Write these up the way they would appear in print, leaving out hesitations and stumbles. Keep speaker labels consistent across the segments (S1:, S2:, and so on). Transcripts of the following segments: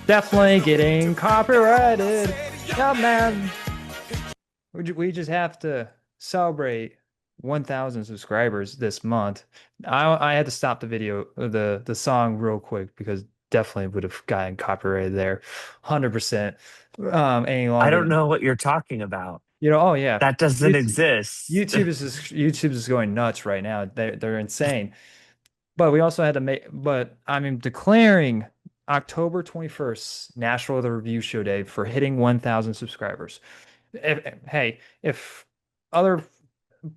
S1: Definitely getting copyrighted. Yeah, man. We just have to celebrate 1,000 subscribers this month. I had to stop the video, the song real quick because definitely would have gotten copyrighted there, 100%. Any
S2: I
S1: longer
S2: don't
S1: than
S2: know what you're talking about.
S1: oh yeah,
S2: That doesn't
S1: YouTube,
S2: exist.
S1: YouTube is going nuts right now. They're insane. But we also had to make, but I mean, declaring October 21st, National the Review Show Day for hitting 1,000 subscribers. Hey, if other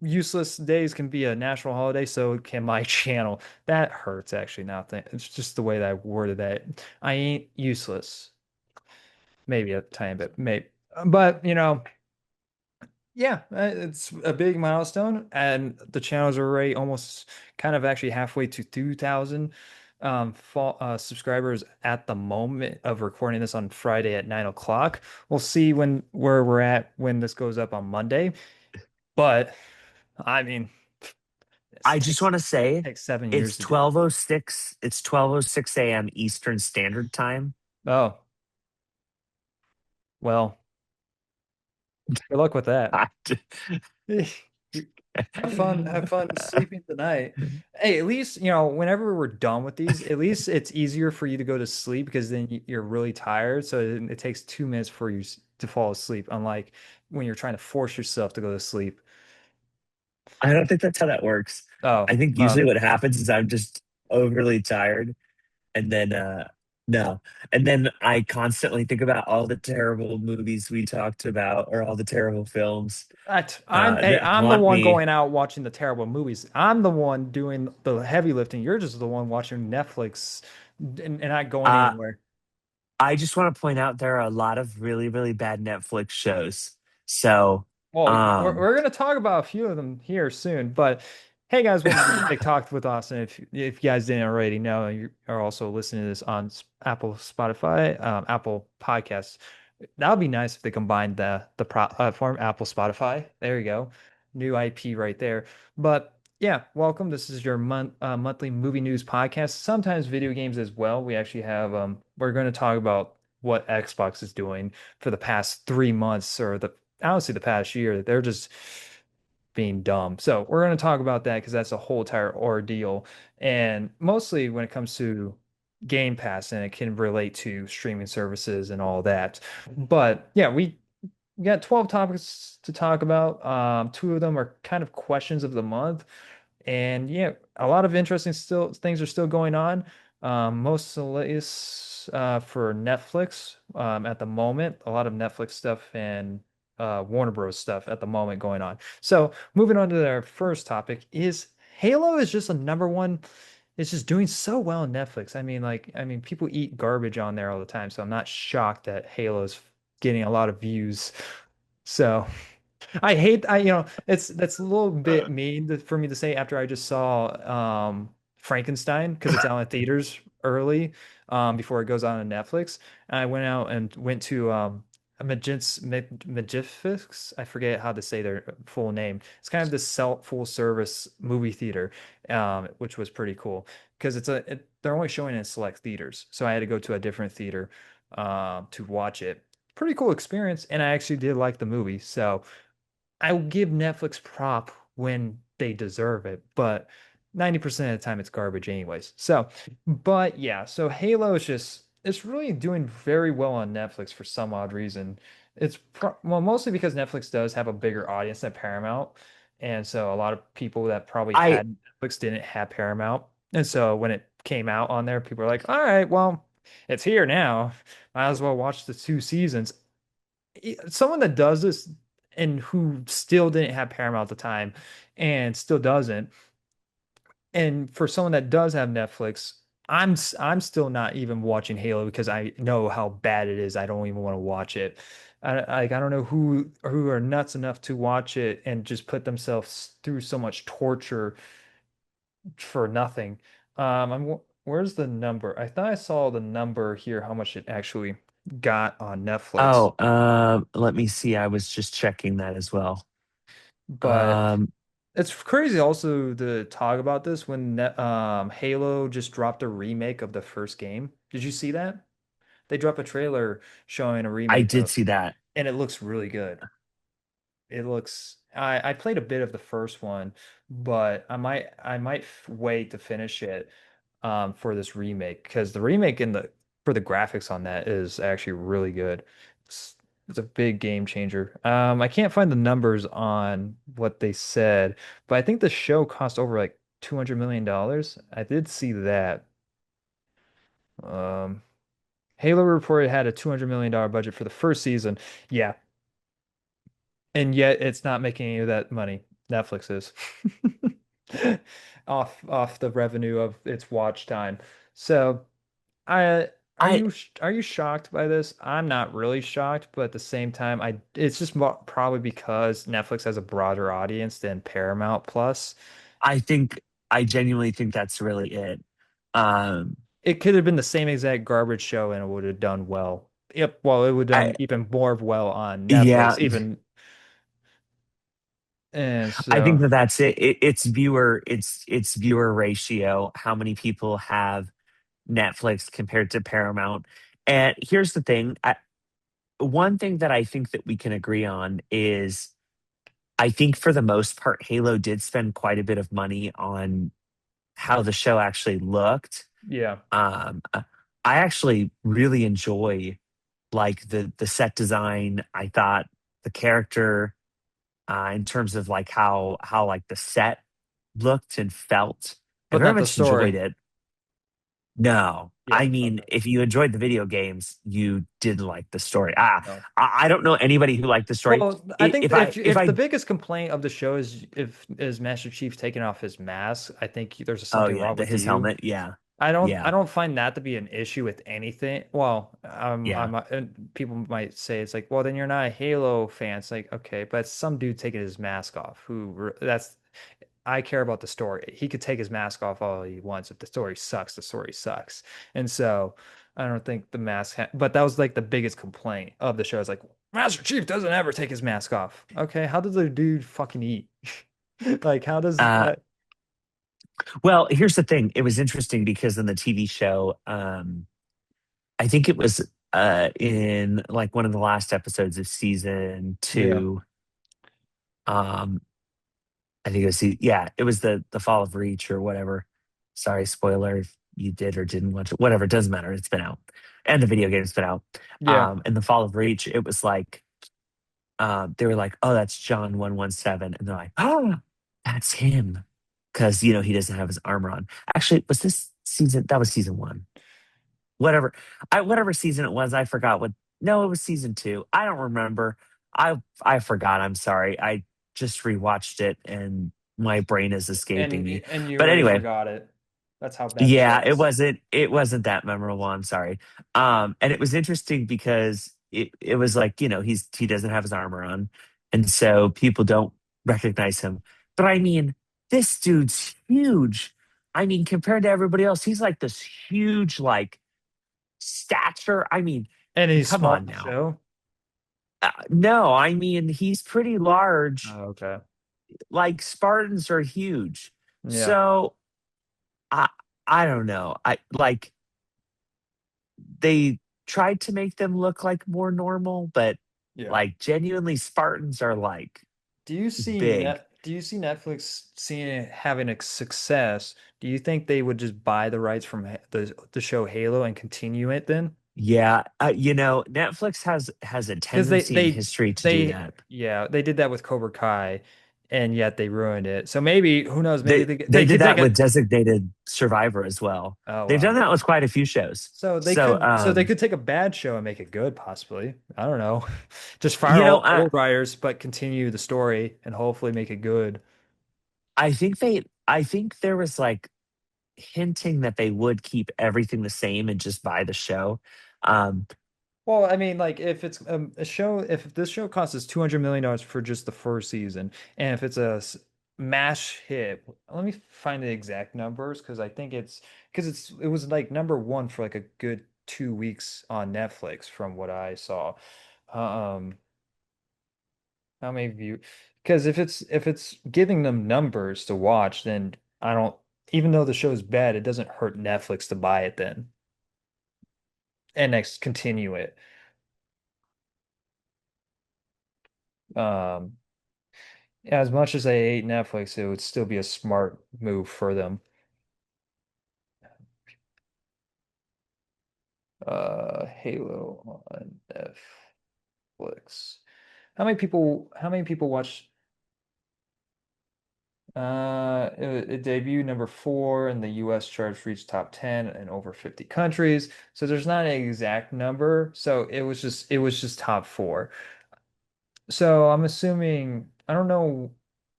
S1: useless days can be a national holiday, so can my channel. That hurts actually. Now, it's just the way that I worded that. I ain't useless. Maybe a tiny bit, maybe. But, yeah, it's a big milestone, and the channels are already almost kind of actually halfway to 2,000 subscribers at the moment of recording this on Friday at 9 o'clock. We'll see where we're at when this goes up on Monday. But I mean,
S2: I just want to say
S1: takes 7 years
S2: it's
S1: to do it.
S2: 12:06. It's 12:06 a.m. Eastern Standard Time.
S1: Oh, well, good luck with that. Have fun sleeping tonight. Hey, at least, whenever we're done with these, at least it's easier for you to go to sleep because then you're really tired. So it takes 2 minutes for you to fall asleep, unlike when you're trying to force yourself to go to sleep.
S2: I don't think that's how that works.
S1: Oh,
S2: I think usually what happens is I'm just overly tired and then no. And then I constantly think about all the terrible movies we talked about or all the terrible films
S1: hey,
S2: that
S1: I'm the
S2: haunt
S1: one
S2: me.
S1: going out watching the terrible movies. I'm the one doing the heavy lifting. You're just the one watching Netflix and not going
S2: Uh
S1: anywhere.
S2: I just want to point out there are a lot of really, really bad Netflix shows. So,
S1: Well,
S2: um,
S1: we're going to talk about a few of them here soon, but hey guys, welcome to Big Talk with Austin. If you guys didn't already know, you are also listening to this on Apple, Spotify, Apple Podcasts. That would be nice if they combined the platform, Apple, Spotify. There you go, new IP right there. But yeah, welcome. This is your monthly movie news podcast. Sometimes video games as well. We actually have we're going to talk about what Xbox is doing for the past 3 months or the honestly the past year. They're just being dumb. So we're going to talk about that because that's a whole entire ordeal. And mostly when it comes to Game Pass, and it can relate to streaming services and all that. But yeah, we got 12 topics to talk about. Two of them are kind of questions of the month. And yeah, a lot of interesting still things are still going on. Most of the latest for Netflix at the moment, a lot of Netflix stuff and Warner Bros. Stuff at the moment going on. So moving on to our first topic is Halo is just a number one. It's just doing so well on Netflix. I mean, people eat garbage on there all the time, so I'm not shocked that Halo's getting a lot of views. So I hate that's a little bit mean for me to say after I just saw Frankenstein because it's out in theaters early before it goes on Netflix. And I went out and went to Magifix. I forget how to say their full name. It's kind of this full service movie theater, which was pretty cool because they're only showing it in select theaters. So I had to go to a different theater to watch it. Pretty cool experience, and I actually did like the movie. So I will give Netflix prop when they deserve it, but 90% of the time it's garbage anyways. So, but yeah, so Halo is it's really doing very well on Netflix for some odd reason. Well, mostly because Netflix does have a bigger audience than Paramount. And so a lot of people that probably
S2: I
S1: had Netflix didn't have Paramount. And so when it came out on there, people were like, all right, well, it's here now. Might as well watch the 2 seasons. Someone that does this and who still didn't have Paramount at the time and still doesn't. And for someone that does have Netflix, I'm still not even watching Halo because I know how bad it is. I don't even want to watch it. I don't know who are nuts enough to watch it and just put themselves through so much torture for nothing. Where's the number? I thought I saw the number here, how much it actually got on Netflix.
S2: Oh, let me see. I was just checking that as well.
S1: But
S2: Um,
S1: it's crazy also to talk about this when Halo just dropped a remake of the first game. Did you see that? They dropped a trailer showing a
S2: I
S1: remake
S2: did
S1: of,
S2: see that.
S1: and it looks really good. It looks I played a bit of the first one, but I might wait to finish it for this remake because the remake in the for the graphics on that is actually really good. It's, it's a big game changer. I can't find the numbers on what they said, but I think the show cost over like $200 million. I did see that. Um, Halo reported had a $200 million budget for the first season. Yeah, and yet it's not making any of that money. Netflix is off the revenue of its watch time. So I
S2: I
S1: are you shocked by this? I'm not really shocked, but at the same time, I it's just probably because Netflix has a broader audience than Paramount Plus.
S2: I think I genuinely think that's really it. Um,
S1: It could have been the same exact garbage show and it would have done well. Yep, well, it would have
S2: I
S1: done even more well on
S2: yeah,
S1: Netflix, even and
S2: I
S1: so
S2: think that that's it. It's viewer ratio. How many people have Netflix compared to Paramount? And here's the thing. One thing that I think that we can agree on is I think for the most part, Halo did spend quite a bit of money on how the show actually looked.
S1: yeah.
S2: I actually really enjoy like the set design. I thought the character, in terms of like how like the set looked and felt, I
S1: But
S2: very
S1: not the
S2: much enjoyed
S1: story.
S2: it. No,
S1: Yeah.
S2: I mean,
S1: Okay.
S2: if you enjoyed the video games, you did like the story.
S1: No.
S2: I don't know anybody who liked the story.
S1: Well, I think
S2: If
S1: that
S2: I if
S1: if the
S2: I
S1: biggest complaint of the show is Master Chief taking off his mask, I think there's
S2: oh
S1: something
S2: yeah,
S1: wrong
S2: the
S1: with
S2: his
S1: you.
S2: helmet, yeah,
S1: I
S2: yeah,
S1: don't find that to be an issue with anything. Well,
S2: yeah.
S1: and people might say it's like, well, then you're not a Halo fan. It's like, okay, but some dude taking his mask off. That's I care about the story. He could take his mask off all he wants. If the story sucks, the story sucks. And so I don't think the mask, but that was like the biggest complaint of the show. It's like Master Chief doesn't ever take his mask off. Okay, how does the dude fucking eat? Like, how does
S2: Uh,
S1: that?
S2: well, here's the thing. It was interesting because in the TV show, I think it was in like one of the last episodes of season
S1: Yeah,
S2: two. Um, I think it was yeah, it was the Fall of Reach or whatever. Sorry, spoiler if you did or didn't watch it. Whatever, it doesn't matter. It's been out, and the video game's been out.
S1: yeah.
S2: In the Fall of Reach, it was like they were like, "Oh, that's John 117," and they're like, "Oh, that's him," because he doesn't have his armor on. Actually, was this season? That was season one. Whatever season it was, I forgot what. No, it was season two. I don't remember. I forgot. I'm sorry. I just rewatched it and my brain is escaping me.
S1: And you
S2: But
S1: already
S2: anyway,
S1: forgot it. That's how bad the show
S2: yeah,
S1: is.
S2: it wasn't that memorable. I'm sorry. And it was interesting because it was like, he doesn't have his armor on, and so people don't recognize him. But I mean, this dude's huge. I mean, compared to everybody else, he's like this huge, like stature. I mean,
S1: And he's
S2: come
S1: small
S2: on
S1: in the
S2: now.
S1: show.
S2: No, I mean, he's pretty large.
S1: Oh, okay.
S2: Like Spartans are huge.
S1: Yeah.
S2: So I I don't know. I like they tried to make them look like more normal, but
S1: Yeah.
S2: like genuinely Spartans are like big.
S1: Do you see Netflix seeing it having a success? Do you think they would just buy the rights from the show Halo and continue it then?
S2: Yeah, Netflix has a
S1: Because
S2: tendency in history to do
S1: they
S2: that.
S1: yeah, they did that with Cobra Kai and yet they ruined it. So maybe who knows, maybe
S2: They
S1: they
S2: did
S1: could take
S2: that
S1: a
S2: with Designated Survivor as well.
S1: oh
S2: They've done
S1: wow.
S2: that with quite a few shows. So
S1: So they could take a bad show and make it good, possibly. I don't know. Just fire
S2: you know,
S1: all the
S2: I
S1: old writers, but continue the story and hopefully make it good.
S2: I think there was like hinting that they would keep everything the same and just buy the show. Um,
S1: Well, I mean, like if it's a show, if this show costs us $200 million for just the first season, and if it's a smash hit, let me find the exact numbers because I think it was like number one for like a good 2 weeks on Netflix from what I saw. Um, how many view? Because if it's giving them numbers to watch, then I don't. Even though the show's bad, it doesn't hurt Netflix to buy it then and next continue it. Um. As much as I hate Netflix, it would still be a smart move for them. Halo on Netflix. How many people watch it debuted number 4 in the US charts, reached top 10 in over 50 countries. So there's not an exact number. So it was just top 4. So I'm assuming I don't know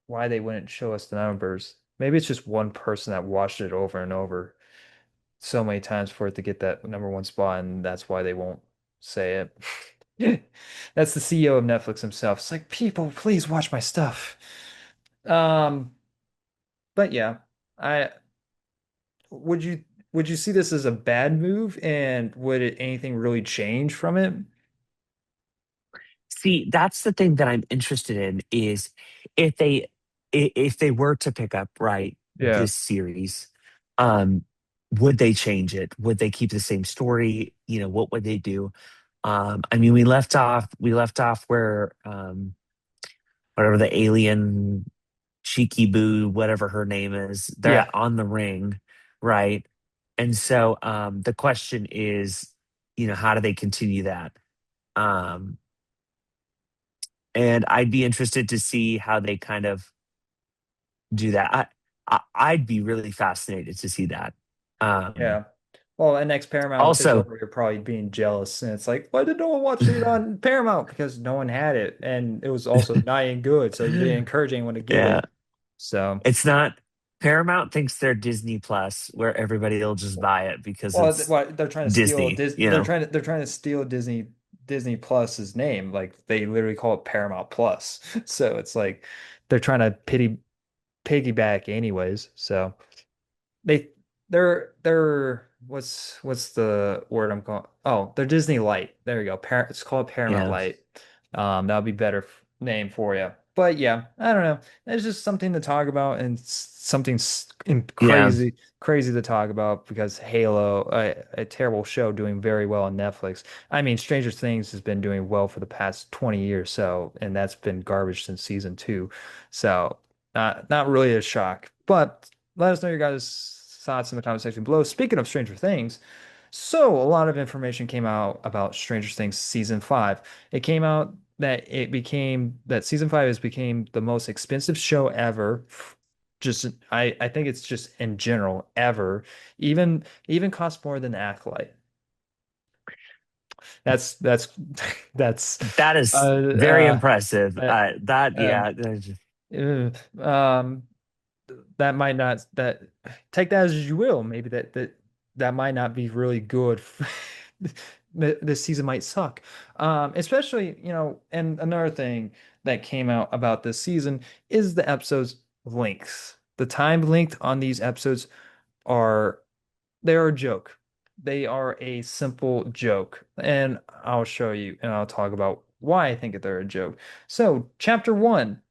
S1: why they wouldn't show us the numbers. Maybe it's just one person that watched it over and over so many times for it to get that number one spot, and that's why they won't say it. That's the CEO of Netflix himself. It's like, people, please watch my stuff. Um, but yeah, I would you would you see this as a bad move, and would anything really change from it?
S2: See, that's the thing that I'm interested in is if they if they were to pick up right
S1: Yeah,
S2: this series, um, would they change it? Would they keep the same story? You know, what would they do? I mean, we left off where whatever the alien Cheeky Boo, whatever her name is, they're
S1: yeah,
S2: on the ring, right? And so the question is, you know, how do they continue that? Um, and I'd be interested to see how they kind of do that. I'd be really fascinated to see that. Um,
S1: yeah. Well, and next Paramount is
S2: Also,
S1: over here probably being jealous, and it's like, why did no one watch it on Paramount? Because no one had it, and it was also not even good, so you didn't encourage anyone to get
S2: yeah,
S1: it. So.
S2: it's not Paramount thinks they're Disney Plus, where everybody will just buy it because
S1: Well,
S2: it's
S1: they're trying to steal
S2: Disney,
S1: Dis
S2: you know?
S1: they're trying to steal Disney Plus's name. Like they literally call it Paramount Plus. So it's like they're trying to piggyback anyways. So they they're what's the word I'm calling? Oh, they're Disney Light. There you go. It's called Paramount
S2: Yeah,
S1: Light. That would be better name for you. But yeah, I don't know. It's just something to talk about and something
S2: yeah,
S1: crazy to talk about because Halo, a terrible show doing very well on Netflix. I mean, Stranger Things has been doing well for the past 20 years, so and that's been garbage since season 2. So, not really a shock. But let us know your guys' thoughts in the comment section below. Speaking of Stranger Things, so a lot of information came out about Stranger Things season 5. It came out that season 5 has became the most expensive show ever. Just I think it's just in general ever. Even cost more than Acolyte. That's that's
S2: that is very
S1: uh
S2: impressive.
S1: uh,
S2: That,
S1: uh,
S2: yeah,
S1: um that might not that take that as you will. Maybe that might not be really good. This season might suck. Especially, and another thing that came out about this season is the episodes lengths. The time length on these episodes are they're a joke. They are a simple joke. And I'll show you and I'll talk about why I think they're a joke. So, chapter 1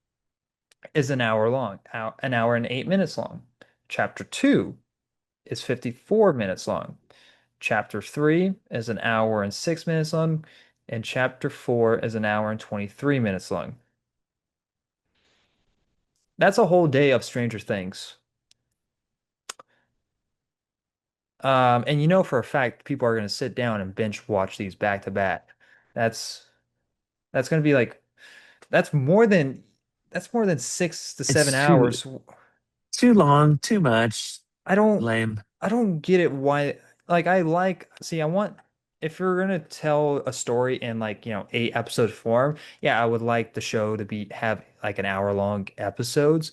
S1: is an hour long, an hour and 8 minutes long. Chapter 2 is 54 minutes long. Chapter 3 is an hour and 6 minutes long. And chapter 4 is an hour and 23 minutes long. That's a whole day of Stranger Things. And you know for a fact people are going to sit down and binge watch these back to back. That's that's going to be like that's more than that's more than 6 to 7
S2: it's too
S1: hours.
S2: too long, too much,
S1: I don't
S2: lame.
S1: I don't get it why like I like see I want if you're gonna tell a story in like 8 episode form, yeah, I would like the show to be have like an hour long episodes.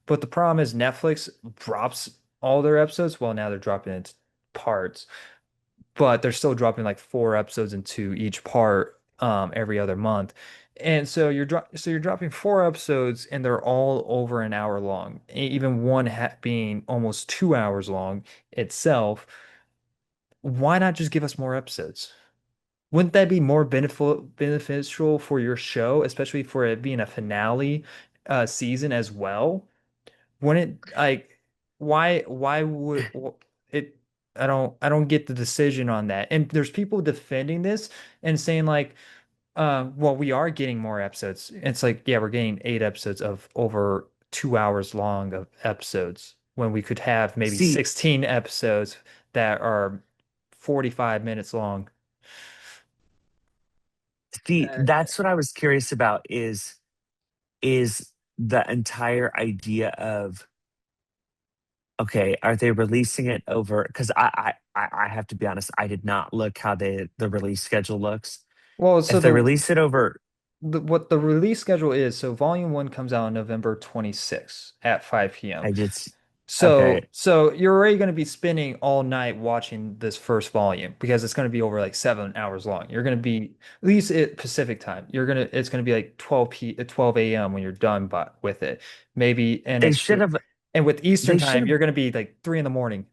S1: But the problem is Netflix drops all their episodes. Well, now they're dropping it into parts. but they're still dropping like 4 episodes into each part every other month. And so you're dropping 4 episodes and they're all over an hour long. Even one being almost 2 hours long itself. Why not just give us more episodes? Wouldn't that be more beneficial for your show, especially for it being a finale season as well? Wouldn't like why would it I don't get the decision on that. And there's people defending this and saying like well, we are getting more episodes. It's like, yeah, we're getting 8 episodes of over 2 hours long of episodes when we could have maybe
S2: See,
S1: 16 episodes that are 45 minutes long.
S2: see,
S1: Uh,
S2: that's what I was curious about is the entire idea of, okay, are they releasing it over? Because I have to be honest, I did not look how the release schedule looks.
S1: well, so
S2: If they release it over,
S1: what the release schedule is, so volume one comes out on November 26th at 5 p.m.
S2: I just okay,
S1: So you're already going to be spending all night watching this first volume because it's going to be over like 7 hours long. You're going to be at least at Pacific time. It's going to be like 12 a.m. when you're done but with it. Maybe
S2: they should have
S1: and with Eastern
S2: they should
S1: time,
S2: have
S1: you're going to be like 3 in the morning.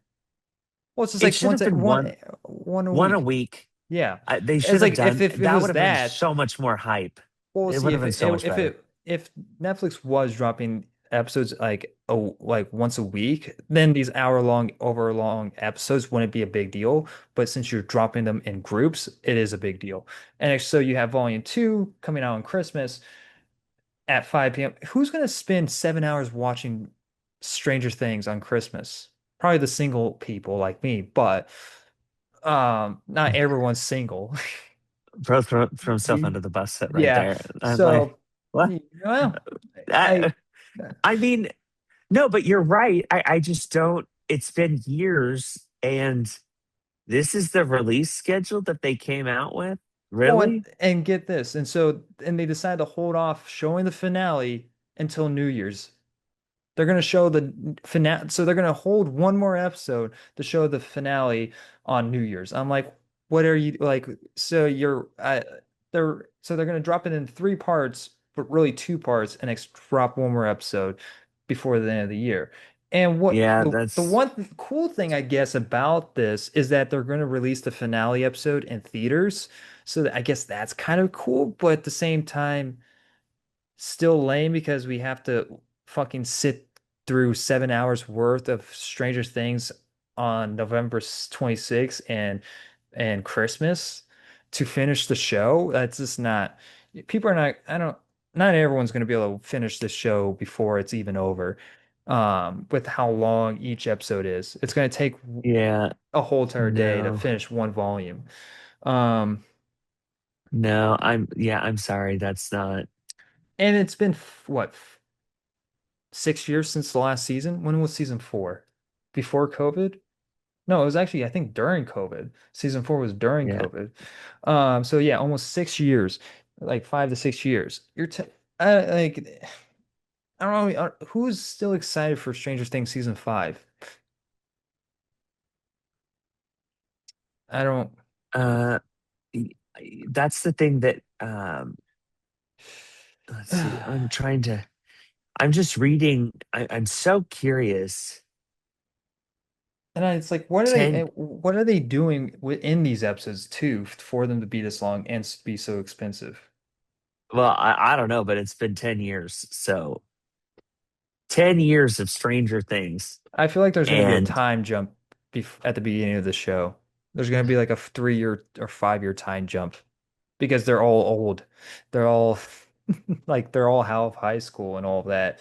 S1: Well, it's just
S2: it
S1: like
S2: should have been
S1: one a
S2: one a
S1: week.
S2: week.
S1: Yeah.
S2: They
S1: It's
S2: should have
S1: like
S2: done
S1: if it
S2: that. Would
S1: was
S2: have been
S1: that.
S2: so much more hype.
S1: Well,
S2: It
S1: see
S2: would have been so much better.
S1: if Netflix was dropping episodes like once a week, then these hour-long, over-long episodes wouldn't be a big deal. But since you're dropping them in groups, it is a big deal. And so you have Volume 2 coming out on Christmas at 5 p.m. Who's gonna spend 7 hours watching Stranger Things on Christmas? Probably the single people like me, but not everyone's single.
S2: Bro, throw himself under the bus right
S1: Yeah.
S2: there. I'm like,
S1: So,
S2: what?
S1: well, I
S2: I, I mean, no, but you're right. I just don't. It's been years, and this is the release schedule that they came out with.
S1: well,
S2: Really?
S1: and get this, and they decided to hold off showing the finale until New Year's. They're going to show the finale. So they're going to hold one more episode to show the finale on New Year's. I'm like, what are you like? So they're going to drop it in 3 parts, but really 2 parts, and drop one more episode before the end of the year. And what
S2: Yeah,
S1: the
S2: that's
S1: one cool thing I guess about this is that they're going to release the finale episode in theaters. So I guess that's kind of cool, but at the same time still lame because we have to fucking sit through 7 hours worth of Stranger Things on November 26th and Christmas to finish the show. That's just not people are not I don't not everyone's going to be able to finish this show before it's even over. With how long each episode is. It's going to take
S2: yeah.
S1: a whole entire day to
S2: No,
S1: finish one volume. Um,
S2: no. I'm sorry. That's not.
S1: and it's been what 6 years since the last season. When was season four? Before COVID? No, it was actually, I think, during COVID. Season four was during
S2: Yeah.
S1: COVID. So yeah, almost 6 years, like 5 to 6 years. Like, I don't know, who's still excited for Stranger Things season five? I don't.
S2: Uh, that's the thing that. Let's see. I'm just reading. I'm so curious.
S1: It's like,
S2: 10
S1: what are they doing within these episodes too for them to be this long and be so expensive?
S2: Well, I don't know, but it's been 10 years. So 10 years of Stranger Things.
S1: I feel like there's going to be a
S2: And
S1: time jump at the beginning of the show. There's going to be like a 3 year or 5 year time jump because they're all old. They're all like they're all out of high school and all of that.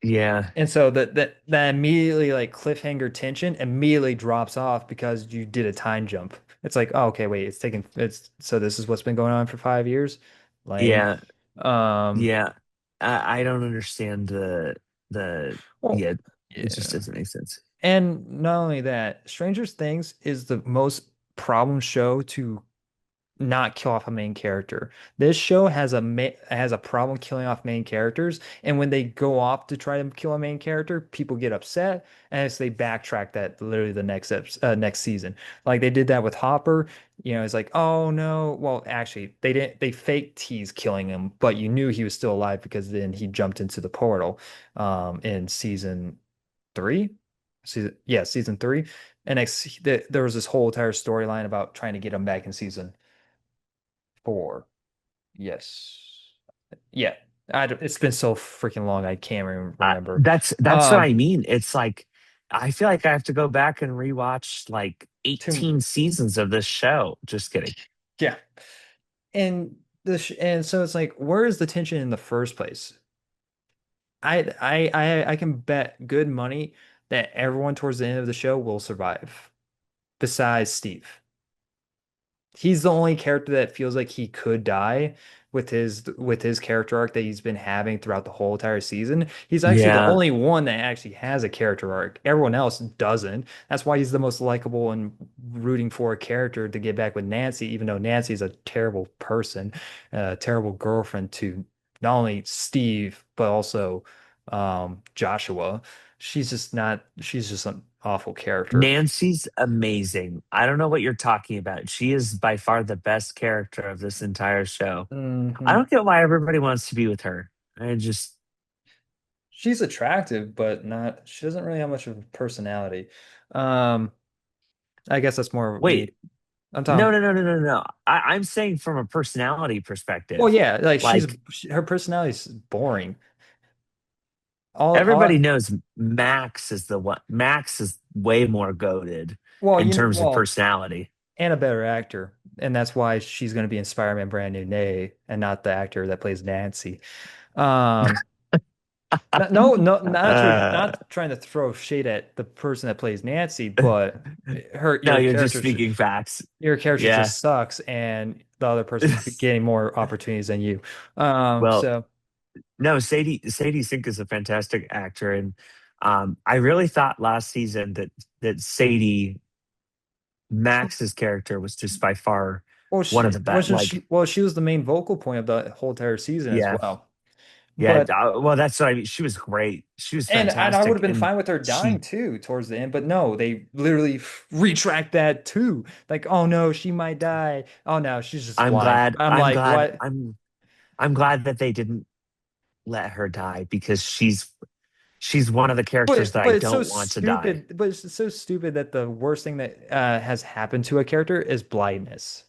S2: yeah,
S1: And so that immediately like cliffhanger tension immediately drops off because you did a time jump. It's like, oh, okay, wait, it's so this is what's been going on for 5 years. Lame.
S2: yeah,
S1: Um,
S2: yeah. I don't understand the,
S1: well,
S2: yeah, it just
S1: yeah.
S2: doesn't make sense.
S1: And not only that, Stranger Things is the most problem show to not kill off a main character. This show has a problem killing off main characters, and when they go off to try to kill a main character, people get upset, and so they backtrack that literally the next season. Like they did that with Hopper. It's like, oh no. Well, actually, they didn't. They fake tease killing him, but you knew he was still alive because then he jumped into the portal, in season three. Season three. And there was this whole entire storyline about trying to get him back in season four. Yes. Yeah. It's been so freaking long. I can't remember.
S2: That's what
S1: Um,
S2: I mean. It's like I feel like I have to go back and rewatch like
S1: to
S2: 18 seasons of this show. Just kidding.
S1: yeah. And so it's like, where is the tension in the first place? I can bet good money that everyone towards the end of the show will survive, besides Steve. He's the only character that feels like he could die with his character arc that he's been having throughout the whole entire season. He's actually the
S2: Yeah.
S1: only one that actually has a character arc. Everyone else doesn't. That's why he's the most likable and rooting for a character to get back with Nancy, even though Nancy's a terrible person, a terrible girlfriend to not only Steve but also Joshua. She's just an awful character.
S2: Nancy's amazing. I don't know what you're talking about. She is by far the best character of this entire show. I
S1: Hmm.
S2: don't get why everybody wants to be with her. I just
S1: She's attractive, but not, she doesn't really have much of a personality. Um, I guess that's more of me.
S2: wait.
S1: I'm
S2: No,
S1: talking,
S2: no, no, no, no, no. I'm saying from a personality
S1: well,
S2: perspective.
S1: yeah, like
S2: Like
S1: her personality is boring. All,
S2: everybody knows Max is the one. Max is way more goaded
S1: well,
S2: in terms of
S1: well,
S2: personality.
S1: and a better actor. And that's why she's going to be in Spider-Man Brand New Day and not the actor that plays Nancy. Um, no, no,
S2: Uh,
S1: not trying to throw shade at the person that plays Nancy, but her,
S2: no,
S1: your
S2: you're just
S1: character
S2: speaking facts.
S1: your character
S2: Yeah.
S1: just sucks and the other person's getting more opportunities than you.
S2: Well,
S1: So
S2: no, Sadie Sink is a fantastic actor, and I really thought last season that Sadie Max's character was just by far
S1: well
S2: one of
S1: she
S2: the best.
S1: wasn't
S2: Like,
S1: she well she was the main vocal point of the whole entire season as
S2: yeah,
S1: well.
S2: yeah.
S1: But
S2: Well, that's what I mean. She was great. She was
S1: and I would have
S2: fantastic,
S1: been
S2: and
S1: fine with her dying
S2: she.
S1: too towards the end, but no, they literally retract that too. Like, oh no, she might die. Oh no, she's just
S2: I'm
S1: flying.
S2: glad.
S1: I'm
S2: I'm
S1: like,
S2: glad.
S1: what?
S2: I'm glad that they didn't let her die because she's one of the characters that I
S1: But it's so
S2: don't want to die.
S1: stupid. But it's so stupid that the worst thing that has happened to a character is blindness.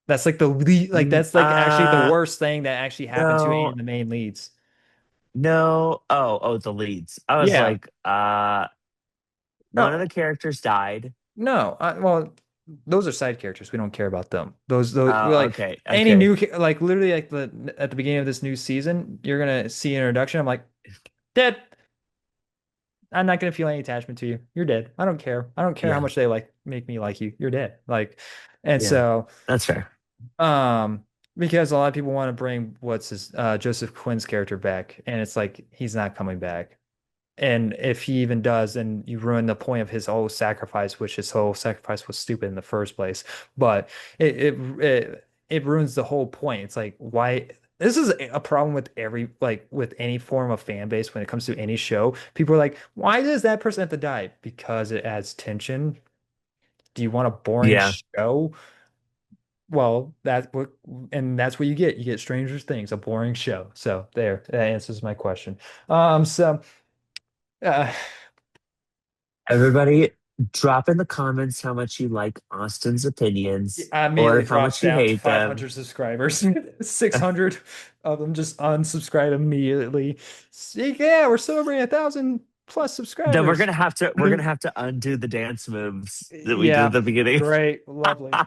S1: That's like that's like actually the worst thing that actually happened to any
S2: No,
S1: of the main leads.
S2: no. Oh, the leads. I was
S1: Yeah.
S2: like, one of
S1: No,
S2: the characters died.
S1: no. Well, those are side characters. We don't care about them. Those we're like
S2: Okay,
S1: any
S2: okay,
S1: like literally like the at the beginning of this new season, you're gonna see an introduction. I'm like, dead. I'm not gonna feel any attachment to you. You're dead. I don't care. I don't care how
S2: yeah,
S1: much they like make me like you. You're dead. Like, and
S2: yeah,
S1: so
S2: that's fair.
S1: Um, because a lot of people want to bring what's his Joseph Quinn's character back, and it's like he's not coming back. And if he even does, then you ruin the point of his whole sacrifice, which his whole sacrifice was stupid in the first place. But it ruins the whole point. It's like why this is a problem with with any form of fan base when it comes to any show. People are like, why does that person have to die? Because it adds tension. Do you want a boring
S2: Yeah,
S1: show? Well, that's what you get. You get Stranger Things, a boring show. So there, that answers my question. So uh,
S2: everybody, drop in the comments how much you like Austin's opinions
S1: I
S2: or
S1: immediately
S2: how
S1: dropped
S2: much you
S1: down to
S2: hate them.
S1: 500 subscribers. 600 of them just unsubscribed immediately. See, yeah, we're celebrating 1,000 plus
S2: Then
S1: subscribers.
S2: we're gonna have to undo the dance moves that we did at
S1: Yeah,
S2: the beginning.
S1: great, lovely.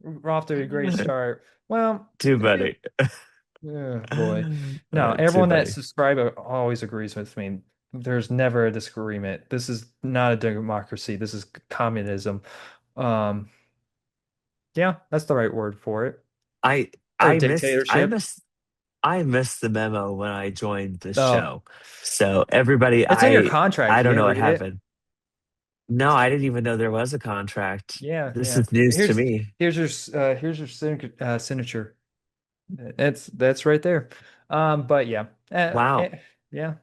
S1: We're off to a great start. Well,
S2: Too
S1: if you
S2: funny.
S1: oh boy. No,
S2: Too
S1: everyone that
S2: funny.
S1: subscribe always agrees with me. There's never a disagreement. This is not a democracy. This is communism. Um, yeah, that's the right word for it.
S2: I
S1: Or
S2: I missed I
S1: dictatorship.
S2: missed I missed the memo when I joined this
S1: Oh,
S2: show. So everybody,
S1: it's in your
S2: I
S1: contract. You
S2: don't
S1: didn't
S2: know what
S1: read it.
S2: happened. No, I didn't even know there was a contract.
S1: Yeah,
S2: This
S1: yeah.
S2: is news to me.
S1: Here's your signature. That's right there. But yeah,
S2: Wow.
S1: yeah.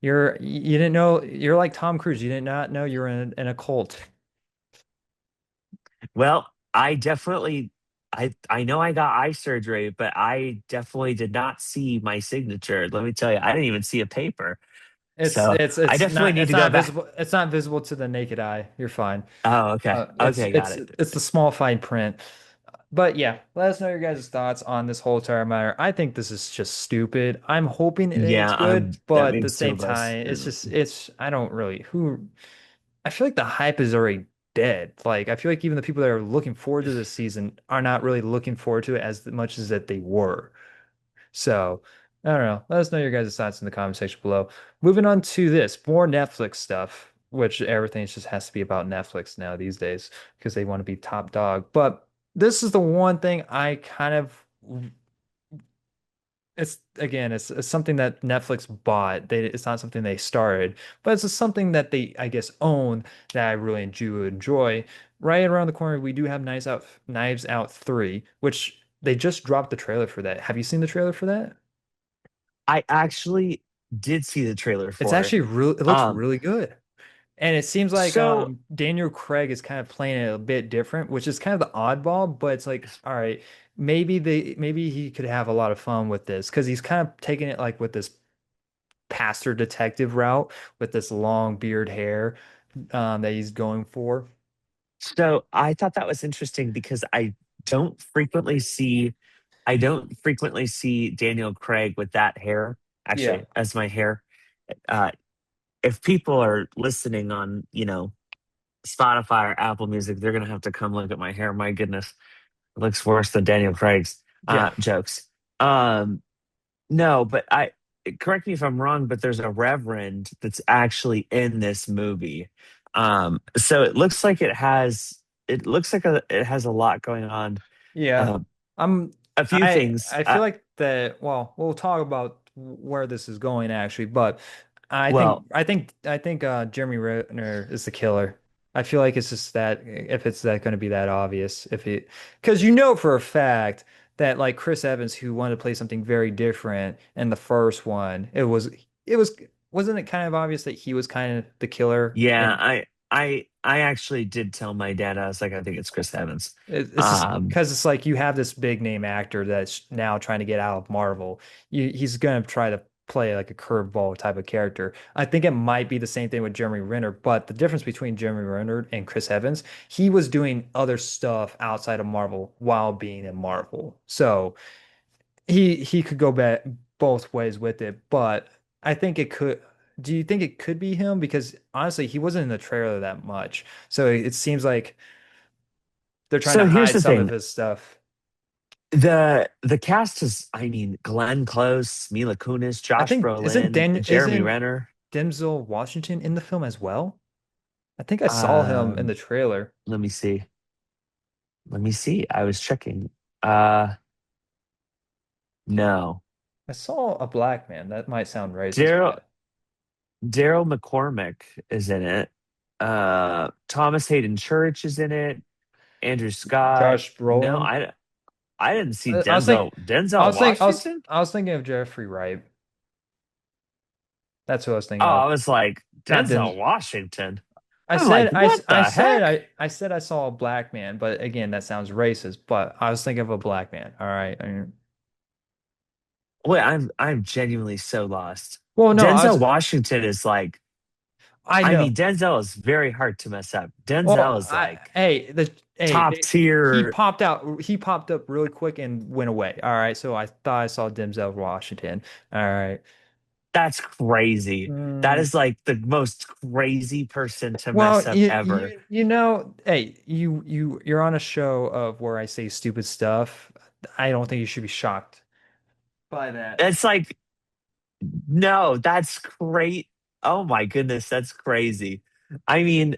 S1: You didn't know you're like Tom Cruise. You did not know you're in a cult.
S2: Well, I know I got eye surgery, but I definitely did not see my signature. Let me tell you, I didn't even see a paper. So I definitely need
S1: It's
S2: to go
S1: not
S2: back.
S1: visible. It's not visible to the naked eye. You're fine.
S2: Oh, okay. Okay, got it.
S1: It's the small fine print. But yeah, let us know your guys' thoughts on this whole entire matter. I think this is just stupid. I'm hoping it's
S2: Yeah,
S1: good,
S2: that
S1: but at the
S2: makes two
S1: same
S2: of us.
S1: time, it's I don't really who I feel like the hype is already dead. Like I feel like even the people that are looking forward to this season are not really looking forward to it as much as that they were. So I don't know. Let us know your guys' thoughts in the comment section below. Moving on to this, more Netflix stuff, which everything just has to be about Netflix now these days because they want to be top dog. But this is the one thing I kind of it's again, it's something that Netflix bought. It's not something they started, but it's just something that they, I guess, own that I really do enjoy. Right around the corner, we do have Knives Out 3, which they just dropped the trailer for that. Have you seen the trailer for that?
S2: I actually did see the trailer
S1: It's
S2: for it.
S1: actually it looks
S2: Um,
S1: really good. And it seems like
S2: so
S1: Daniel Craig is kind of playing it a bit different, which is kind of the oddball, but it's like, all right, maybe he could have a lot of fun with this because he's kind of taking it like with this pastor detective route with this long beard hair that he's going for.
S2: so I thought that was interesting because don't frequently see I don't frequently see Daniel Craig with that hair,
S1: Yeah.
S2: actually, as my hair. Uh, if people are listening on, Spotify or Apple Music, they're gonna have to come look at my hair. My goodness, it looks worse than Daniel Craig's
S1: Yeah.
S2: jokes. Um, no, but I correct me if I'm wrong, but there's a reverend that's actually in this movie. So it looks like it has a lot going on.
S1: Yeah.
S2: Um,
S1: I'm
S2: a few things.
S1: I feel like that well, we'll talk about where this is going actually, but
S2: Well,
S1: I think Jeremy Renner is the killer. I feel like it's just that if it's that going to be that obvious if it because you know for a fact that like Chris Evans who wanted to play something very different in the first one, it was wasn't it kind of obvious that he was kind of the killer
S2: yeah,
S1: and
S2: I actually did tell my dad. I was like, I think it's Chris Evans.
S1: It's just
S2: Um,
S1: because it's like you have this big name actor that's now trying to get out of Marvel. He's going to try to play like a curveball type of character. I think it might be the same thing with Jeremy Renner, but the difference between Jeremy Renner and Chris Evans, he was doing other stuff outside of Marvel while being in Marvel. So he could go back both ways with it, but I think it could. Do you think it could be him? Because honestly, he wasn't in the trailer that much. So it seems like they're trying to
S2: so here's
S1: hide
S2: the
S1: some of
S2: thing.
S1: his stuff.
S2: The cast is, I mean, Glenn Close, Mila Kunis,
S1: I
S2: Josh
S1: think
S2: Brolin, Jeremy
S1: isn't
S2: Renner.
S1: Denzel Washington in the film as well? I think I saw him in the
S2: Um,
S1: trailer.
S2: let me see. Let me see. I was checking. Uh, no.
S1: I saw a black man. That might sound racist,
S2: Daryl
S1: but
S2: Daryl McCormick is in it. Thomas Hayden Church is in it. Andrew Scott.
S1: Josh
S2: No,
S1: Brolin.
S2: I didn't see
S1: I was thinking,
S2: Denzel Washington.
S1: I was thinking of Jeffrey Wright. That's who I was
S2: Oh,
S1: thinking
S2: I
S1: of.
S2: was like
S1: Not
S2: Denzel
S1: Denzel.
S2: Washington. I'm like, what
S1: I
S2: the
S1: said
S2: heck?
S1: I said I saw a black man, but again, that sounds racist. But I was thinking of a black man. All right.
S2: Wait, I'm genuinely so lost.
S1: Well, no,
S2: Denzel Washington is like,
S1: I
S2: I
S1: know.
S2: mean, Denzel is very hard to mess up. Denzel
S1: Well,
S2: is like top
S1: he
S2: tier.
S1: he popped up really quick and went away. All right, so I thought I saw Denzel Washington. All right.
S2: That's crazy. That
S1: Mm,
S2: is like the most crazy person to mess
S1: well,
S2: up ever.
S1: you know, hey, you're on a show of where I say stupid stuff. I don't think you should be shocked by that.
S2: It's like, no, that's great. Oh my goodness, that's crazy. I mean,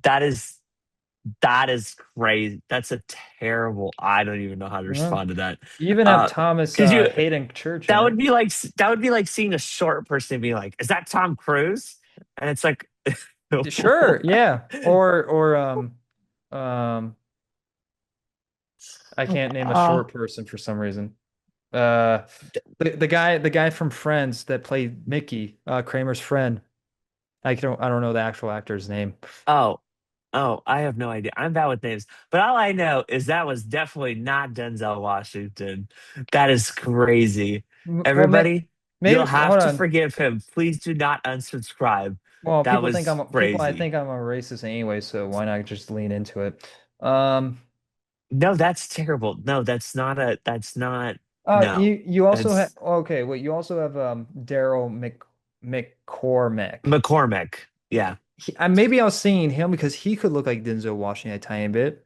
S2: that is that is crazy. That's a terrible. I don't even know how to
S1: Well,
S2: respond to that.
S1: you even have
S2: Uh,
S1: Thomas
S2: because you
S1: Hayden Church in
S2: that would
S1: it.
S2: be like that would be like seeing a short person and be like, "Is that Tom Cruise?" And it's like,
S1: Sure, yeah. Um I can't name a
S2: uh,
S1: short person for some reason. Uh the guy from Friends that played Mickey, Kramer's friend. I don't know the actual actor's name.
S2: oh, oh, I have no idea. I'm bad with names, but all I know is that was definitely not Denzel Washington. That is crazy.
S1: Well,
S2: Everybody, you'll
S1: maybe
S2: have
S1: hold
S2: to
S1: on.
S2: forgive him. Please do not unsubscribe.
S1: Well,
S2: That
S1: people think
S2: was
S1: I
S2: crazy.
S1: think I'm a racist anyway, so why not just lean into it? Um
S2: No, that's terrible. No, that's not, no.
S1: you also have
S2: That's
S1: okay, wait, you also have Daryl McCormack.
S2: McCormick. Yeah.
S1: Maybe I was seeing him because he could look like Denzel Washington a tiny bit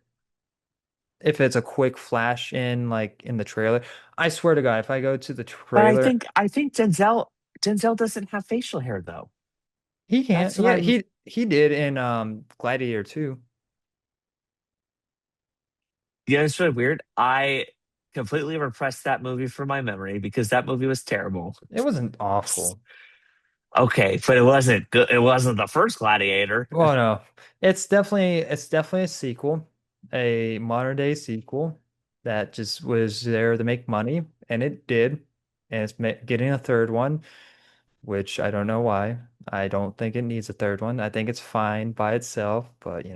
S1: if it's a quick flash in like in the trailer. I swear to God, if I go to the
S2: But
S1: trailer,
S2: I think Denzel doesn't have facial hair though.
S1: he can't.
S2: That's what
S1: Yeah,
S2: I'm
S1: he did in Gladiator 2.
S2: Yeah, it's really weird. I completely repressed that movie from my memory because that movie was terrible.
S1: It wasn't awful.
S2: Okay, but it wasn't good. It wasn't the first Gladiator.
S1: Well, no. It's definitely a sequel, a modern day sequel that just was there to make money, and it did. And it's getting a third one, which I don't know why. I don't think it needs a third one. I think it's fine by itself, but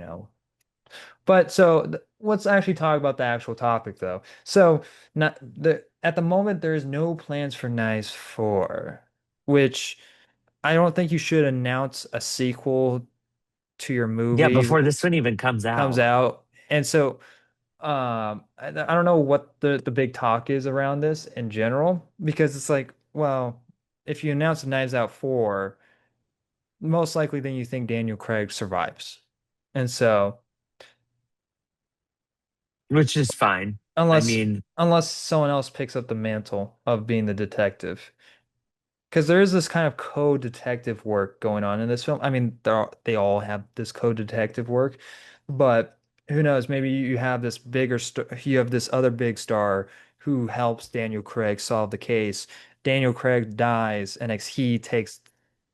S1: But so let's actually talk about the actual topic though. So not the at the moment there is no plans for Nice 4, which I don't think you should announce a sequel to your
S2: Yeah,
S1: movie
S2: before this one even comes
S1: comes
S2: out.
S1: out. And so I don't know what the big talk is around this in general because it's like, well, if you announce a Knives Out 4, most likely then you think Daniel Craig survives. And so
S2: Which is fine. I
S1: unless
S2: mean,
S1: unless someone else picks up the mantle of being the detective. Because there is this kind of co-detective work going on in this film. I mean, they all have this co-detective work, but who knows? Maybe you have this bigger star, you have this other big star who helps Daniel Craig solve the case. Daniel Craig dies, and he takes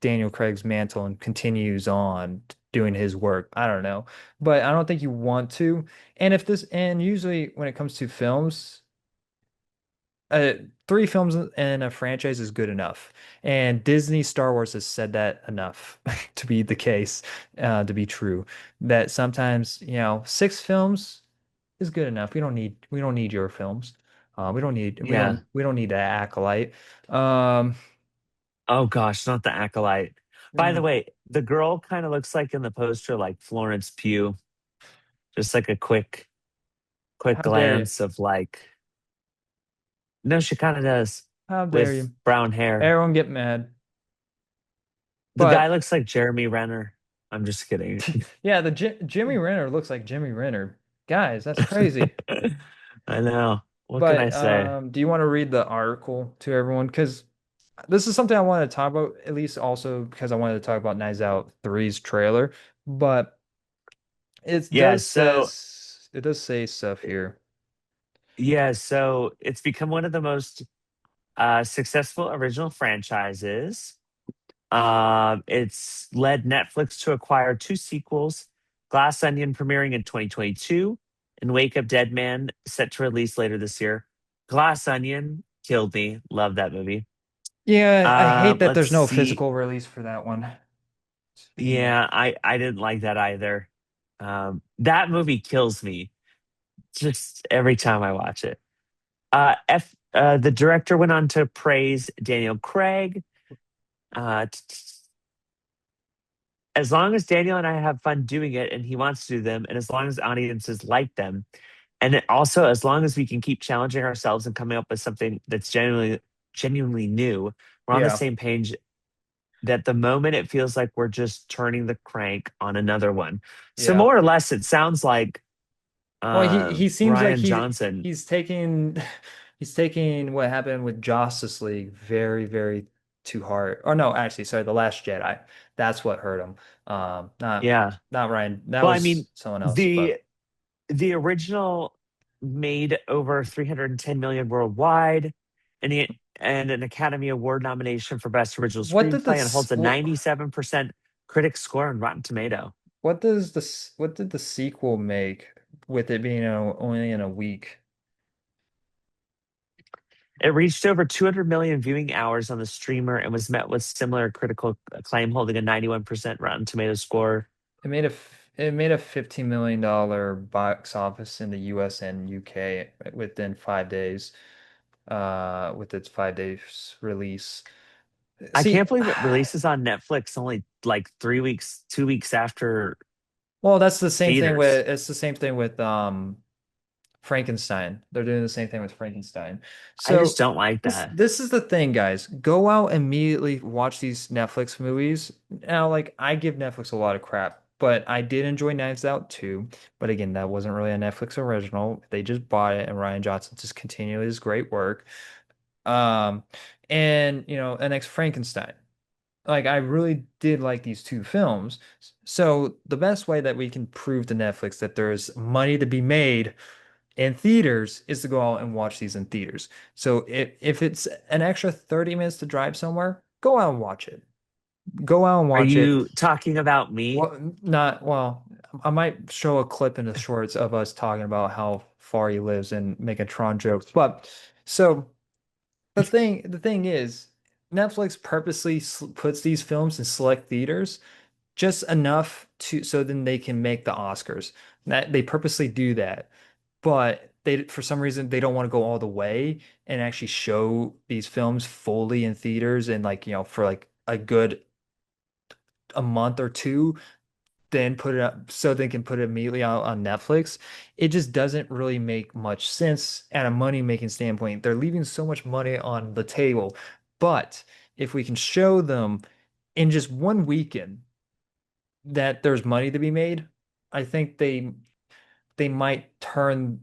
S1: Daniel Craig's mantle and continues on doing his work. I don't know, but I don't think you want to. And usually when it comes to films, uh, three films in a franchise is good enough. And Disney Star Wars has said that enough to be the case, to be true. That sometimes, six films is good enough. We don't need your films. We don't need we
S2: yeah.
S1: don't we don't need an acolyte. Um,
S2: Oh gosh, not the acolyte. By the
S1: mm,
S2: way, the girl kind of looks like in the poster like Florence Pugh. Just like a quick
S1: how dare you?
S2: glance of like, no, she kind of does
S1: How dare
S2: with
S1: you?
S2: brown hair.
S1: Everyone get mad.
S2: The guy
S1: But
S2: looks like Jeremy Renner. I'm just kidding.
S1: yeah, the Jimmy Renner looks like Jimmy Renner. Guys, that's crazy.
S2: I know. What can I
S1: But
S2: say?
S1: do you want to read the article to everyone? Because this is something I wanted to talk about, at least also because I wanted to talk about Knives Out 3's trailer. But
S2: Yeah, so
S1: it does say stuff here.
S2: it's become one of the most successful original franchises. It's led Netflix to acquire two sequels, Glass Onion premiering in 2022 and Wake Up Dead Man set to release later this year. Glass Onion killed me. Love that movie.
S1: Yeah, I hate that
S2: Let's
S1: there's no
S2: see.
S1: physical release for that one. Yeah.
S2: Yeah, I didn't like that either. That movie kills me just every time I watch it. The director went on to praise Daniel Craig. As long as Daniel and I have fun doing it and he wants to do them, and as long as audiences like them, and also as long as we can keep challenging ourselves and coming up with something that's genuinely new, we're on the
S1: Yeah.
S2: same page that the moment it feels like we're just turning the crank on another one. So
S1: Yeah.
S2: more or less it sounds like
S1: Well, he seems like
S2: Ryan Johnson.
S1: he's taking he's taking what happened with Justice League very, very too hard. Or no, actually, sorry, The Last Jedi. That's what hurt him. Not
S2: Yeah.
S1: Ryan. That
S2: Well, I mean,
S1: was someone else,
S2: the
S1: but
S2: the original made over 310 million worldwide and and an Academy Award nomination for Best Original
S1: what did
S2: Screenplay and holds a
S1: what
S2: 97% critic score on Rotten Tomato.
S1: What did the sequel make with it being only in a week?
S2: It reached over 200 million viewing hours on the streamer and was met with similar critical acclaim, holding a 91% Rotten Tomato score.
S1: It made a $15 million box office in the US and UK within 5 days, with its 5 days release.
S2: I
S1: See,
S2: can't believe it releases on Netflix only like 3 weeks, 2 weeks after
S1: well, that's the same thing
S2: theaters.
S1: with it's the same thing with Frankenstein. They're doing the same thing with Frankenstein.
S2: I just
S1: So
S2: don't like
S1: this
S2: that.
S1: this is the thing, guys. Go out immediately watch these Netflix movies. Now, like I give Netflix a lot of crap, but I did enjoy Knives Out too. But again, that wasn't really a Netflix original. They just bought it, and Ryan Johnson just continued his great work. Um, and an ex Frankenstein. Like I really did like these two films. So the best way that we can prove to Netflix that there's money to be made in theaters is to go out and watch these in theaters. So if it's an extra 30 minutes to drive somewhere, go out and watch it. Go out and
S2: Are
S1: watch it.
S2: you talking about me?
S1: Well, I might show a clip in the shorts of us talking about how far he lives and making Tron jokes. But so the thing is, Netflix purposely puts these films in select theaters just enough to so then they can make the Oscars. That they purposely do that, but they for some reason they don't want to go all the way and actually show these films fully in theaters and like for like a month or two, then put it up so they can put it immediately out on Netflix. It just doesn't really make much sense at a money making standpoint. They're leaving so much money on the table, but if we can show them in just one weekend that there's money to be made, I think they might turn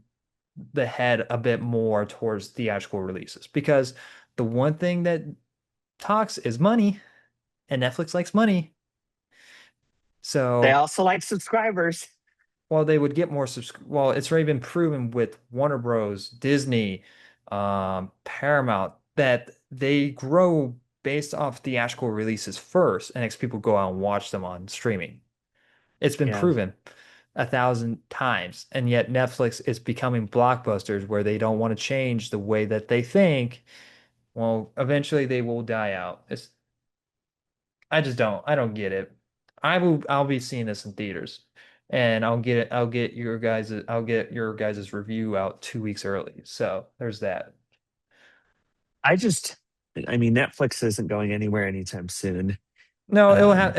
S1: the head a bit more towards theatrical releases because the one thing that talks is money, and Netflix likes money.
S2: They
S1: So,
S2: also like subscribers.
S1: while they would get more well, it's already been proven with Warner Bros., Disney, Paramount that they grow based off theatrical releases first, and next people go out and watch them on streaming. It's been
S2: Yeah.
S1: proven 1,000 times, and yet Netflix is becoming blockbusters where they don't want to change the way that they think. Well, eventually they will die out. I don't get it. I'll be seeing this in theaters, and I'll get your guys' review out 2 weeks early. So there's that.
S2: I just, I mean, Netflix isn't going anywhere anytime soon.
S1: No,
S2: Um,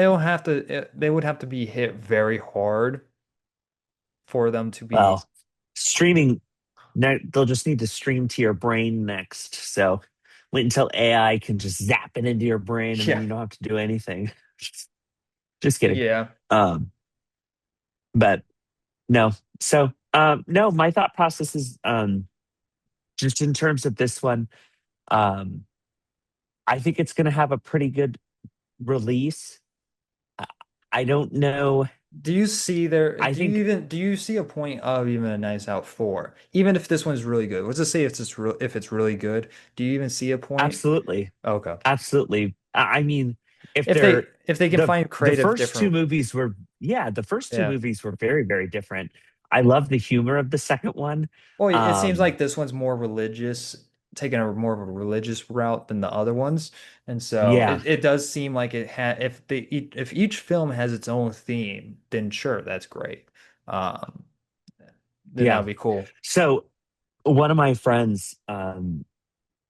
S1: they would have to be hit very hard for them to be.
S2: well, streaming, they'll just need to stream to your brain next. So wait until AI can just zap it into your brain and then
S1: Yeah,
S2: you don't have to do anything. Just kidding.
S1: yeah.
S2: Um, but no. So, no, my thought process is just in terms of this one, um, I think it's going to have a pretty good release. I, I don't know.
S1: Do you see there?
S2: I think
S1: Do you see a point of even a Nice Out 4? Even if this one's really good, let's just say if it's really good, do you even see a point?
S2: absolutely,
S1: Okay.
S2: absolutely. I mean, if they're
S1: If they can
S2: the
S1: find
S2: the
S1: creative
S2: first two
S1: different,
S2: movies were yeah, the first two
S1: yeah.
S2: movies were very, very different. I love the humor of the second one.
S1: Well, it seems
S2: Um,
S1: like this one's more religious, taking a more of a religious route than the other ones, and so
S2: yeah,
S1: it does seem like if each film has its own theme, then sure, that's great. Um, then that
S2: yeah.
S1: would be cool.
S2: So one of my friends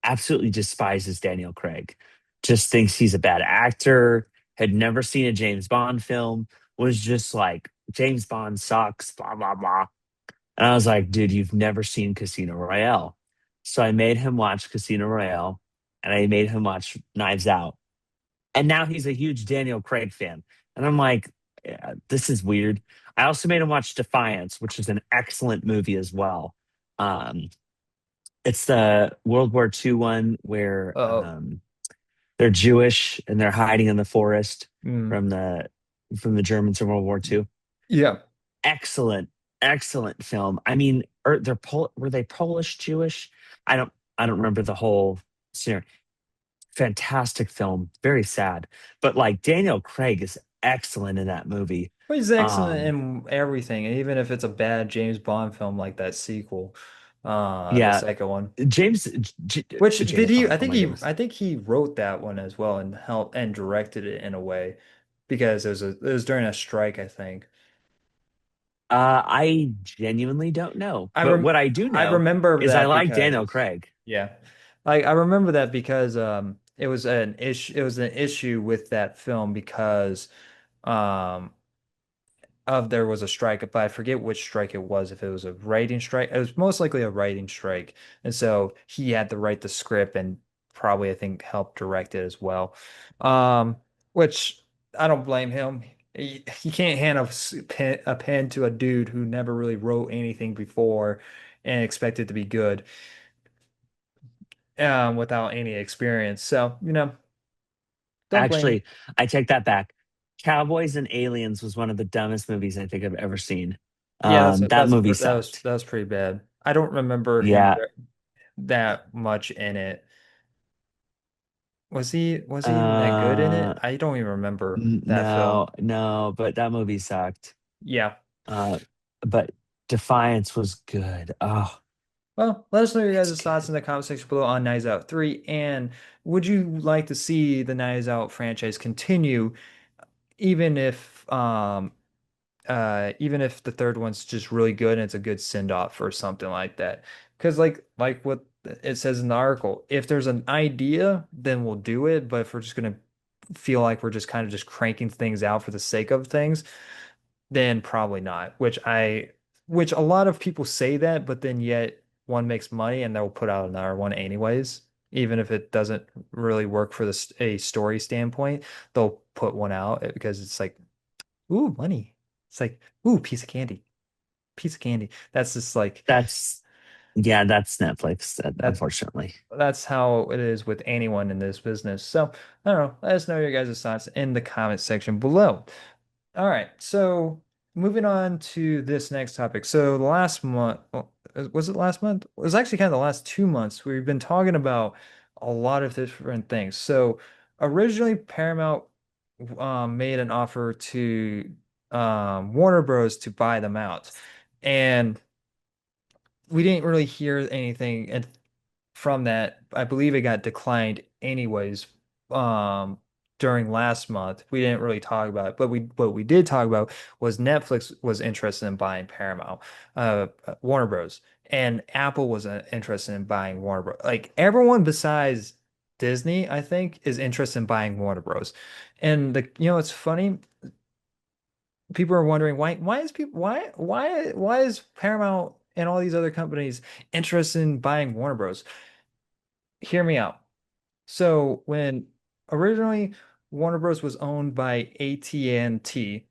S2: absolutely despises Daniel Craig. Just thinks he's a bad actor, had never seen a James Bond film, was just like, James Bond sucks, blah, blah, blah. And I was like, dude, you've never seen Casino Royale. So I made him watch Casino Royale and I made him watch Knives Out. And now he's a huge Daniel Craig fan. And I'm like, yeah, this is weird. I also made him watch Defiance, which is an excellent movie as well. Um, it's the World War II one where
S1: Uh,
S2: they're Jewish and they're hiding in the forest
S1: mm,
S2: from the Germans in World War II.
S1: yeah.
S2: Excellent, excellent film. I mean, were they Polish Jewish? I don't I don't remember the whole scenario. Fantastic film, very sad. But like Daniel Craig is excellent in that movie.
S1: But he's excellent
S2: Um,
S1: in everything, and even if it's a bad James Bond film like that sequel, the
S2: yeah,
S1: second one.
S2: James
S1: Which did
S2: James
S1: he?
S2: Bond. Oh my goodness.
S1: I think he wrote that one as well and helped and directed it in a way because it was during a strike, I think.
S2: I genuinely don't know,
S1: I
S2: but
S1: rem
S2: what I do
S1: I
S2: know
S1: remember
S2: is I
S1: that
S2: like Daniel
S1: because
S2: Craig.
S1: yeah, I remember that because it was an issue with that film because um of there was a strike, but I forget which strike it was. If it was a writing strike, it was most likely a writing strike, and so he had to write the script and probably I think help direct it as well. Um, which I don't blame him. He can't hand a pen to a dude who never really wrote anything before and expect it to be good without any experience. So, don't blame him.
S2: Actually, I take that back. Cowboys and Aliens was one of the dumbest movies I think I've ever seen.
S1: Yeah,
S2: That movie sucked.
S1: that was pretty bad. I don't remember him
S2: Yeah.
S1: that much in it. Was he even that good in it?
S2: Uh,
S1: I don't even remember that film.
S2: no, no, but that movie sucked.
S1: Yeah.
S2: Uh, but Defiance was good. Oh,
S1: Well, let us know your
S2: it's
S1: guys' thoughts
S2: good.
S1: in the comment section below on Knives Out 3. And would you like to see the Knives Out franchise continue, even even if the third one's just really good and it's a good send off or something like that? Because like what it says in the article, if there's an idea, then we'll do it. But if we're just gonna feel like we're just kind of just cranking things out for the sake of things, then probably not. Which a lot of people say that, but then yet one makes money and they'll put out another one anyways, even if it doesn't really work for a story standpoint, they'll put one out because it's like, ooh, money. It's like, ooh, piece of candy. That's just like
S2: That's yeah, that's Netflix,
S1: that.
S2: unfortunately.
S1: That's how it is with anyone in this business. So I don't know. Let us know your guys' thoughts in the comment section below. All right, so moving on to this next topic. So the last month, well, was it last month? It was actually kind of the last 2 months. We've been talking about a lot of different things. So originally, Paramount made an offer to Warner Bros. To buy them out, and we didn't really hear anything from that. I believe it got declined anyways. Um, During last month, we didn't really talk about it, but we what we did talk about was Netflix was interested in buying Paramount, Warner Bros. And Apple was interested in buying Warner Bros. Like everyone besides Disney, I think, is interested in buying Warner Bros. And it's funny. People are wondering why is Paramount and all these other companies interested in buying Warner Bros. Hear me out. So when originally Warner Bros. Was owned by AT&T,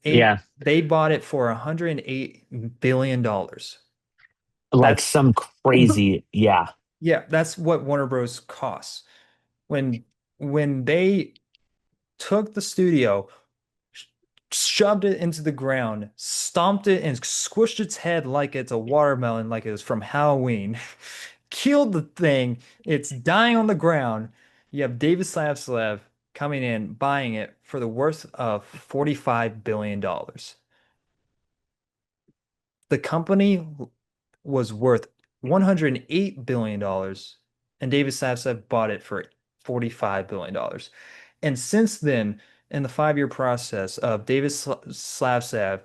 S2: Yeah,
S1: they bought it for $108 billion. Dollars.
S2: like
S1: That's
S2: some crazy, yeah.
S1: yeah, that's what Warner Bros. Costs. When they took the studio, shoved it into the ground, stomped it, and squished its head like it's a watermelon, like it was from Halloween. Killed the thing. It's dying on the ground. You have David Slavslev coming in, buying it for the worth of $45 billion. The company was worth $108 billion, and David Slavslev bought it for $45 billion. And since then, in the 5 year process of David Slavslev,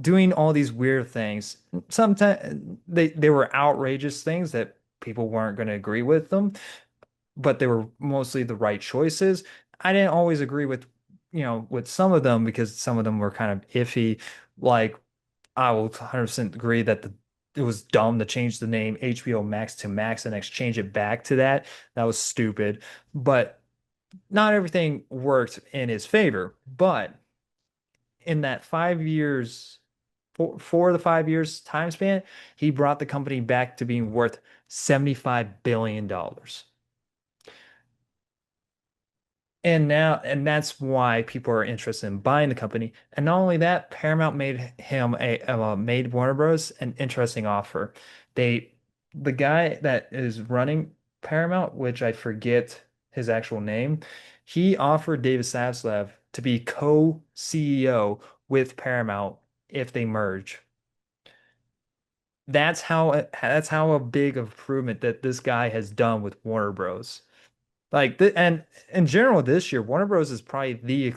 S1: doing all these weird things, sometimes they were outrageous things that people weren't going to agree with them, but they were mostly the right choices. I didn't always agree with some of them because some of them were kind of iffy. Like I will 100% agree that it was dumb to change the name HBO Max to Max and exchange it back to that. That was stupid. But not everything worked in his favor. But in that 5 years, for the 5 years time span, he brought the company back to being worth $75 billion. And that's why people are interested in buying the company. And not only that, Paramount made Warner Bros. An interesting offer. They, the guy that is running Paramount, which I forget. his actual name, he offered David Zaslav to be co-CEO with Paramount if they merge. That's how a big of improvement that this guy has done with Warner Bros. And in general this year, Warner Bros. Is probably the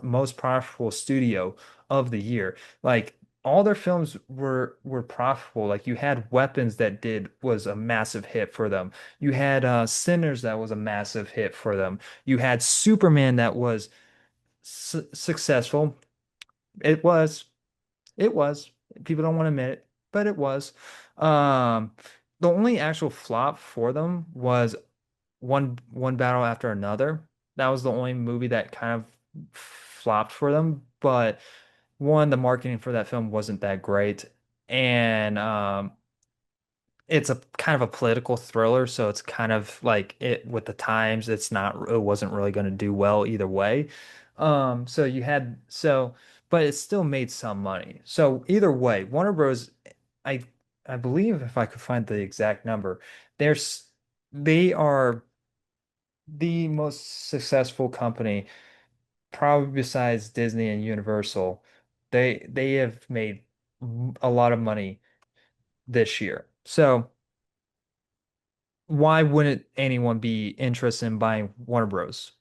S1: most profitable studio of the year. Like all their films were profitable. Like you had Weapons that did was a massive hit for them. You had Sinners that was a massive hit for them. You had Superman that was su successful. It was. It was. People don't want to admit it, but it was. Um, the only actual flop for them was one battle after another. That was the only movie that kind of flopped for them. But one, the marketing for that film wasn't that great, and it's a kind of a political thriller, so it's kind of like it with the times, it wasn't really going to do well either way. So you had so, but it still made some money. So either way, Warner Bros. I I believe if I could find the exact number, there's they are the most successful company, probably besides Disney and Universal. They have made a lot of money this year. So why wouldn't anyone be interested in buying Warner Bros?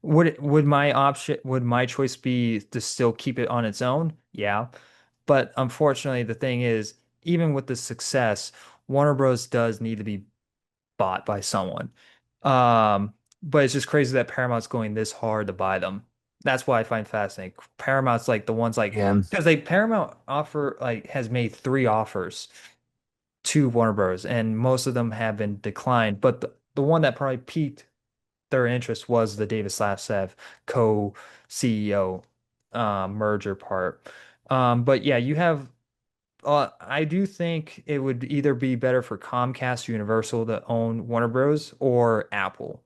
S1: Would my choice be to still keep it on its own? Yeah. But unfortunately, the thing is, even with the success, Warner Bros. Does need to be bought by someone. But it's just crazy that Paramount's going this hard to buy them. That's what I find fascinating. Paramount's like the ones like
S2: Yeah.
S1: because they Paramount offer like has made three offers to Warner Bros. And most of them have been declined. But the one that probably piqued their interest was the David Slavsev co-CEO merger part. But yeah, you have I do think it would either be better for Comcast Universal to own Warner Bros. Or Apple.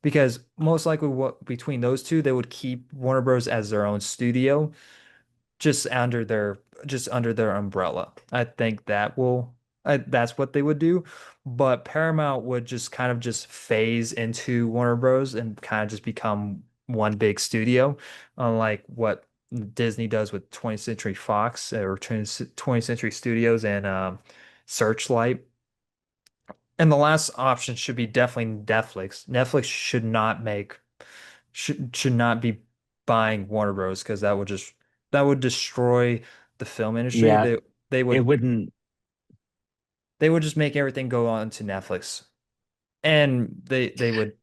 S1: Because most likely what between those two, they would keep Warner Bros. As their own studio just under their just under their umbrella. I think that's what they would do. But Paramount would just kind of just phase into Warner Bros. And kind of just become one big studio, unlike what Disney does with 20th Century Fox or 20th Century Studios and Searchlight. And the last option should be definitely Netflix. Netflix should not be buying Warner Bros. Because that would destroy the film industry.
S2: Yeah.
S1: They
S2: It
S1: would
S2: wouldn't.
S1: they would just make everything go on to Netflix, and they wouldn't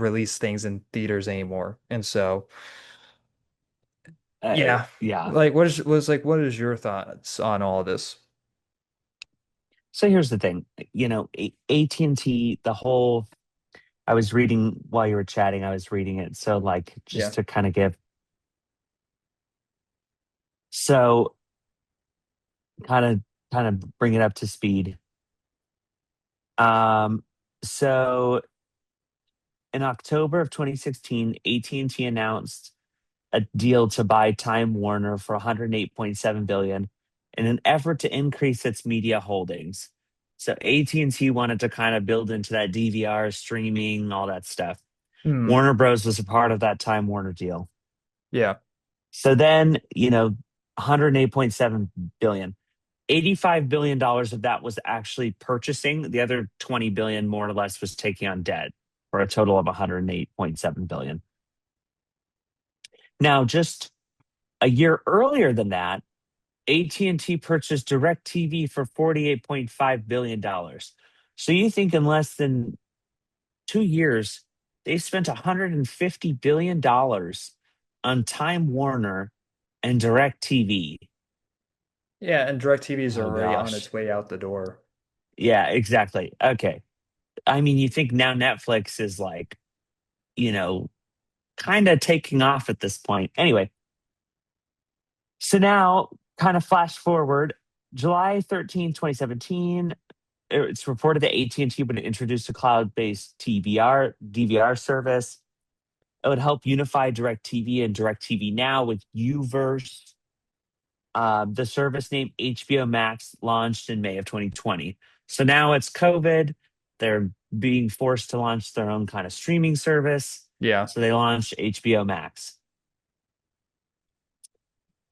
S1: release things in theaters anymore. And so yeah,
S2: Yeah.
S1: like what is your thoughts on all of this?
S2: So here's the thing. AT&T, the whole. I was reading while you were chatting. I was reading it. So like,
S1: Yeah.
S2: just to kind of give. So kind of kind of bring it up to speed. Um. So in October of 2016, AT&T announced a deal to buy Time Warner for 108.7 billion in an effort to increase its media holdings. So AT&T wanted to kind of build into that DVR streaming, all that stuff.
S1: Hmm.
S2: Warner Bros was a part of that Time Warner deal.
S1: Yeah.
S2: So then, 108.7 billion. $85 billion of that was actually purchasing. The other 20 billion more or less was taking on debt for a total of 108.7 billion. Now, just a year earlier than that, AT&T purchased DirecTV for $48.5 billion. So you think in less than 2 years, they've spent $150 billion on Time Warner and DirecTV.
S1: Yeah, and DirecTV is
S2: Oh
S1: already on
S2: gosh.
S1: its way out the door.
S2: Yeah, exactly. Okay. I mean, you think now Netflix is like, you know, kind of taking off at this point. Anyway, so now kind of flash forward, July 13th, 2017, it's reported that AT&T would introduce a cloud-based DVR service. It would help unify DirecTV and DirecTV Now with Uverse. The service named HBO Max launched in May of 2020. So now it's COVID. they're being forced to launch their own kind of streaming service.
S1: Yeah.
S2: So they launched HBO Max.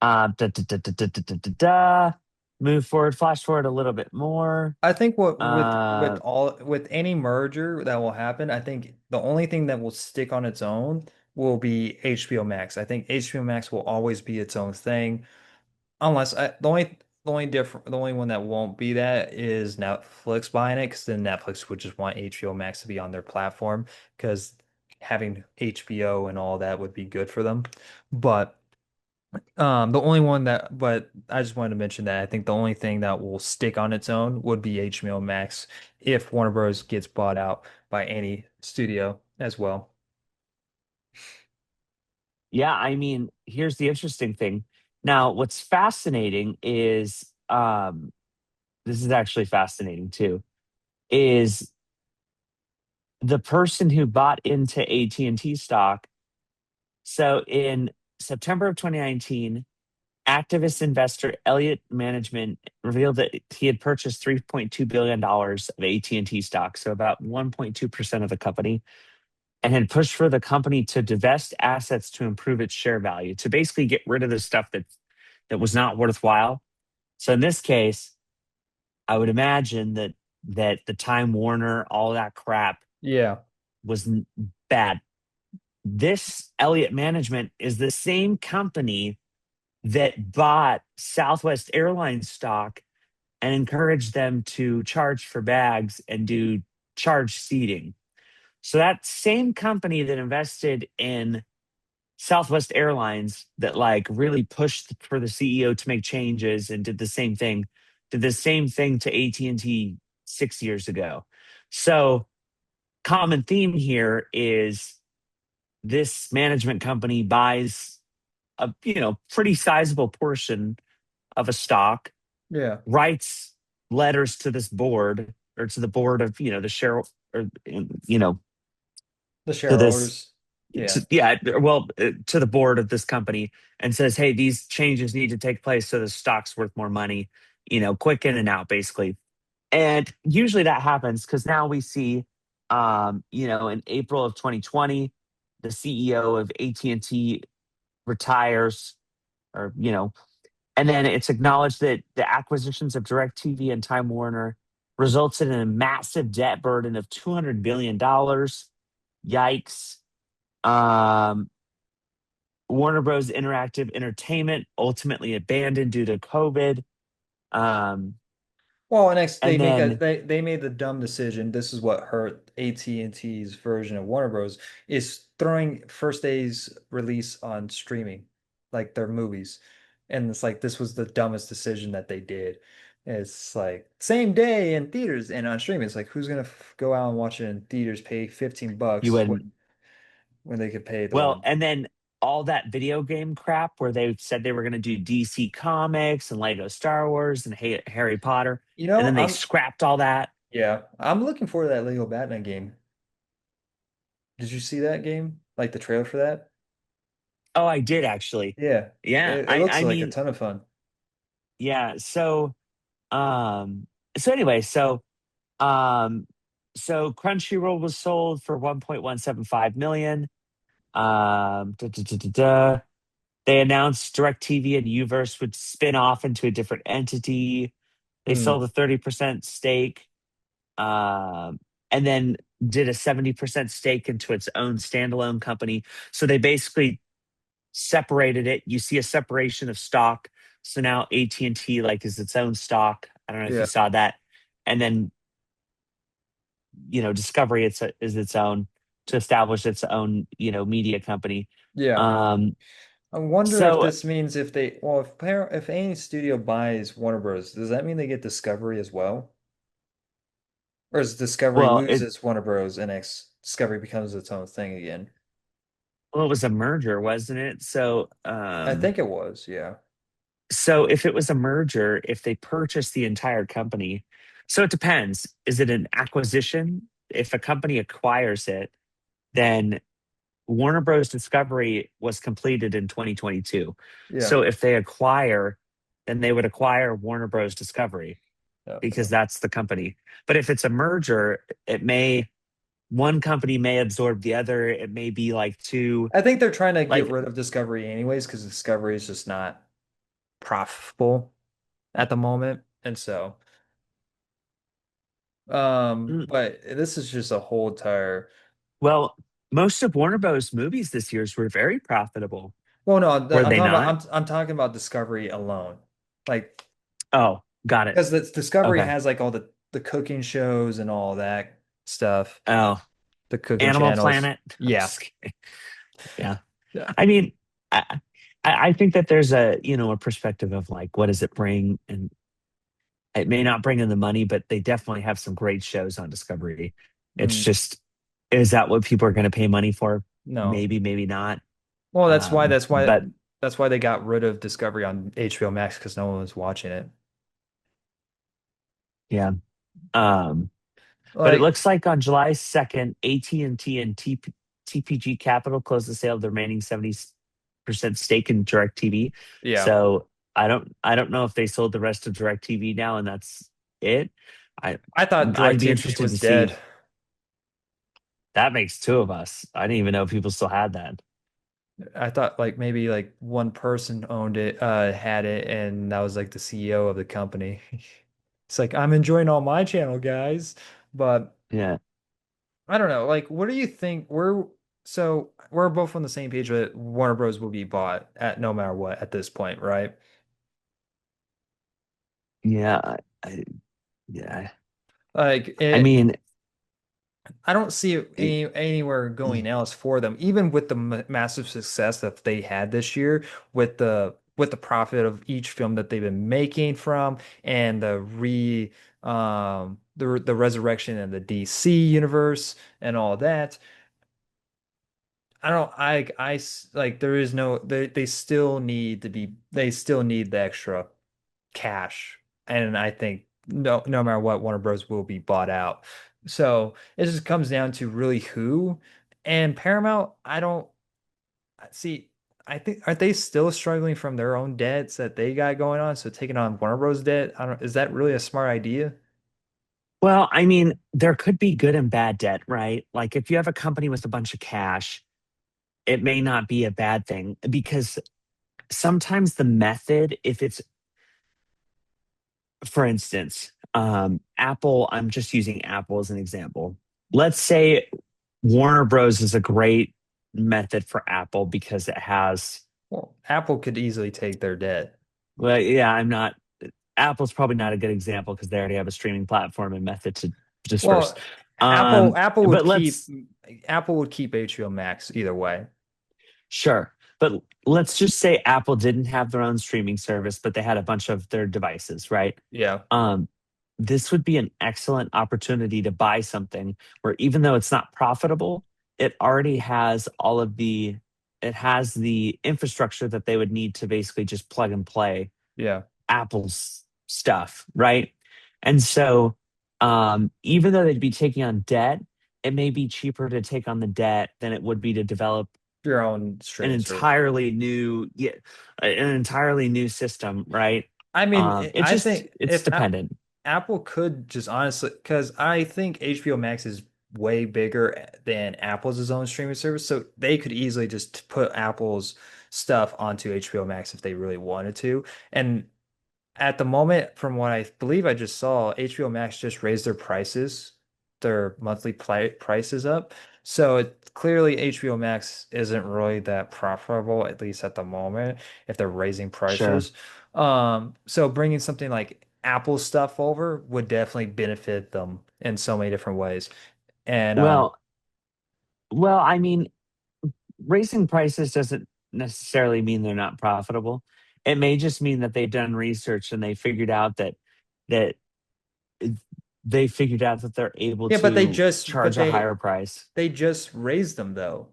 S2: Da, da, da, da, da, da, da, da, da. Move forward, flash forward a little bit more.
S1: I think what with
S2: Uh,
S1: all with any merger that will happen, I think the only thing that will stick on its own will be HBO Max. I think HBO Max will always be its own thing, unless the only one that won't be that is Netflix buying it, because then Netflix would just want HBO Max to be on their platform because having HBO and all that would be good for them. But the only one that, but I just wanted to mention that I think the only thing that will stick on its own would be HBO Max if Warner Bros. Gets bought out by any studio as well.
S2: yeah, I mean, here's the interesting thing. Now, what's fascinating is this is actually fascinating too, is the person who bought into AT&T stock. So in September of 2019, activist investor Elliott Management revealed that he had purchased $3.2 billion of AT&T stock, so about 1.2% of the company, and had pushed for the company to divest assets to improve its share value, to basically get rid of the stuff that was not worthwhile. So in this case, I would imagine that the Time Warner, all that crap
S1: Yeah.
S2: was bad. This Elliott Management is the same company that bought Southwest Airlines stock and encouraged them to charge for bags and do charge seating. So that same company that invested in Southwest Airlines, that like really pushed for the CEO to make changes and did the same thing to AT&T 6 years ago. So common theme here is this management company buys a pretty sizable portion of a stock,
S1: Yeah.
S2: writes letters to this board, or to the board of the share, or
S1: The
S2: to this
S1: shareholders. Yeah.
S2: yeah, well, to the board of this company, and says, hey, these changes need to take place so the stock's worth more money, quick in and out, basically. And usually that happens because now we see, in April of 2020, the CEO of AT&T retires, or and then it's acknowledged that the acquisitions of DirecTV and Time Warner resulted in a massive debt burden of $200 billion. Yikes. Um, Warner Bros. Interactive Entertainment ultimately abandoned due to COVID. Um,
S1: Well, next
S2: and then,
S1: they made the dumb decision. This is what hurt AT&T's version of Warner Bros. Is throwing first day's release on streaming, like their movies. And it's like this was the dumbest decision that they did. It's like same day in theaters and on streaming. It's like who's gonna go out and watch it in theaters, pay 15
S2: you
S1: bucks
S2: wouldn't.
S1: when they could pay the
S2: Well,
S1: one.
S2: and then all that video game crap where they said they were going to do DC Comics and Lego Star Wars and Harry Potter,
S1: You
S2: and
S1: know,
S2: then they scrapped all that.
S1: I'm looking forward to that Lego Batman game. Did you see that game? Like the trailer for that?
S2: Oh, I did actually.
S1: Yeah,
S2: Yeah,
S1: it looks
S2: I
S1: like a
S2: mean,
S1: ton of fun.
S2: yeah. Um, so anyway, um, so Crunchyroll was sold for 1.175 million. Da, da, da, da, da. They announced DirecTV and Uverse would spin off into a different entity. They
S1: Hmm.
S2: sold a 30% stake, um, and then did a 70% stake into its own standalone company. So they basically separated it. You see a separation of stock. So now AT&T like is its own stock. I don't know if you
S1: Yeah,
S2: saw that. And then Discovery is its own, to establish its own media company.
S1: yeah.
S2: Um,
S1: I wonder if
S2: so
S1: this means if they, well, if any studio buys Warner Bros., does that mean they get Discovery as well? Or is Discovery
S2: well it
S1: loses Warner Bros. And X Discovery becomes its own thing again?
S2: well, it was a merger, wasn't it?
S1: I think it was, yeah.
S2: So if it was a merger, if they purchased the entire company, so it depends. Is it an acquisition? If a company acquires it, then Warner Bros. Discovery was completed in 2022.
S1: Yeah.
S2: So if they acquire, then they would acquire Warner Bros. Discovery.
S1: Yeah.
S2: because that's the company. But if it's a merger, it may one company may absorb the other. It may be like two,
S1: I think they're trying to get
S2: like
S1: rid of Discovery anyways because Discovery is just not profitable at the moment. And so,
S2: mm,
S1: but this is just a whole entire.
S2: well, most of Warner Bros. Movies this year's were very profitable,
S1: Well, no,
S2: were
S1: I'm
S2: they
S1: talking about
S2: not?
S1: I'm talking about Discovery alone. Like
S2: Oh, got it.
S1: because the Discovery
S2: Okay.
S1: has like all the cooking shows and all that stuff,
S2: Oh,
S1: the cooking
S2: Animal
S1: channels.
S2: Planet. I'm
S1: Yeah.
S2: just kidding. Yeah.
S1: Yeah.
S2: I mean, I think that there's a perspective of like, what does it bring? And it may not bring in the money, but they definitely have some great shows on Discovery. It's
S1: Mm,
S2: just, is that what people are going to pay money for?
S1: no.
S2: Maybe, maybe not.
S1: Well,
S2: But
S1: that's why they got rid of Discovery on HBO Max because no one was watching it.
S2: yeah. Um, but it
S1: Like,
S2: looks like on July 2nd, AT&T and TPG Capital closed the sale of the remaining 70% stake in DirecTV.
S1: yeah.
S2: So I don't know if they sold the rest of DirecTV now and that's it. I
S1: I thought
S2: I'd be
S1: DirecTV
S2: interested
S1: was
S2: to see.
S1: dead.
S2: That makes two of us. I didn't even know people still had that.
S1: I thought like maybe like one person owned it, had it, and that was like the CEO of the company. It's like I'm enjoying all my channel, guys. But
S2: Yeah.
S1: I don't know. Like, what do you think? We're both on the same page that Warner Bros. Will be bought at no matter what at this point, right?
S2: Yeah. Yeah.
S1: Like
S2: I
S1: it.
S2: mean,
S1: I don't see
S2: it-
S1: anywhere going else for them, even with the massive success that they had this year, with the profit of each film that they've been making from, and the resurrection in the DC universe and all that. I don't like there is no they still need to be they still need the extra cash. And I think no matter what, Warner Bros. Will be bought out. So it just comes down to really who. And Paramount, I don't see. I think aren't they still struggling from their own debts that they got going on? So taking on Warner Bros. Debt, I don't. Is that really a smart idea?
S2: well, I mean, there could be good and bad debt, right? Like if you have a company with a bunch of cash, it may not be a bad thing because sometimes the method, if it's, for instance, Apple, I'm just using Apple as an example. Let's say Warner Bros. Is a great method for Apple because it has,
S1: Well, Apple could easily take their debt.
S2: well, yeah, I'm not, Apple's probably not a good example because they already have a streaming platform and method to disperse.
S1: Well,
S2: Um, but
S1: Apple would keep HBO Max either way.
S2: sure. But let's just say Apple didn't have their own streaming service, but they had a bunch of their devices, right?
S1: Yeah,
S2: Um, this would be an excellent opportunity to buy something where even though it's not profitable, it already has it has the infrastructure that they would need to basically just plug and play
S1: yeah.
S2: Apple's stuff, right? And so, even though they'd be taking on debt, it may be cheaper to take on the debt than it would be to develop
S1: Your own
S2: an
S1: streaming service.
S2: entirely new, yeah, an entirely new system, right?
S1: I mean,
S2: It
S1: I
S2: just
S1: think
S2: it's
S1: if
S2: dependent.
S1: Apple could just honestly, because I think HBO Max is way bigger than Apple's own streaming service, so they could easily just put Apple's stuff onto HBO Max if they really wanted to. And at the moment, from what I believe I just saw, HBO Max just raised their monthly prices up. So clearly HBO Max isn't really that profitable, at least at the moment, if they're raising
S2: Sure.
S1: prices. So bringing something like Apple stuff over would definitely benefit them in so many different ways. And
S2: Well, well, I mean, raising prices doesn't necessarily mean they're not profitable. It may just mean that they've done research and that they figured out that they're able
S1: yeah,
S2: to charge a higher price.
S1: they just raised them though.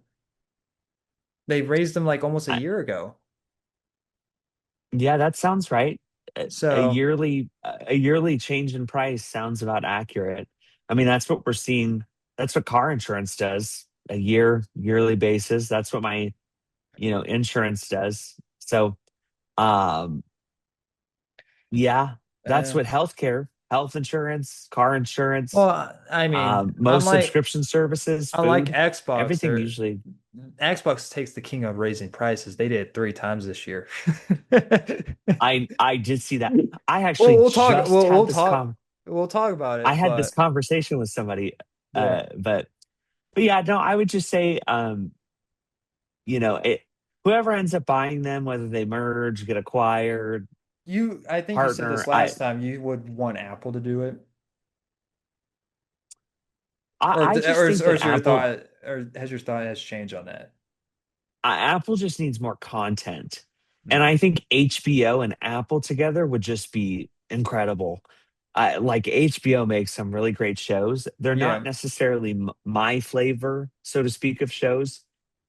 S1: They raised them like almost a
S2: I,
S1: year ago.
S2: yeah, that sounds right.
S1: So.
S2: A yearly change in price sounds about accurate. I mean, that's what we're seeing. That's what car insurance does. Yearly basis. That's what my, insurance does. So, um, yeah, that's
S1: uh,
S2: what healthcare. health insurance, car insurance,
S1: Well, I mean,
S2: most subscription services,
S1: unlike
S2: food,
S1: Xbox,
S2: everything
S1: they're
S2: usually.
S1: Xbox takes the king of raising prices. They did it 3 times this year.
S2: I did see that. I
S1: Well,
S2: actually
S1: we'll talk.
S2: just had
S1: We'll talk about
S2: I
S1: it.
S2: had this
S1: But
S2: conversation with somebody,
S1: yeah,
S2: but yeah, no, I would just say, it whoever ends up buying them, whether they merge, get acquired,
S1: I think you said
S2: partner,
S1: this last time. You would want Apple to do it,
S2: I just think
S1: or
S2: that
S1: is your thought, or has your thought has changed on that?
S2: Apple just needs more content. And
S1: Yeah,
S2: I think HBO and Apple together would just be incredible. Like HBO makes some really great shows. They're not
S1: yeah.
S2: necessarily my flavor, so to speak, of shows.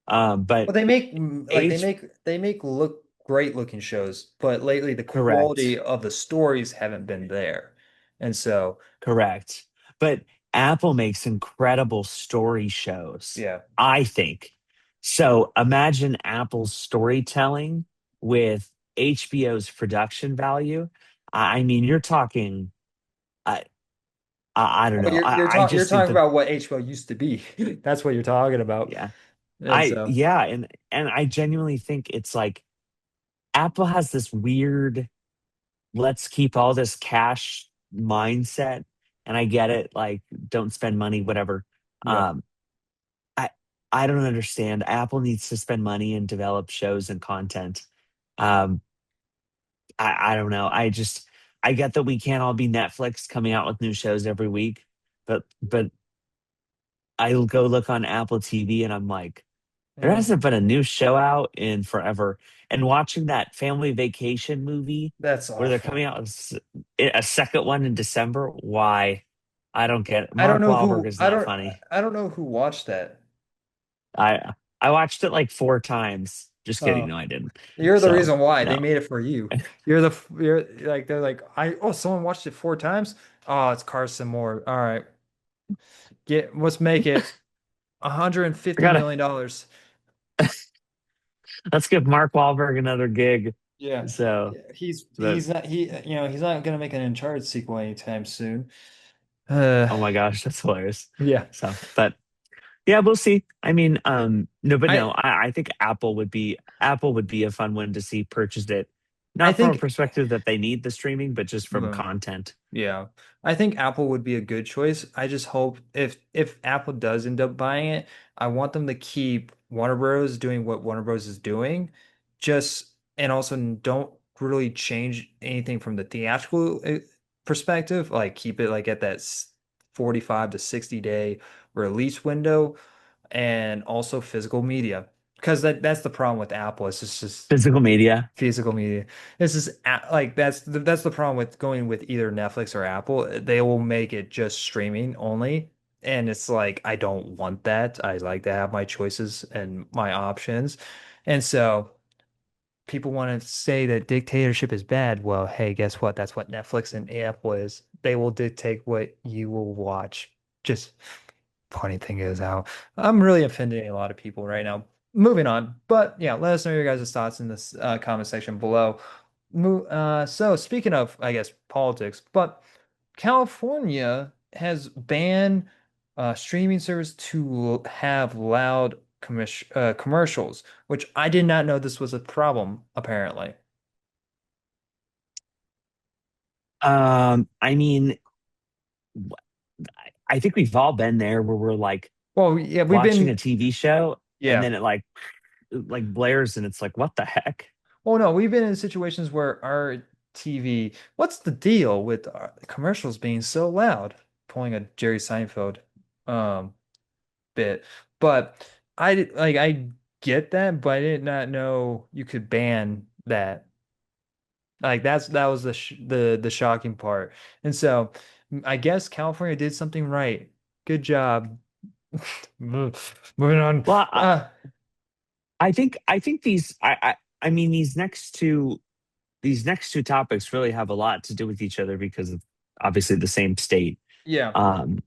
S2: But
S1: Well, they make
S2: H
S1: they make look great looking shows, but lately the quality
S2: correct,
S1: of the stories haven't been there, and so
S2: correct. But Apple makes incredible story shows,
S1: yeah.
S2: I think. So imagine Apple's storytelling with HBO's production value. I mean, you're talking. I I don't
S1: Well,
S2: know. I
S1: you're
S2: just think
S1: talking
S2: that,
S1: about what HBO used to be. That's what you're talking about,
S2: yeah.
S1: and so
S2: Yeah, and I genuinely think it's like Apple has this weird let's keep all this cash mindset, and I get it, like don't spend money, whatever.
S1: yeah.
S2: Um I I don't understand. Apple needs to spend money and develop shows and content. Um I don't know. I get that we can't all be Netflix coming out with new shows every week, but I'll go look on Apple TV and I'm like, there
S1: Yeah.
S2: hasn't been a new show out in forever. And watching that family vacation movie
S1: That's
S2: where they're
S1: awful.
S2: coming out with a second one in December, why? I don't get it.
S1: I don't
S2: Mark
S1: know
S2: Wahlberg
S1: who
S2: is not funny.
S1: I don't know who watched that.
S2: I I watched it like 4 times. Just kidding.
S1: Oh,
S2: No, I didn't.
S1: you're the
S2: So
S1: reason why they
S2: no.
S1: made it for you. You're like they're like someone watched it 4 times. Oh, it's Carson Moore. All right, let's make it
S2: I
S1: 150
S2: gotta
S1: million dollars.
S2: let's give Mark Wahlberg another gig.
S1: Yeah.
S2: So
S1: Yeah,
S2: but
S1: he's not gonna make an Uncharted sequel anytime soon.
S2: oh my gosh, that's hilarious.
S1: Yeah.
S2: So but yeah, we'll see. I mean, no, but no,
S1: I
S2: I think Apple would be a fun one to see purchased it,
S1: I
S2: not from a
S1: think
S2: perspective that they need the streaming, but just from
S1: mm,
S2: content.
S1: yeah. I think Apple would be a good choice. I just hope if Apple does end up buying it, I want them to keep Warner Bros. Doing what Warner Bros. Is doing, just and also don't really change anything from the theatrical perspective. Like keep it like at that 45 to 60 day release window and also physical media. Because that's the problem with Apple. It's just
S2: Physical media,
S1: physical media. This is like that's the problem with going with either Netflix or Apple. They will make it just streaming only. And it's like I don't want that. I like to have my choices and my options. And so people want to say that dictatorship is bad. Well, hey, guess what? That's what Netflix and Apple is. They will dictate what you will watch. Just funny thing is how I'm really offending a lot of people right now. Moving on, but yeah, let us know your guys' thoughts in this comment section below. So speaking of, I guess, politics, but California has banned streaming service to have loud commercials, which I did not know this was a problem, apparently.
S2: I mean, I think we've all been there where we're like
S1: Well, yeah, we've
S2: watching a
S1: been,
S2: TV show and
S1: yeah.
S2: then it like blares and it's like, what the heck?
S1: Oh no, we've been in situations where our TV, what's the deal with commercials being so loud? Pulling a Jerry Seinfeld um bit. But I get that, but I did not know you could ban that. Like that was the shocking part. And so I guess California did something right. Good job. Moving on.
S2: Well, I mean these next two topics really have a lot to do with each other because of obviously the same state.
S1: Yeah.
S2: Um,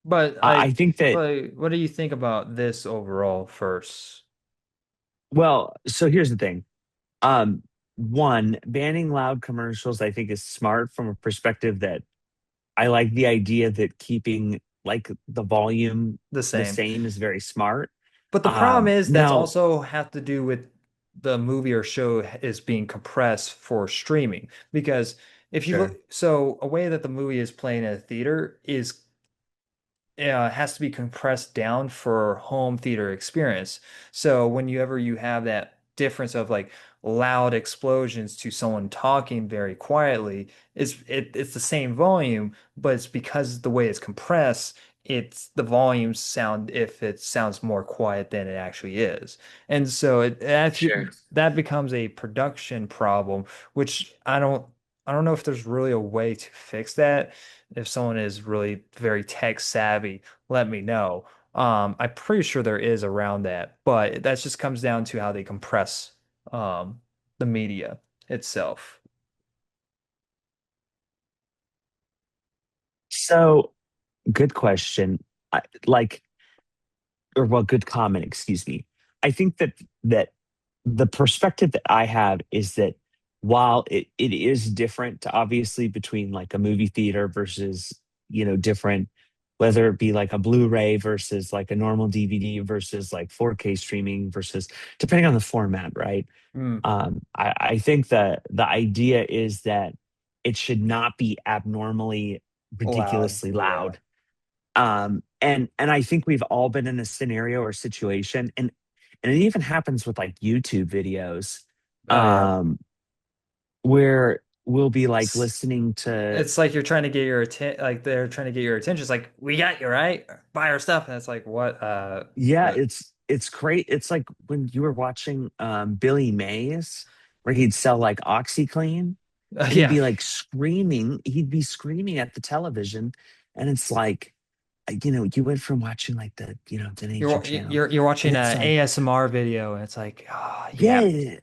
S1: But
S2: I think that
S1: what do you think about this overall first?
S2: well, so here's the thing. One, banning loud commercials I think is smart from a perspective that I like the idea that keeping like the volume
S1: the
S2: the
S1: same.
S2: same is very smart.
S1: But the problem is that's
S2: Now,
S1: also have to do with the movie or show is being compressed for streaming. Because if you
S2: sure,
S1: look, so a way that the movie is playing at a theater is has to be compressed down for home theater experience. So whenever you have that difference of like loud explosions to someone talking very quietly, it's the same volume, but it's because the way it's compressed, it's the volumes sound if it sounds more quiet than it actually is. And so
S2: sure.
S1: that becomes a production problem, which I don't know if there's really a way to fix that. If someone is really very tech savvy, let me know. I'm pretty sure there is around that, but that just comes down to how they compress um, the media itself.
S2: So, good question. Like, or well, good comment, excuse me. I think that the perspective that I have is that while it is different to obviously between like a movie theater versus, different, whether it be like a Blu-ray versus like a normal DVD versus like 4K streaming versus depending on the format, right?
S1: Mm,
S2: I think the idea is that it should not be abnormally
S1: loud.
S2: ridiculously
S1: Yeah.
S2: loud. And I think we've all been in a scenario or situation, and it even happens with like YouTube videos,
S1: Oh yeah.
S2: um, where we'll be like
S1: It's,
S2: listening to,
S1: it's like you're trying to get your attention, like they're trying to get your attention. It's like, we got you, right? Buy our stuff. And it's like, what?
S2: yeah, it's great. It's like when you were watching Billy Mays, where he'd sell like OxyClean, he'd
S1: Yeah.
S2: be like screaming, he'd be screaming at the television, and it's like, you went from watching like the Nature Channel,
S1: You're
S2: and
S1: watching
S2: it's
S1: a
S2: like,
S1: ASMR video and it's like, oh yeah.
S2: yeah,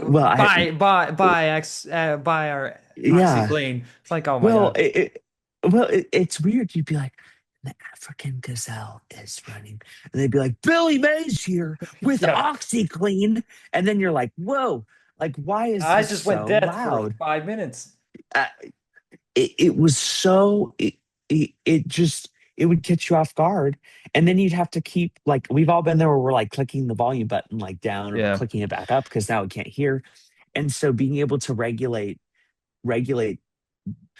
S2: well,
S1: Buy our
S2: yeah.
S1: OxyClean. It's like, oh my
S2: Well,
S1: God.
S2: it's weird. You'd be like, the African gazelle is running, and they'd be like, Billy Mays here with
S1: Yeah.
S2: OxyClean, and then you're like, whoa, like why is
S1: I
S2: this
S1: just went
S2: so
S1: dead for
S2: loud?
S1: 5 minutes.
S2: Uh, it was so it just it would catch you off guard, and then you'd have to keep like we've all been there where we're like clicking the volume button like down or
S1: Yeah.
S2: clicking it back up because now we can't hear, and so being able to regulate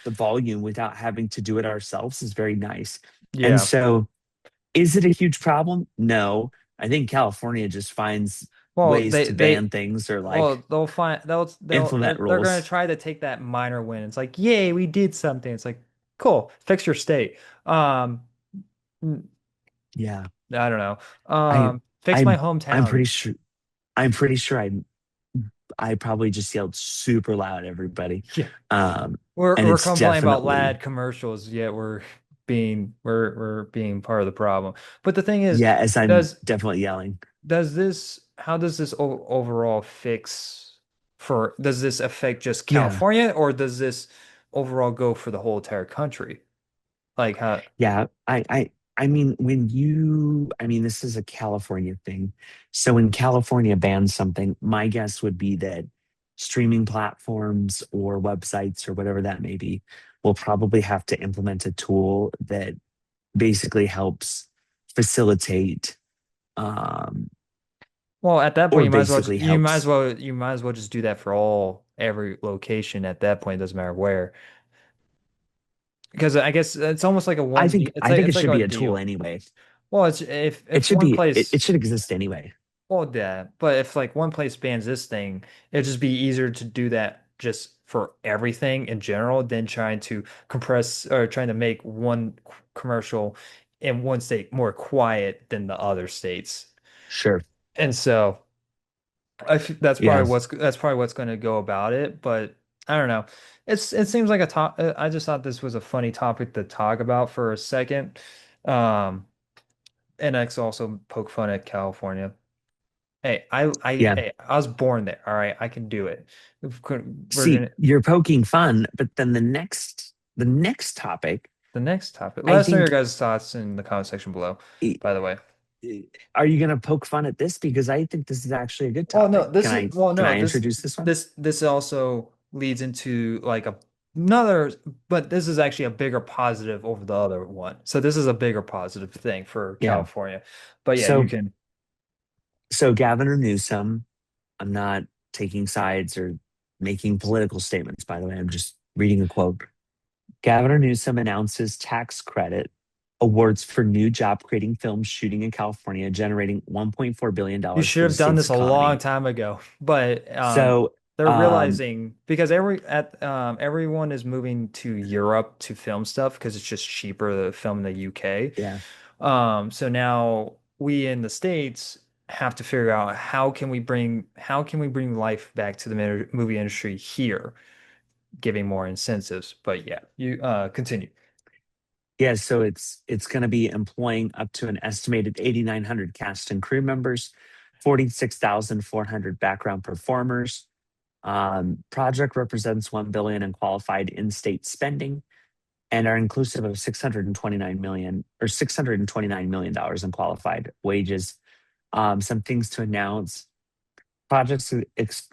S2: the volume without having to do it ourselves is very nice. And
S1: Yeah.
S2: so, is it a huge problem? No. I think California just finds
S1: Well,
S2: ways to ban things or like
S1: they'll find
S2: implement
S1: they're gonna
S2: rules.
S1: try to take that minor win. It's like, yay, we did something. It's like, cool, fix your state. N-
S2: Yeah.
S1: I don't know.
S2: I
S1: Fix my
S2: I'm I'm
S1: hometown.
S2: pretty sure I probably just yelled super loud at everybody.
S1: Yeah.
S2: Um and
S1: We're
S2: it's
S1: complaining about
S2: definitely
S1: lad commercials, yet we're being part of the problem. But the thing is,
S2: yeah, as I'm
S1: does
S2: definitely yelling.
S1: does this how does this overall fix for does this affect just
S2: Yeah.
S1: California or does this overall go for the whole entire country? Like how
S2: Yeah, I mean I mean this is a California thing. So when California bans something, my guess would be that streaming platforms or websites or whatever that may be will probably have to implement a tool that basically helps facilitate
S1: well at that point
S2: or basically helps.
S1: you might as well just do that for all every location at that point, it doesn't matter where. Because I guess it's almost like a one deal.
S2: I think it
S1: It's like
S2: should
S1: a
S2: be a tool
S1: deal.
S2: anyway.
S1: Well, it's if one
S2: It
S1: place
S2: should exist anyway.
S1: well, yeah, but if like one place bans this thing, it'd just be easier to do that just for everything in general than trying to compress or trying to make one commercial in one state more quiet than the other states.
S2: Sure.
S1: And so
S2: Yeah.
S1: that's probably what's going to go about it. But I don't know. It seems like a top. I just thought this was a funny topic to talk about for a second. Um, and X also poke fun at California.
S2: Yeah.
S1: Hey, I was born there. All right, I can do it. We're
S2: See,
S1: gonna
S2: you're poking fun, but then the next topic,
S1: the next topic.
S2: I
S1: Let us know your
S2: think,
S1: guys' thoughts in the comment section below.
S2: i-
S1: By the way.
S2: are you going to poke fun at this? Because I think this is actually a good
S1: Well,
S2: topic.
S1: no,
S2: Can I
S1: this
S2: introduce this one?
S1: this also leads into like a another, but this is actually a bigger positive over the other one. So this is a bigger positive thing for
S2: Yeah.
S1: California. But yeah, you
S2: So
S1: can.
S2: so Governor Newsom, I'm not taking sides or making political statements, by the way. I'm just reading a quote. Governor Newsom announces tax credit awards for new job creating films shooting in California, generating $1.4 billion
S1: You
S2: dollars
S1: should
S2: for the
S1: have done
S2: state's
S1: this a long
S2: economy.
S1: time ago, but
S2: So,
S1: they're
S2: um,
S1: realizing because everyone is moving to Europe to film stuff because it's just cheaper to film in the UK.
S2: yeah.
S1: So now we in the States have to figure out how can we bring life back to the movie industry here, giving more incentives. But yeah, you continue.
S2: Yeah, so it's going to be employing up to an estimated 8,900 cast and crew members, 46,400 background performers. Project represents 1 billion in qualified in-state spending and are inclusive of 629 million or $629 million in qualified wages. Some things to announce. Projects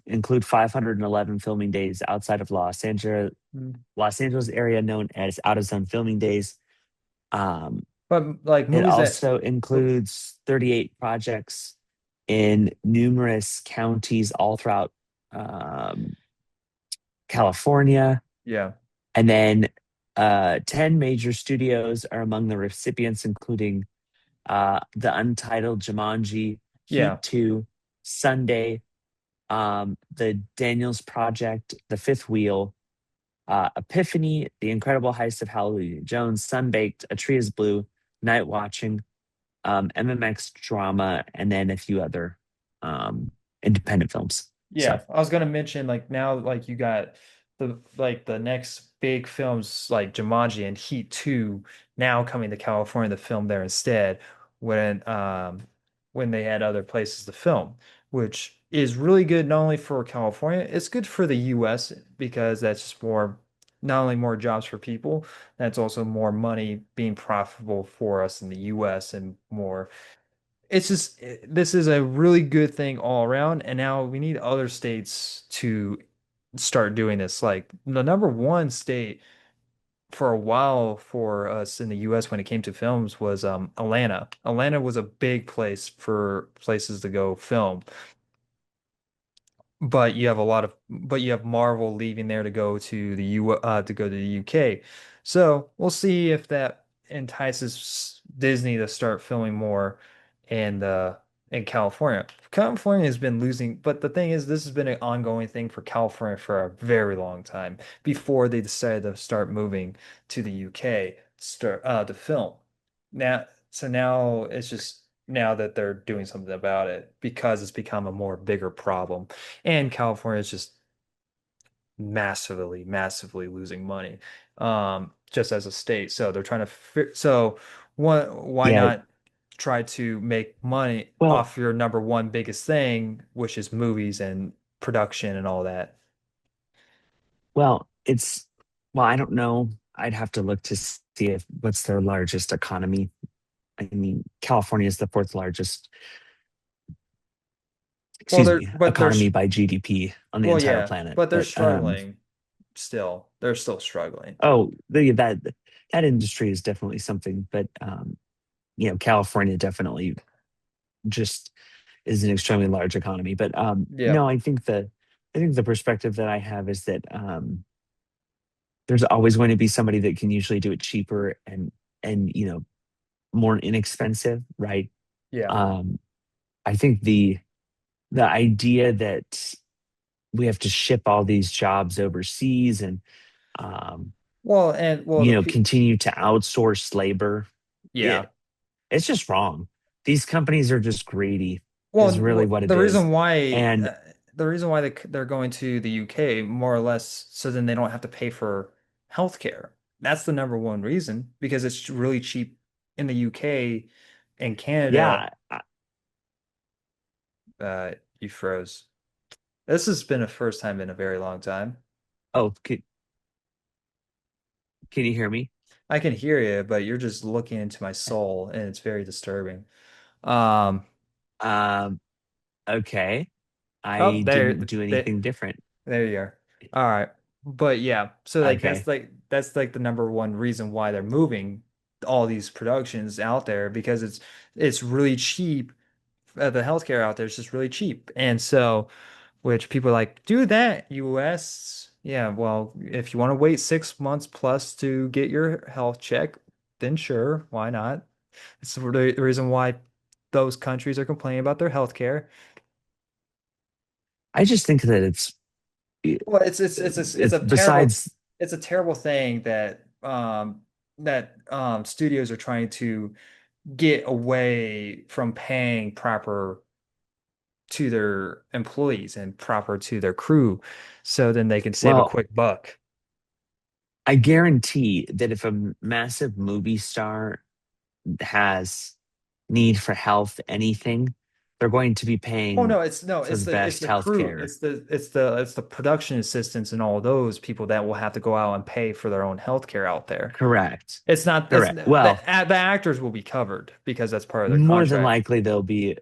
S2: include 511 filming days outside of
S1: Mm.
S2: Los Angeles area known as out of zone filming days. Um,
S1: But like
S2: it
S1: movies that,
S2: also includes 38 projects in numerous counties all throughout um, California.
S1: yeah,
S2: And then 10 major studios are among the recipients, including the untitled Jumanji,
S1: yeah,
S2: Heat 2, Sunday, the Daniels Project, The Fifth Wheel, Epiphany, The Incredible Heist of Hallelujah Jones, Sunbaked, A Tree is Blue, Night Watching, MMX Drama, and then a few other um, independent films. So,
S1: yeah. I was gonna mention like now like you got the next big films like Jumanji and Heat 2 now coming to California to film there instead when they had other places to film, which is really good not only for California, it's good for the US because that's just more not only more jobs for people, that's also more money being profitable for us in the US and more it's just this is a really good thing all around, and now we need other states to start doing this. Like the number one state for a while for us in the US when it came to films was Atlanta. Atlanta was a big place for places to go film. But you have Marvel leaving there to go to the UK. So we'll see if that entices Disney to start filming more in in California. California has been losing, but the thing is, this has been an ongoing thing for California for a very long time before they decided to start moving to the UK to film. Now it's just now that they're doing something about it because it's become a more bigger problem. And California is just massively losing money, just as a state. So they're trying to so why
S2: yeah,
S1: not try to make money
S2: well,
S1: off your number one biggest thing, which is movies and production and all that.
S2: well, it's, well, I don't know. I'd have to look to see if what's their largest economy. I mean, California is the fourth largest,
S1: Well,
S2: excuse me, economy by GDP on the entire
S1: yeah,
S2: planet.
S1: but they're
S2: But
S1: struggling still. They're still struggling.
S2: oh, that industry is definitely something. But California definitely just is an extremely large economy. But
S1: Yeah.
S2: no, I think the perspective that I have is that there's always going to be somebody that can usually do it cheaper and more inexpensive, right?
S1: Yeah.
S2: Um, I think the idea that we have to ship all these jobs overseas and um,
S1: Well, and well the pe
S2: continue to outsource labor,
S1: yeah.
S2: it it's just wrong. These companies are just greedy, is
S1: Well,
S2: really what it
S1: the
S2: is.
S1: reason why
S2: And
S1: they're going to the UK more or less so then they don't have to pay for healthcare. That's the number one reason because it's really cheap in the UK and Canada.
S2: yeah,
S1: You froze. This has been a first time in a very long time.
S2: oh, can you hear me?
S1: I can hear you, but you're just looking into my soul and it's very disturbing. Um,
S2: Um, okay.
S1: oh,
S2: I didn't do
S1: there,
S2: anything different.
S1: there you are. All right. But yeah, so like
S2: Okay.
S1: that's like the number one reason why they're moving all these productions out there because it's really cheap. The healthcare out there is just really cheap, and so which people are like do that US. Yeah, well, if you want to wait 6 months plus to get your health check, then sure, why not? It's the reason why those countries are complaining about their healthcare.
S2: I just think that
S1: Well, it's
S2: it's
S1: a terrible
S2: besides,
S1: it's a terrible thing that studios are trying to get away from paying proper to their employees and proper to their crew so then they can save a
S2: well,
S1: quick buck.
S2: I guarantee that if a massive movie star has need for health anything, they're going to be
S1: Oh
S2: paying
S1: no,
S2: for the
S1: it's
S2: best
S1: the
S2: health
S1: crew.
S2: care.
S1: It's the production assistants and all those people that will have to go out and pay for their own health care out there.
S2: Correct.
S1: It's not it's
S2: Correct. Well,
S1: the actors will be covered because that's part of their
S2: more than
S1: contract.
S2: likely they'll be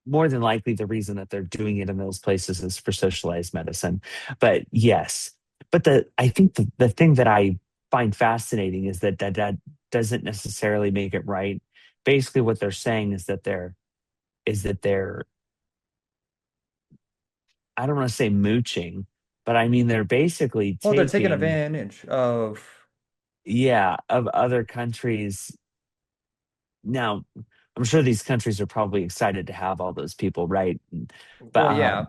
S2: more than likely the reason that they're doing it in those places is for socialized medicine. But yes, but I think the thing that I find fascinating is that doesn't necessarily make it right. Basically, what they're saying is that they're I don't want to say mooching, but I mean they're basically
S1: Well, they're taking
S2: taking,
S1: advantage of.
S2: yeah, of other countries. Now, I'm sure these countries are probably excited to have all those people, right? But
S1: Well, yeah.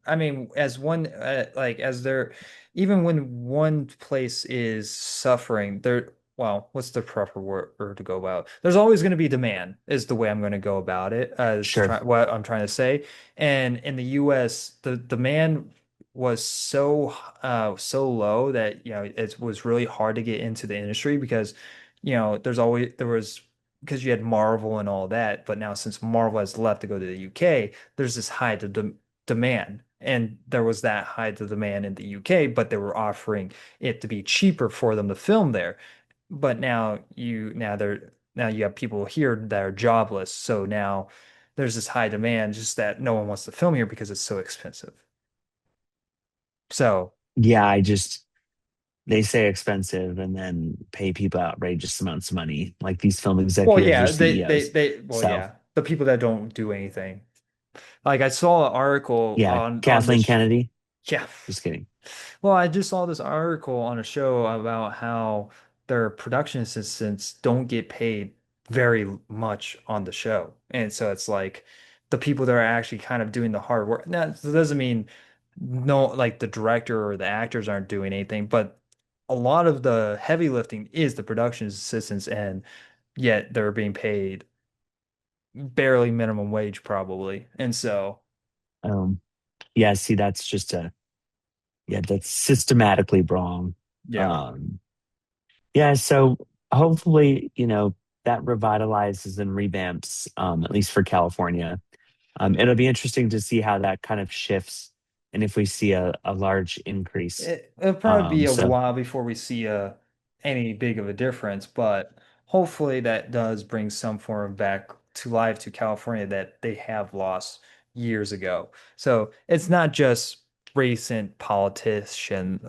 S1: I mean, as one like as they're even when one place is suffering, there well, what's the proper word to go about? There's always going to be demand, is the way I'm going to go about it, as
S2: sure.
S1: try what I'm trying to say. And in the US, the demand was so low that it was really hard to get into the industry because there was because you had Marvel and all that, but now since Marvel has left to go to the UK, there's this high demand. And there was that high to demand in the UK, but they were offering it to be cheaper for them to film there. But now you have people here that are jobless. So now there's this high demand, just that no one wants to film here because it's so expensive. So,
S2: Yeah, I just they say expensive and then pay people outrageous amounts of money, like these film
S1: well,
S2: executives or
S1: yeah,
S2: CEOs.
S1: well,
S2: So
S1: yeah, the people that don't do anything. Like I saw an article
S2: yeah,
S1: on
S2: Kathleen
S1: this.
S2: Kennedy.
S1: Yeah.
S2: Just kidding.
S1: Well, I just saw this article on a show about how their production assistants don't get paid very much on the show. And so it's like the people that are actually kind of doing the hard work. Now, that doesn't mean no, like the director or the actors aren't doing anything, but a lot of the heavy lifting is the production assistants, and yet they're being paid barely minimum wage probably. And so,
S2: Um, yeah, see, that's just a yeah, that's systematically wrong.
S1: yeah.
S2: Um, yeah, so hopefully, that revitalizes and revamps, at least for California. It'll be interesting to see how that kind of shifts and if we see a large increase.
S1: It'll probably be a
S2: So
S1: while before we see any big of a difference, but hopefully that does bring some form of back to life to California that they have lost years ago. So it's not just recent politician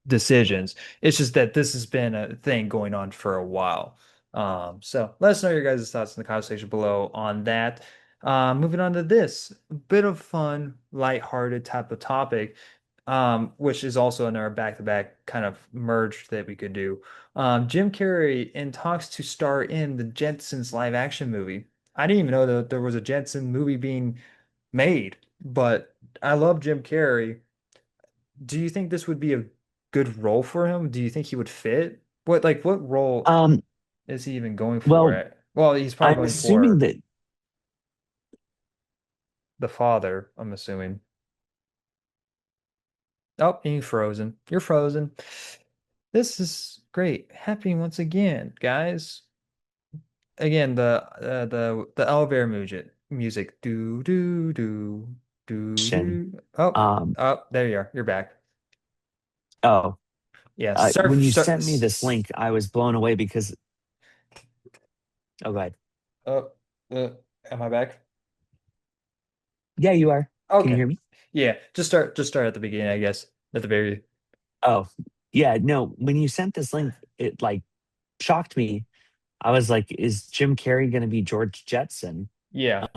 S1: decisions. It's just that this has been a thing going on for a while. So let us know your guys' thoughts in the conversation below on that. Moving on to this bit of fun, lighthearted type of topic, which is also in our back-to-back kind of merge that we could do. Jim Carrey in talks to star in the Jetsons live action movie. I didn't even know that there was a Jetson movie being made, but I love Jim Carrey. Do you think this would be a good role for him? Do you think he would fit? What role
S2: um,
S1: is he even going
S2: well,
S1: for? Well, he's probably
S2: I'm
S1: going
S2: assuming
S1: for
S2: that
S1: the father, I'm assuming. Oh, you're frozen. You're frozen. This is great. Happening once again, guys. Again, the elevator music. Do do do do
S2: question.
S1: do. Oh,
S2: Um,
S1: oh, there you are. You're back.
S2: oh,
S1: Yeah.
S2: when you sent me this link, I was blown away because oh, go ahead.
S1: Oh, uh, am I back?
S2: Yeah, you are. Can you
S1: Okay.
S2: hear me?
S1: Yeah. Just start at the beginning, I guess. At the very.
S2: Oh, yeah, no, when you sent this link, it like shocked me. I was like, is Jim Carrey going to be George Jetson?
S1: Yeah.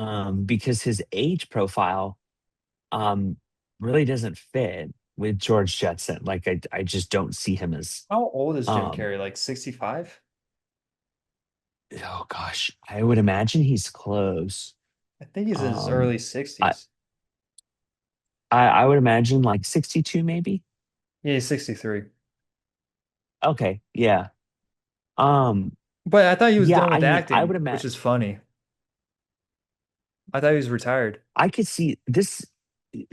S2: Because his age profile um really doesn't fit with George Jetson. Like I just don't see him as
S1: How old is Jim
S2: um
S1: Carrey? Like 65?
S2: oh gosh, I would imagine he's close.
S1: I think he's in his
S2: Um
S1: early
S2: I
S1: 60s.
S2: I would imagine like 62 maybe.
S1: Yeah, he's 63.
S2: Okay, yeah. Um
S1: But I thought he was
S2: yeah,
S1: done
S2: I
S1: with
S2: mean, I would
S1: acting, which
S2: imagine
S1: is funny. I thought he was retired.
S2: I could see this.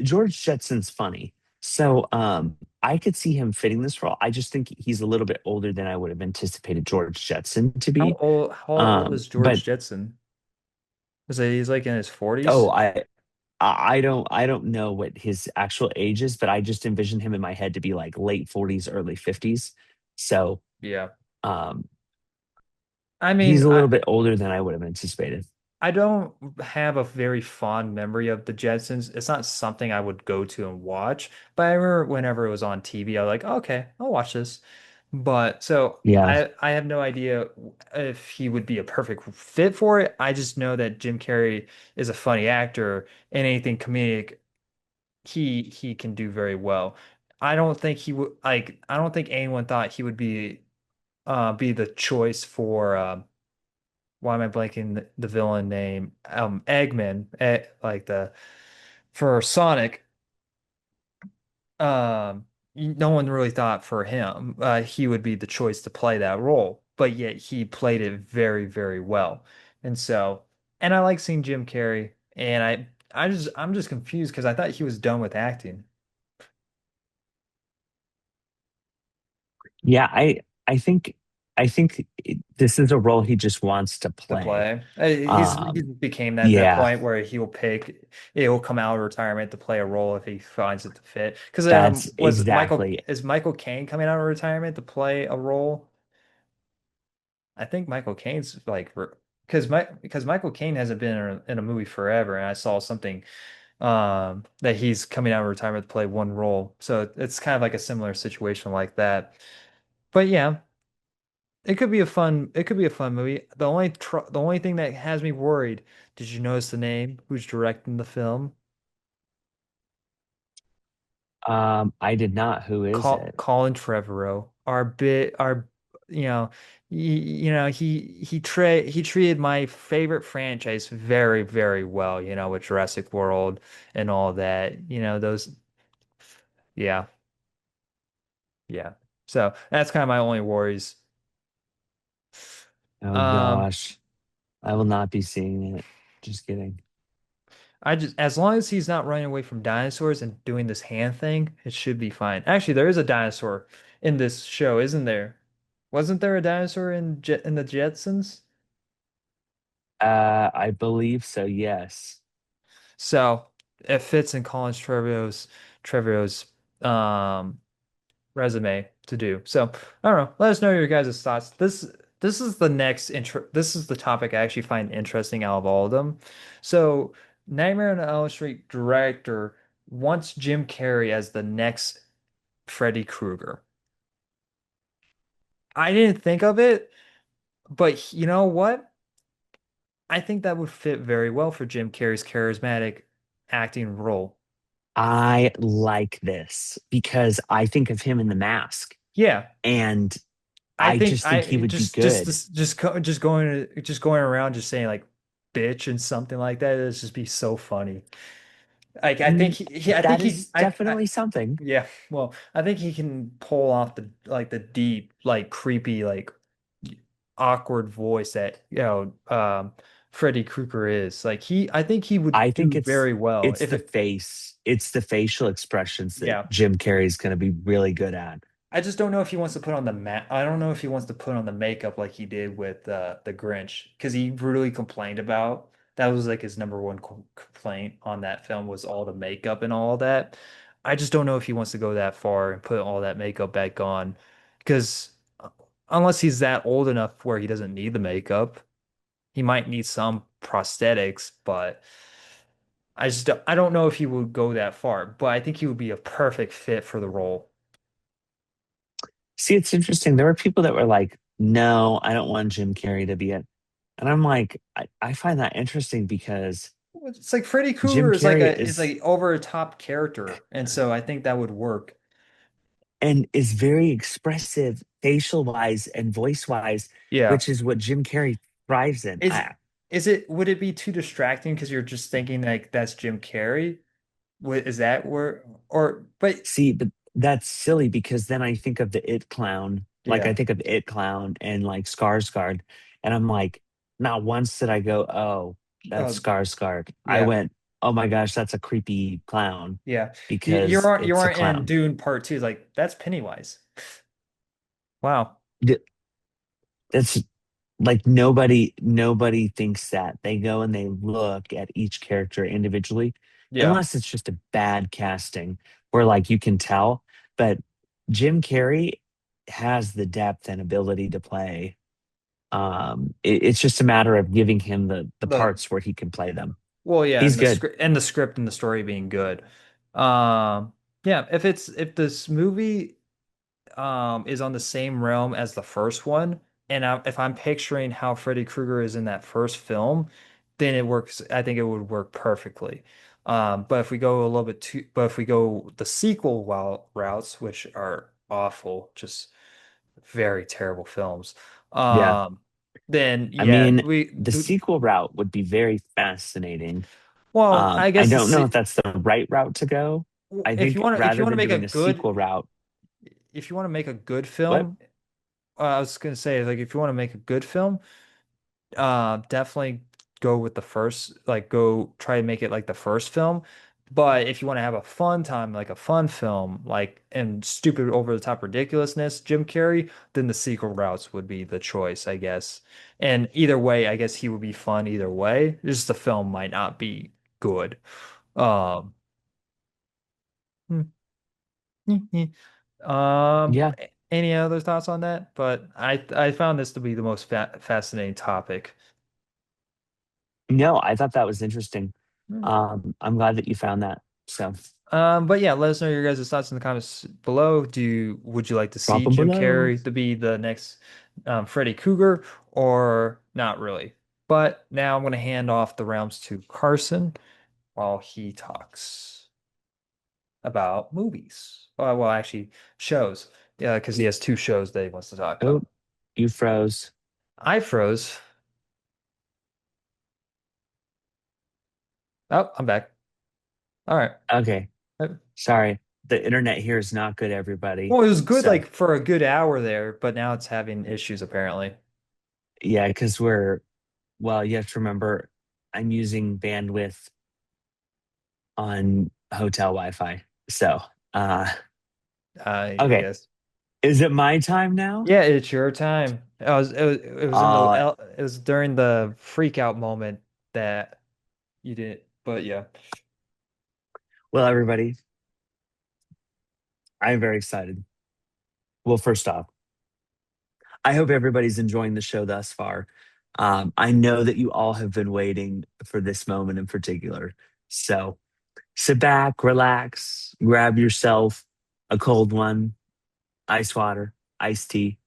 S2: George Jetson's funny. So I could see him fitting this role. I just think he's a little bit older than I would have anticipated George Jetson to be.
S1: How old is
S2: But
S1: George Jetson? Is it he's like in his
S2: oh,
S1: 40s?
S2: I don't know what his actual age is, but I just envision him in my head to be like late 40s, early 50s. So
S1: Yeah.
S2: um
S1: I
S2: he's
S1: mean,
S2: a little bit older than I would have anticipated.
S1: I don't have a very fond memory of the Jetsons. It's not something I would go to and watch, but I remember whenever it was on TV, I was like, okay, I'll watch this. But so
S2: Yeah.
S1: I have no idea if he would be a perfect fit for it. I just know that Jim Carrey is a funny actor and anything comedic he can do very well. I don't think he would like I don't think anyone thought he would be the choice for why am I blanking the villain name? Eggman, like the for Sonic. Um, no one really thought for him he would be the choice to play that role, but yet he played it very, very well. And so, and I like seeing Jim Carrey, and I'm just confused because I thought he was done with acting.
S2: Yeah, I think this is a role he just wants to
S1: To
S2: play.
S1: play. He
S2: Um
S1: became that
S2: yeah,
S1: point where he'll come out of retirement to play a role if he finds it to fit. Because
S2: that's
S1: was Michael
S2: exactly.
S1: is Michael Caine coming out of retirement to play a role? I think Michael Caine's like because Michael Caine hasn't been in a movie forever, and I saw something that he's coming out of retirement to play one role. So it's kind of like a similar situation like that. But yeah. It could be a fun movie. The only thing that has me worried, did you notice the name? Who's directing the film?
S2: I did not. Who is it?
S1: Colin Trevorrow. Our you know, he treated my favorite franchise very, very well, you know, with Jurassic World and all that. You know, those yeah, yeah. So that's kind of my only worries.
S2: Oh
S1: Um
S2: gosh, I will not be seeing it. Just kidding.
S1: I just, as long as he's not running away from dinosaurs and doing this hand thing, it should be fine. Actually, there is a dinosaur in this show, isn't there? Wasn't there a dinosaur in the Jetsons?
S2: I believe so, yes.
S1: So it fits in Trevorrow's um resume to do. So I don't know. Let us know your guys' thoughts. This is the next intro. This is the topic I actually find interesting out of all of them. So Nightmare on Elm Street director wants Jim Carrey as the next Freddy Krueger. I didn't think of it, but you know what? I think that would fit very well for Jim Carrey's charismatic acting role.
S2: I like this because I think of him in The Mask,
S1: Yeah,
S2: and
S1: I
S2: I
S1: think
S2: just think he
S1: I
S2: would be good.
S1: just going around just saying like bitch and something like that. It'd just be so funny. Like
S2: Mm,
S1: I think
S2: that is definitely something.
S1: yeah. Well, I think he can pull off the deep like creepy like awkward voice that Freddy Krueger is. Like I think he would
S2: I think
S1: do
S2: it's
S1: very well
S2: it's
S1: if
S2: the
S1: it
S2: face, it's the facial expressions that
S1: yeah.
S2: Jim Carrey's going to be really good at.
S1: I just don't know if he wants to put on the ma I don't know if he wants to put on the makeup like he did with the Grinch because he really complained about that was like his number one complaint on that film was all the makeup and all that. I just don't know if he wants to go that far and put all that makeup back on because unless he's that old enough where he doesn't need the makeup, he might need some prosthetics, but I don't know if he would go that far, but I think he would be a perfect fit for the role.
S2: See, it's interesting. There were people that were like, no, I don't want Jim Carrey to be it. And I'm like, I find that interesting because
S1: It's like Freddy
S2: Jim
S1: Krueger
S2: Carrey
S1: is like over the top character, and so I think that would work.
S2: is very expressive facial wise and voice wise,
S1: Yeah.
S2: which is what Jim Carrey thrives in.
S1: Is is it would it be too distracting because you're just thinking like that's Jim Carrey? Is that where or but
S2: See, but that's silly because then I think of the It Clown. Like I
S1: yeah.
S2: think of the It Clown and like Skarsgård, and I'm like, not once did I go, "Oh, that's
S1: Oh
S2: Skarsgård." I
S1: yeah.
S2: went, "Oh my gosh, that's a creepy clown,"
S1: Yeah.
S2: because
S1: You
S2: it's a
S1: aren't in
S2: clown.
S1: Dune Part Two. Like that's Pennywise. Wow.
S2: D- That's like nobody thinks that. They go and they look at each character individually,
S1: Yeah.
S2: unless it's just a bad casting where like you can tell. But Jim Carrey has the depth and ability to play. It's just a matter of giving him the
S1: The
S2: parts where he can play them.
S1: well, yeah,
S2: He's good.
S1: and the script and the story being good. Yeah, if this movie is on the same realm as the first one, and if I'm picturing how Freddy Krueger is in that first film, then it works. I think it would work perfectly. But if we go a little bit too, but if we go the sequel routes, which are awful, just very terrible films,
S2: Yeah.
S1: um, then
S2: I
S1: yeah,
S2: mean, the sequel route would be very fascinating.
S1: well, I
S2: I
S1: guess
S2: don't know if that's the right route to go. I think
S1: if you
S2: rather
S1: want to
S2: than
S1: make a
S2: doing a
S1: good
S2: sequel route,
S1: if you want to make a good
S2: what?
S1: film, I was gonna say like if you want to make a good film, definitely go with the first, like go try to make it like the first film. But if you want to have a fun time, like a fun film, like and stupid over the top ridiculousness, Jim Carrey, then the sequel routes would be the choice, I guess. And either way, I guess he would be fun either way. Just the film might not be good. Um,
S2: Yeah.
S1: any other thoughts on that? But I found this to be the most fascinating topic.
S2: No, I thought that was interesting. I'm glad that you found that. So,
S1: But yeah, let us know your guys' thoughts in the comments below. Would you like to
S2: drop
S1: see
S2: them
S1: Jim
S2: below.
S1: Carrey to be the next Freddy Krueger or not really? But now I'm going to hand off the realms to Carson while he talks about movies. Well, actually, shows. Yeah, because he has two shows that he wants to talk
S2: Oh,
S1: about.
S2: you froze.
S1: I froze. Oh, I'm back. All right.
S2: Okay. Sorry. The internet here is not good, everybody.
S1: Well, it was good
S2: So,
S1: like for a good hour there, but now it's having issues apparently.
S2: yeah, because well, you have to remember, I'm using bandwidth on hotel Wi-Fi. So,
S1: I
S2: okay.
S1: guess.
S2: Is it my time now?
S1: Yeah, it's your time. It was in the
S2: Uh,
S1: it was during the freak out moment that you did, but yeah.
S2: well, everybody, I'm very excited. Well, first off, I hope everybody's enjoying the show thus far. I know that you all have been waiting for this moment in particular. So sit back, relax, grab yourself a cold one, ice water, iced tea,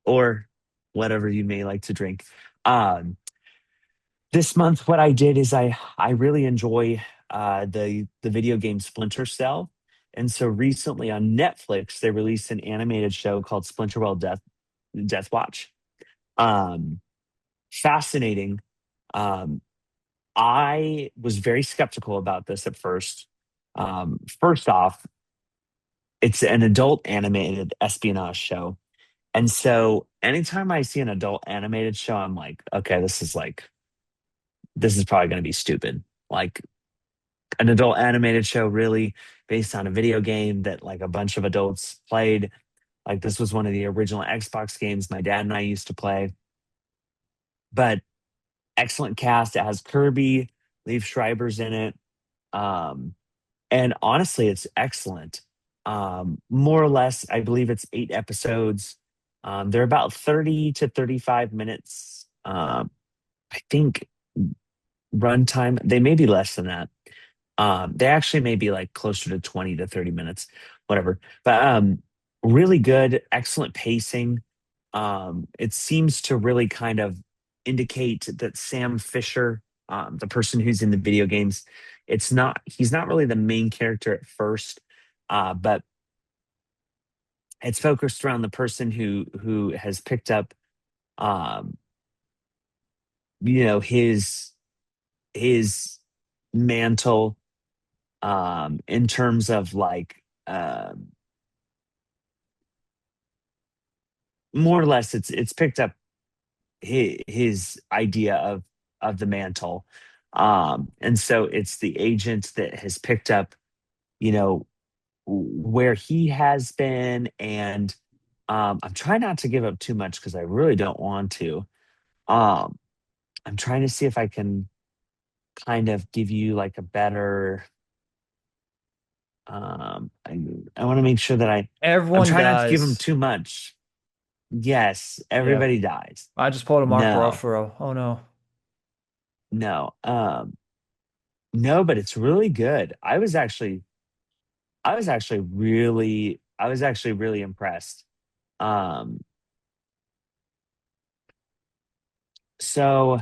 S2: or whatever you may like to drink. Um, this month, what I did is I really enjoy the video game Splinter Cell, and so recently on Netflix they released an animated show called Death Watch. Um, Fascinating. Um, I was very skeptical about this at first. First off, it's an adult animated espionage show. And so anytime I see an adult animated show, I'm okay, this is probably going to be stupid. Like an adult animated show, really based on a video game that like a bunch of adults played. Like this was one of the original Xbox games my dad and I used to play. But excellent cast. It has Kirby, Leaf Schreiber's in it. Um, and honestly, it's excellent. More or less, I believe it's 8 episodes. They're about 30 to 35 minutes. I think runtime, they may be less than that. They actually may be like closer to 20 to 30 minutes, whatever. But really good, excellent pacing. It seems to really kind of indicate that Sam Fisher, the person who's in the video games, he's not really the main character at first, but it's focused around the person who has picked up, um, his mantle, in terms of like, more or less it's picked up his idea of the mantle. And so it's the agent that has picked up, you know, where he has been. And I'm trying not to give up too much because I really don't want to. Um, I'm trying to see if I can kind of give you like a better, I want to make sure that I'm
S1: Everyone
S2: trying not to give him
S1: dies.
S2: too much. Yes,
S1: Yeah.
S2: everybody dies.
S1: I just pulled a Mark
S2: No,
S1: Ruffalo. Oh no.
S2: no. No, but it's really good. I was actually really impressed. Um, so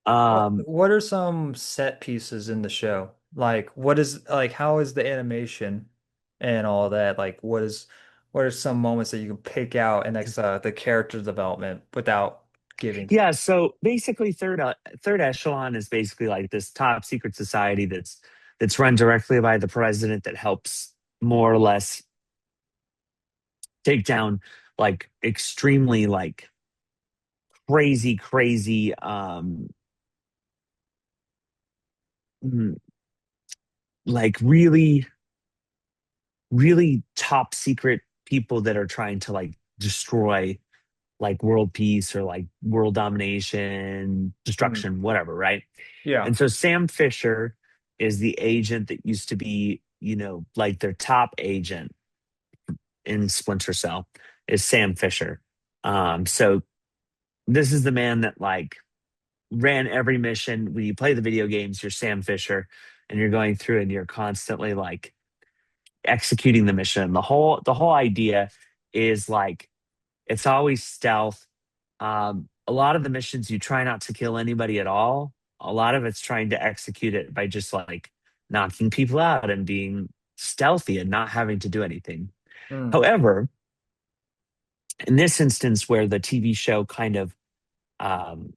S2: um
S1: What are some set pieces in the show? Like how is the animation and all that? Like what are some moments that you can pick out and that's the character development without giving.
S2: yeah, so basically third echelon is basically like this top secret society that's run directly by the president that helps more or less take down like extremely like crazy mm, like really top secret people that are trying to like destroy like world peace or like world domination,
S1: Hmm.
S2: destruction, whatever, right?
S1: Yeah.
S2: And so Sam Fisher is the agent that used to be, like their top agent in Splinter Cell is Sam Fisher. So this is the man that like ran every mission. When you play the video games, you're Sam Fisher and you're going through and you're constantly like executing the mission. The whole idea is like it's always stealth. A lot of the missions you try not to kill anybody at all. A lot of it's trying to execute it by just like knocking people out and being stealthy and not having to do anything.
S1: Hmm.
S2: However, in this instance where the TV show kind of um,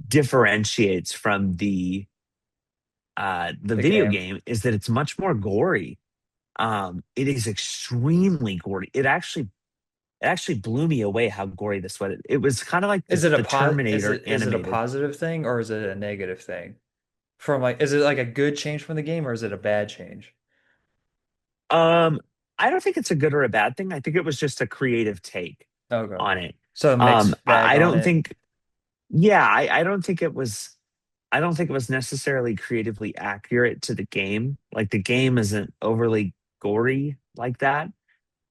S2: differentiates from the
S1: The
S2: video
S1: game.
S2: game is that it's much more gory. It is extremely gory. It actually blew me away how gory this was. It was kind of like
S1: Is
S2: this
S1: it a
S2: the Terminator
S1: is it a
S2: animated.
S1: positive thing or is it a negative thing? From like is it like a good change from the game or is it a bad change?
S2: Um, I don't think it's a good or a bad thing. I think it was just a creative take
S1: Okay.
S2: on it.
S1: So a mixed bag
S2: I
S1: on
S2: don't
S1: it.
S2: think, yeah, I don't think it was. I don't think it was necessarily creatively accurate to the game. Like the game isn't overly gory like that.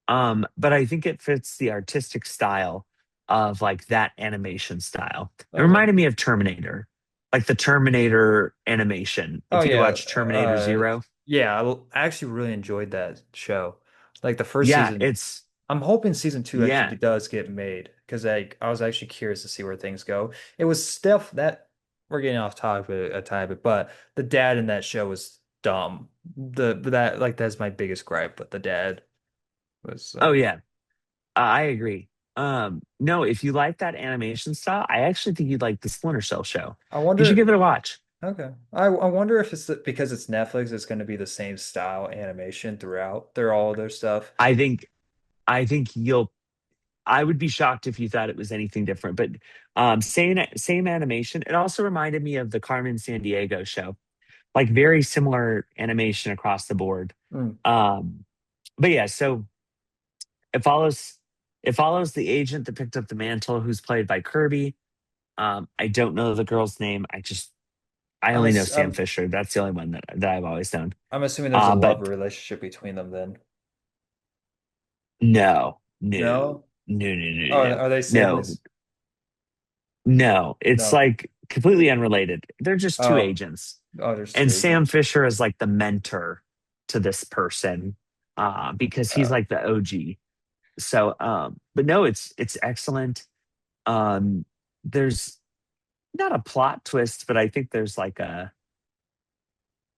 S2: But I think it fits the artistic style of like that animation style. It
S1: Okay.
S2: reminded me of Terminator, like the Terminator animation.
S1: Oh
S2: If you
S1: yeah.
S2: watch Terminator Zero,
S1: Yeah, I actually really enjoyed that show. Like the first
S2: yeah,
S1: season,
S2: it's
S1: I'm hoping season two
S2: yeah.
S1: actually does get made because like I was actually curious to see where things go. It was stuff that we're getting off topic a tiny bit, but the dad in that show was dumb. That like that's my biggest gripe, but the dad was
S2: Oh yeah, I agree. No, if you like that animation style, I actually think you'd like the Splinter Cell show.
S1: I
S2: You should
S1: wonder
S2: give it a watch.
S1: okay. I wonder if because it's Netflix, it's going to be the same style animation throughout all their stuff.
S2: I think I think you'll I would be shocked if you thought it was anything different. But same animation. It also reminded me of the Carmen San Diego show, like very similar animation across the board.
S1: Mm.
S2: Um, but yeah, so it follows it follows the agent that picked up the mantle, who's played by Kirby. I don't know the girl's name. I
S1: I'm
S2: only know
S1: ass
S2: Sam Fisher. That's the only one that I've always known.
S1: I'm assuming there's a love
S2: But
S1: relationship between them then.
S2: no, no,
S1: No?
S2: no, no, no,
S1: Oh,
S2: no,
S1: are they
S2: no,
S1: siblings?
S2: no. It's
S1: No.
S2: like completely unrelated. They're just two
S1: Oh,
S2: agents.
S1: oh, there's two
S2: And Sam
S1: agents.
S2: Fisher is like the mentor to this person. because he's
S1: Oh,
S2: like the OG. So, but no, it's excellent. Um, there's not a plot twist, but I think there's like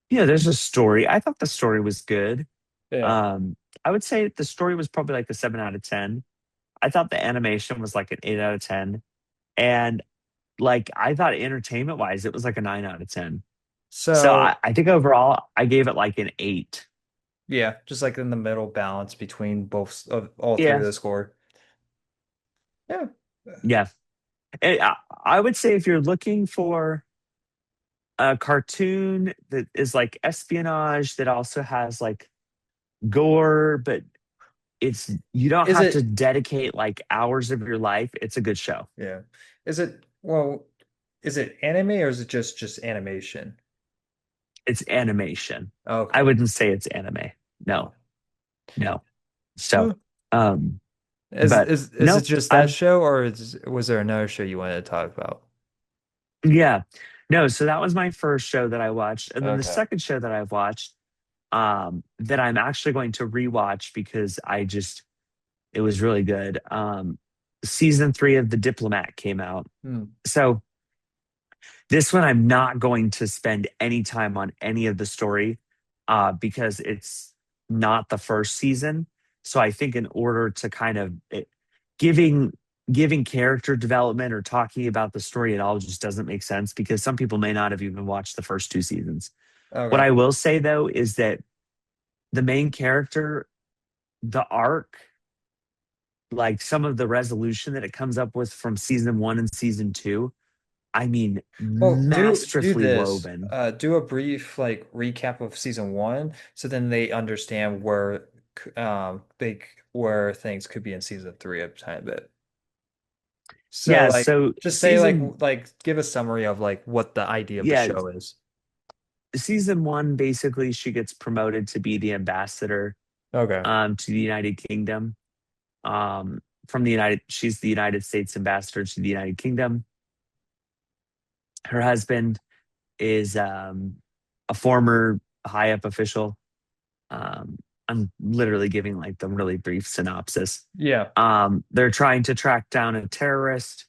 S2: there's a story. I thought the story was good.
S1: yeah.
S2: Um, I would say the story was probably like a 7 out of 10. I thought the animation was like an 8 out of 10. And like I thought entertainment wise, it was like a 9 out of 10. So
S1: So
S2: I think overall I gave it like an 8.
S1: yeah, just like in the middle balance between both of all three
S2: Yeah.
S1: of the score. Yeah.
S2: Yeah. I would say if you're looking for a cartoon that is like espionage that also has like gore, but it's you don't
S1: Is
S2: have to
S1: it
S2: dedicate like hours of your life. It's a good show.
S1: yeah. Is it well, is it anime or is it just animation?
S2: It's animation. I
S1: Okay.
S2: wouldn't say it's anime. No, no. So,
S1: Huh.
S2: um,
S1: Is
S2: but
S1: is is it
S2: no,
S1: just that
S2: I've
S1: show or was there another show you wanted to talk about?
S2: yeah, no. So that was my first show that I watched, and then the
S1: Okay.
S2: second show that I've watched, that I'm actually going to rewatch because it was really good. Season 3 of The Diplomat came out.
S1: Hmm.
S2: So this one, I'm not going to spend any time on any of the story because it's not the first season. So I think in order to kind of giving giving character development or talking about the story at all just doesn't make sense because some people may not have even watched the first 2 seasons. What
S1: Okay.
S2: I will say though is that the main character, the arc, like some of the resolution that it comes up with from season 1 and season 2, I mean,
S1: Well, do
S2: masterfully
S1: this.
S2: woven.
S1: Do a brief like recap of season one, so then they understand big where things could be in season three a tiny bit. So
S2: Yeah,
S1: like
S2: so
S1: just say like give a summary of like what the idea of the
S2: yeah,
S1: show is.
S2: season 1 basically she gets promoted to be the ambassador
S1: Okay.
S2: to the United Kingdom. From the United She's the United States ambassador to the United Kingdom. Her husband is a former high up official. Um, I'm literally giving like the really brief synopsis.
S1: Yeah.
S2: They're trying to track down a terrorist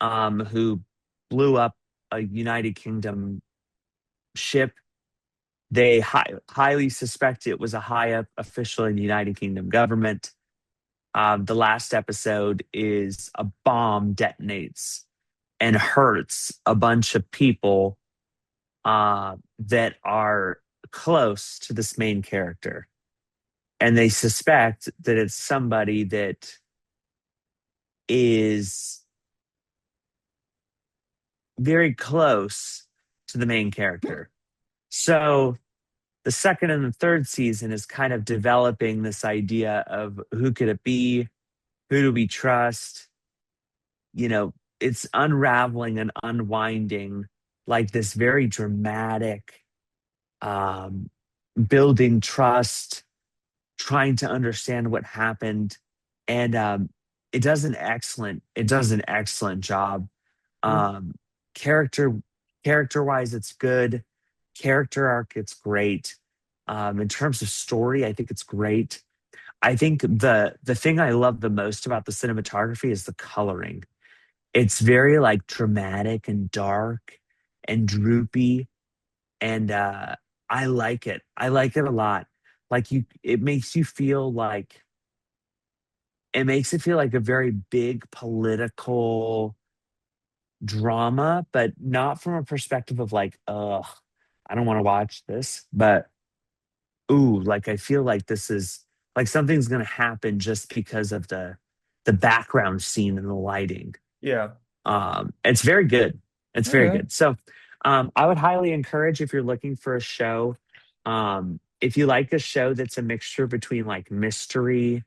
S2: who blew up a United Kingdom ship. They highly suspect it was a high up official in the United Kingdom government. The last episode is a bomb detonates and hurts a bunch of people that are close to this main character. And they suspect that it's somebody that is very close to the main character. So the second and the third season is kind of developing this idea of who could it be? Who do we trust? It's unraveling and unwinding like this very dramatic, um, building trust, trying to understand what happened. And it does an excellent job.
S1: Hmm.
S2: Um, character character wise, it's good. Character arc, it's great. In terms of story, I think it's great. I think the thing I love the most about the cinematography is the coloring. It's very like dramatic and dark and droopy, and I like it. I like it a lot. Like it makes you feel like it makes it feel like a very big political drama, but not from a perspective of like, ugh, I don't want to watch this, but ooh, like I feel like this is like something's gonna happen just because of the background scene and the lighting.
S1: Yeah.
S2: It's very good. It's very
S1: Okay.
S2: good. So I would highly encourage if you're looking for a show, if you like a show that's a mixture between like mystery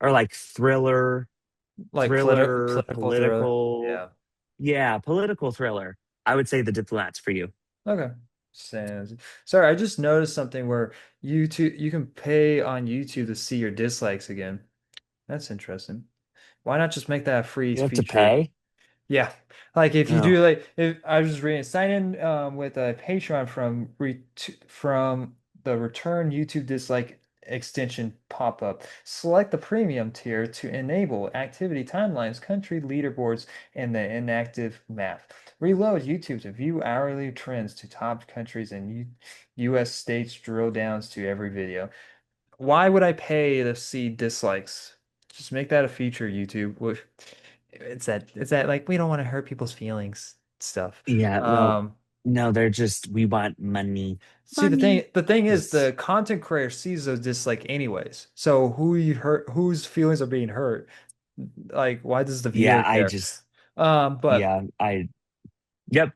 S2: or like
S1: Like political thriller.
S2: political,
S1: Yeah.
S2: yeah, political thriller, I would say The Diplomat's for you.
S1: Okay. Sounds. Sorry, I just noticed something where you can pay on YouTube to see your dislikes again. That's interesting. Why not just make that a free
S2: You have to
S1: feature?
S2: pay.
S1: Yeah. Like if you
S2: Oh,
S1: do like if I was just reading sign in with a Patreon from the return YouTube dislike extension pop up. Select the premium tier to enable activity timelines, country leaderboards, and the inactive map. Reload YouTube to view hourly trends to top countries and US states drill downs to every video. Why would I pay to see dislikes? Just make that a feature, YouTube. It's that like we don't want to hurt people's feelings stuff.
S2: Yeah, well, no, they're just we want money.
S1: See
S2: Money.
S1: the thing is
S2: Just
S1: the content creator sees those dislike anyways. So whose feelings are being hurt? Like why does the
S2: yeah,
S1: viewer care? But
S2: yeah, I yep.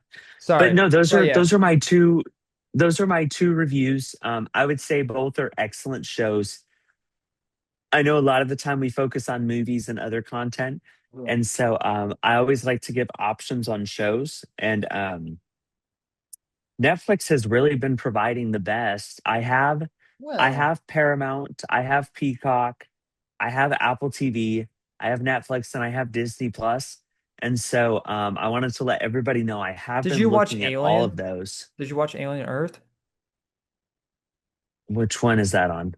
S2: But
S1: sorry.
S2: no,
S1: But yeah.
S2: those are my two reviews. I would say both are excellent shows. I know a lot of the time we focus on movies and other content, and so I always like to give options on shows. And Netflix has really been providing the best. I
S1: Well,
S2: have Paramount, I have Peacock, I have Apple TV, I have Netflix, and I have Disney Plus. And so I wanted to let everybody know I have
S1: did
S2: been
S1: you watch
S2: looking at all of
S1: Alien?
S2: those.
S1: Did you watch Alien Earth?
S2: Which one is that on?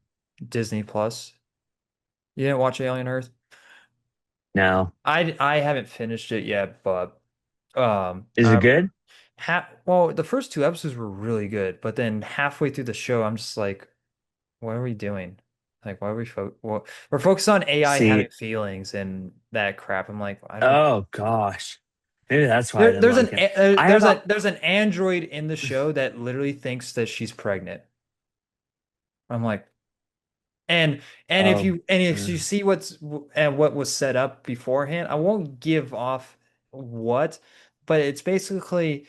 S1: Disney Plus. You didn't watch Alien Earth?
S2: No.
S1: I haven't finished it yet, but
S2: Is it
S1: I
S2: good?
S1: well, the first two episodes were really good, but then halfway through the show, I'm just like, what are we doing? Like, why are we we're focused on AI having
S2: See,
S1: feelings and that crap. I'm like, I don't.
S2: oh gosh. Maybe that's why I didn't like it. I have a
S1: There's an android in the show that literally thinks that she's pregnant. I'm like, and
S2: oh
S1: and if
S2: uh,
S1: you see and what was set up beforehand, I won't give off what, but it's basically.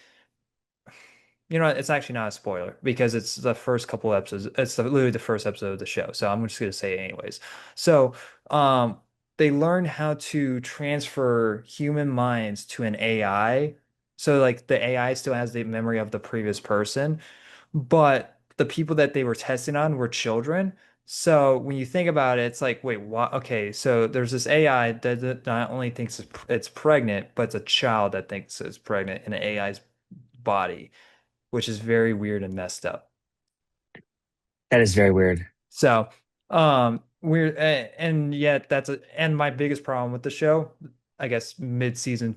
S1: You know, it's actually not a spoiler because it's the first couple episodes. Literally the first episode of the show. So I'm just going to say it anyways. So, they learn how to transfer human minds to an AI. So like the AI still has the memory of the previous person, but the people that they were testing on were children. So when you think about it, it's like, wait, what? Okay, so there's this AI that not only thinks it's pregnant, but it's a child that thinks it's pregnant in an AI's body, which is very weird and messed up.
S2: that is very weird.
S1: So, we're and yet and my biggest problem with the show, I guess mid-season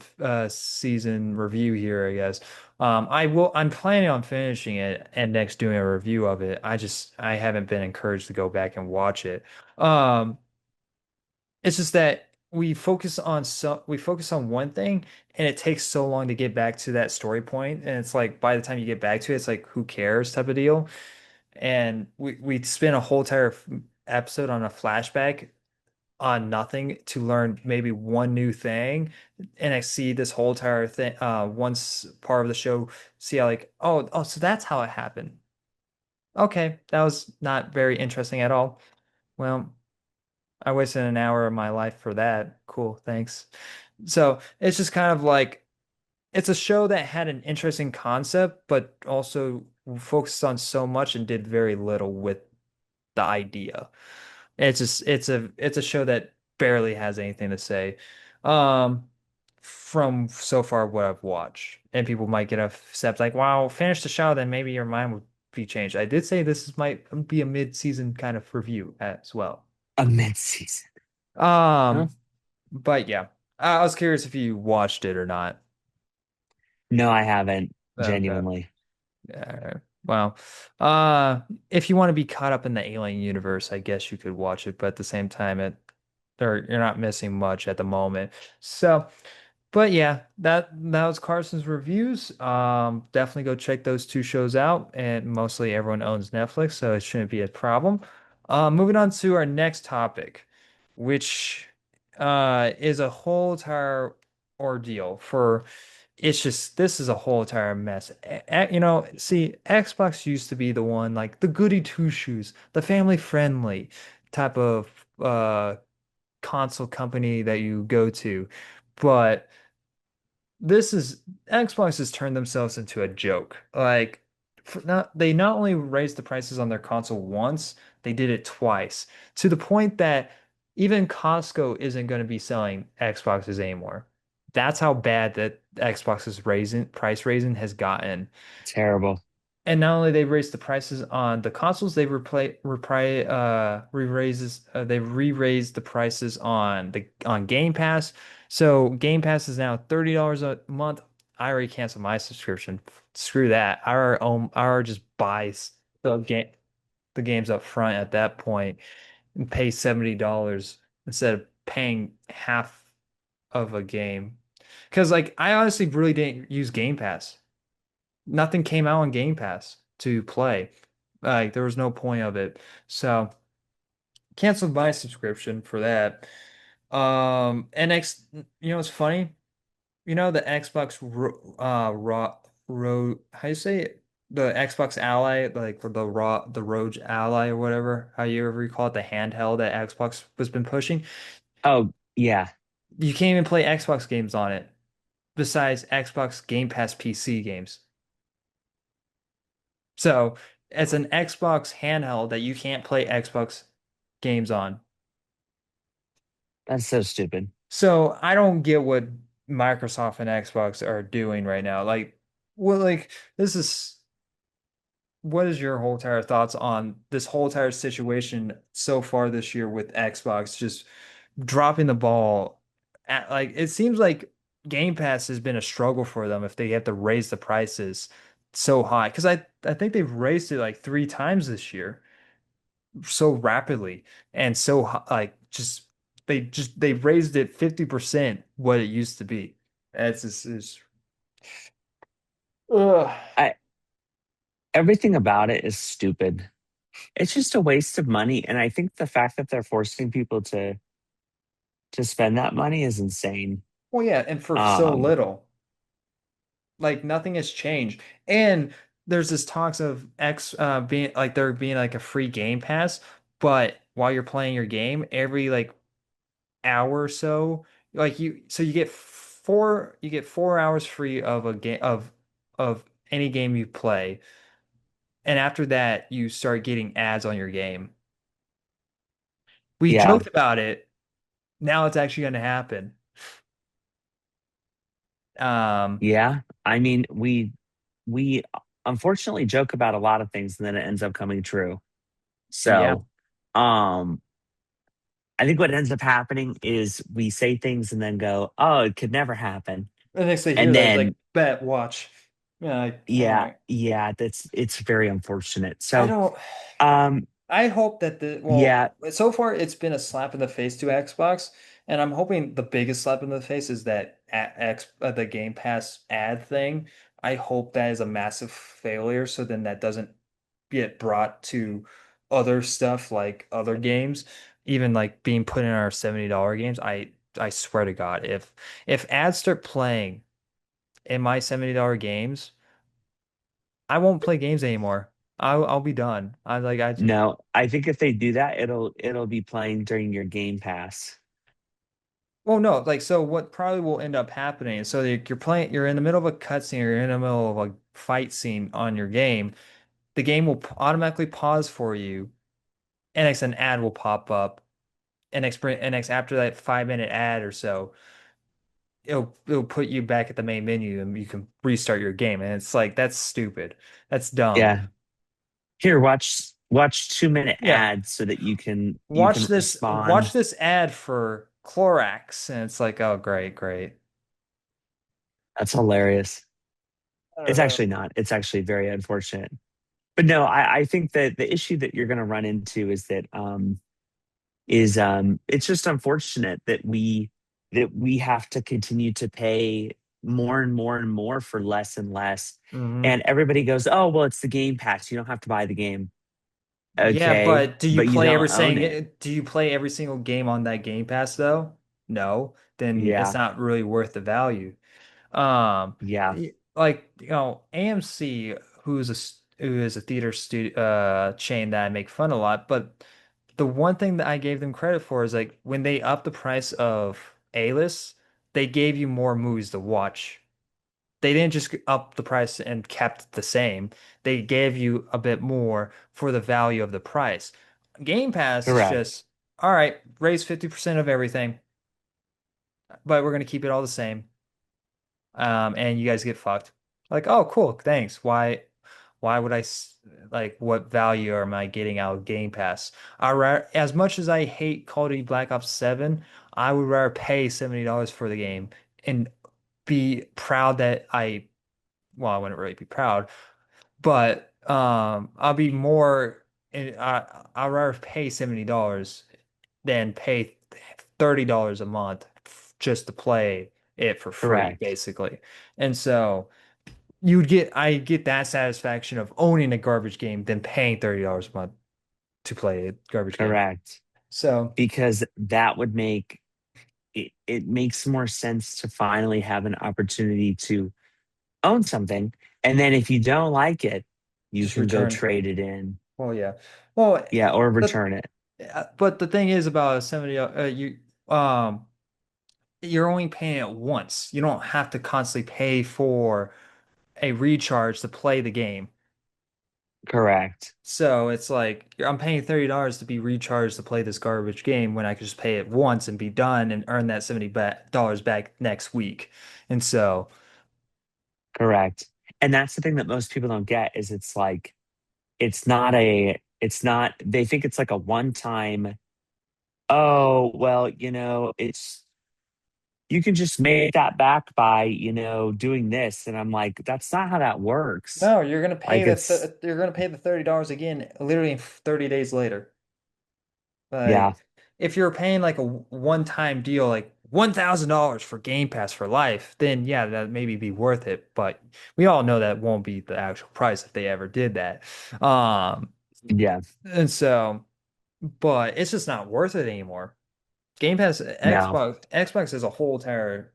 S1: season review here, I guess. I'm planning on finishing it and next doing a review of it. I haven't been encouraged to go back and watch it. Um, it's just that we focus on one thing and it takes so long to get back to that story point, and it's like by the time you get back to it, it's like who cares type of deal. And we spent a whole entire episode on a flashback on nothing to learn maybe one new thing. And I see this whole entire thing, once part of the show, see how like, oh, so that's how it happened. Okay, that was not very interesting at all. Well, I wasted an hour of my life for that. Cool, thanks. So it's just kind of like it's a show that had an interesting concept, but also focused on so much and did very little with the idea. It's a show that barely has anything to say. Um from so far what I've watched. And people might get upset like, wow, finish the show, then maybe your mind would be changed. I did say might be a mid-season kind of review as well.
S2: A mid-season. Huh?
S1: Um, but yeah, I was curious if you watched it or not.
S2: No, I haven't,
S1: Okay.
S2: genuinely.
S1: Well, uh, if you want to be caught up in the Alien universe, I guess you could watch it, but at the same time, you're not missing much at the moment. So, but yeah, that was Carson's reviews. Definitely go check those two shows out, and mostly everyone owns Netflix, so it shouldn't be a problem. Moving on to our next topic, which is a whole entire ordeal for. It's just this is a whole entire mess. You know, see, Xbox used to be the one like the goody two shoes, the family friendly type of console company that you go to, but this is Xbox has turned themselves into a joke. Like, they not only raised the prices on their console once, they did it twice to the point that even Costco isn't going to be selling Xboxes anymore. That's how bad that Xbox's raising price raising has gotten.
S2: Terrible.
S1: And not only they raised the prices on the consoles, they re-raised the prices on Game Pass. So Game Pass is now $30 a month. I already canceled my subscription. Screw that. I already just buy the games up front at that point and pay $70 instead of paying half of a game. Because like I honestly really didn't use Game Pass. Nothing came out on Game Pass to play. Like there was no point of it. So canceled my subscription for that. NX, it's funny. The Xbox how you say it? The Xbox Ally, like for the Rogue Ally or whatever, how you ever call it, the handheld that Xbox has been pushing.
S2: Oh, yeah.
S1: You can't even play Xbox games on it besides Xbox Game Pass PC games. So it's an Xbox handheld that you can't play Xbox games on.
S2: That's so stupid.
S1: So I don't get what Microsoft and Xbox are doing right now. Like, well, like this is what is your whole entire thoughts on this whole entire situation so far this year with Xbox just dropping the ball like it seems like Game Pass has been a struggle for them if they have to raise the prices so high because I think they've raised it like 3 times this year so rapidly and so like they raised it 50% what it used to be. It's just it's, ugh.
S2: I Everything about it is stupid. It's just a waste of money. And I think the fact that they're forcing people to spend that money is insane.
S1: Well, yeah, and for so
S2: Um,
S1: little. Like nothing has changed. And there's this talks of X being like there being like a free game pass, but while you're playing your game, every like hour or so, like you get 4 hours free of a game of any game you play. And after that, you start getting ads on your game. We
S2: yeah,
S1: joked about it. Now it's actually going to happen. Um,
S2: yeah. I mean, we unfortunately joke about a lot of things and then it ends up coming true.
S1: yeah.
S2: So, um, I think what ends up happening is we say things and then go, "Oh, it could never happen."
S1: The next they hear
S2: And
S1: that, it's like,
S2: then,
S1: bet, watch. Yeah, like, all
S2: yeah,
S1: right.
S2: yeah, it's very unfortunate.
S1: I
S2: So,
S1: don't.
S2: um,
S1: I hope that
S2: yeah,
S1: so far it's been a slap in the face to Xbox, and I'm hoping the biggest slap in the face is that the Game Pass ad thing. I hope that is a massive failure, so then that doesn't get brought to other stuff like other games, even like being put in our $70 games. I swear to God, if ads start playing in my $70 games, I won't play games anymore. I'll be done. I just.
S2: no, I think if they do that, it'll be playing during your Game Pass.
S1: Well, no, like so what probably will end up happening is so you're in the middle of a cutscene or you're in the middle of a fight scene on your game, the game will automatically pause for you, and next an ad will pop up, and next after that 5 minute ad or so, it'll put you back at the main menu and you can restart your game. And it's like that's stupid. That's dumb.
S2: Yeah. Here, watch 2 minute
S1: Yeah.
S2: ads so that you can
S1: Watch
S2: respond.
S1: this ad for Clorox. And it's like, oh great, great.
S2: That's hilarious. It's
S1: Uh,
S2: actually not. It's actually very unfortunate. But no, I think that the issue that you're going to run into is that it's just unfortunate that we have to continue to pay more and more and more for less and less.
S1: mhm.
S2: And everybody goes, "Oh, well, it's the Game Pass. You don't have to buy the game."
S1: Yeah,
S2: Okay,
S1: but
S2: but you don't own it.
S1: do you play every single game on that Game Pass though? No, then it's
S2: Yeah,
S1: not really worth the value. Um,
S2: yeah.
S1: like AMC, who is a theater studio chain that I make fun a lot, but the one thing that I gave them credit for is like when they upped the price of A-list, they gave you more movies to watch. They didn't just up the price and kept it the same. They gave you a bit more for the value of the price. Game Pass is
S2: Correct.
S1: just, all right, raise 50% of everything, but we're going to keep it all the same. And you guys get fucked. Like, oh, cool, thanks. Why would like what value am I getting out of Game Pass? As much as I hate Call of Duty Black Ops 7, I would rather pay $70 for the game and be proud that well, I wouldn't really be proud, but I'll be more and I'd rather pay $70 than pay $30 a month just to play it for free,
S2: Correct.
S1: basically. And so I get that satisfaction of owning a garbage game than paying $30 a month to play a garbage game.
S2: Correct.
S1: So
S2: Because that would make it makes more sense to finally have an opportunity to own something. And then if you don't like it, you
S1: just
S2: can go
S1: return.
S2: trade it in.
S1: Well, yeah. Well,
S2: Yeah, or
S1: the
S2: return it.
S1: but the thing is about 70, um you're only paying it once. You don't have to constantly pay for a recharge to play the game.
S2: Correct.
S1: So it's like I'm paying $30 to be recharged to play this garbage game when I could just pay it once and be done and earn that $70 back next week. And so,
S2: Correct. And that's the thing that most people don't get is it's not they think it's like a one time, oh, well, it's you can just make that back by, doing this. And I'm like, that's not how that works.
S1: no,
S2: Like it's
S1: you're gonna pay the $30 again literally 30 days later.
S2: yeah,
S1: Like if you're paying like a one-time deal, like $1,000 for Game Pass for life, then yeah, that maybe be worth it. But we all know that won't be the actual price if they ever did that. Um,
S2: yeah,
S1: and so, but it's just not worth it anymore. Game Pass,
S2: no.
S1: Xbox as a whole entire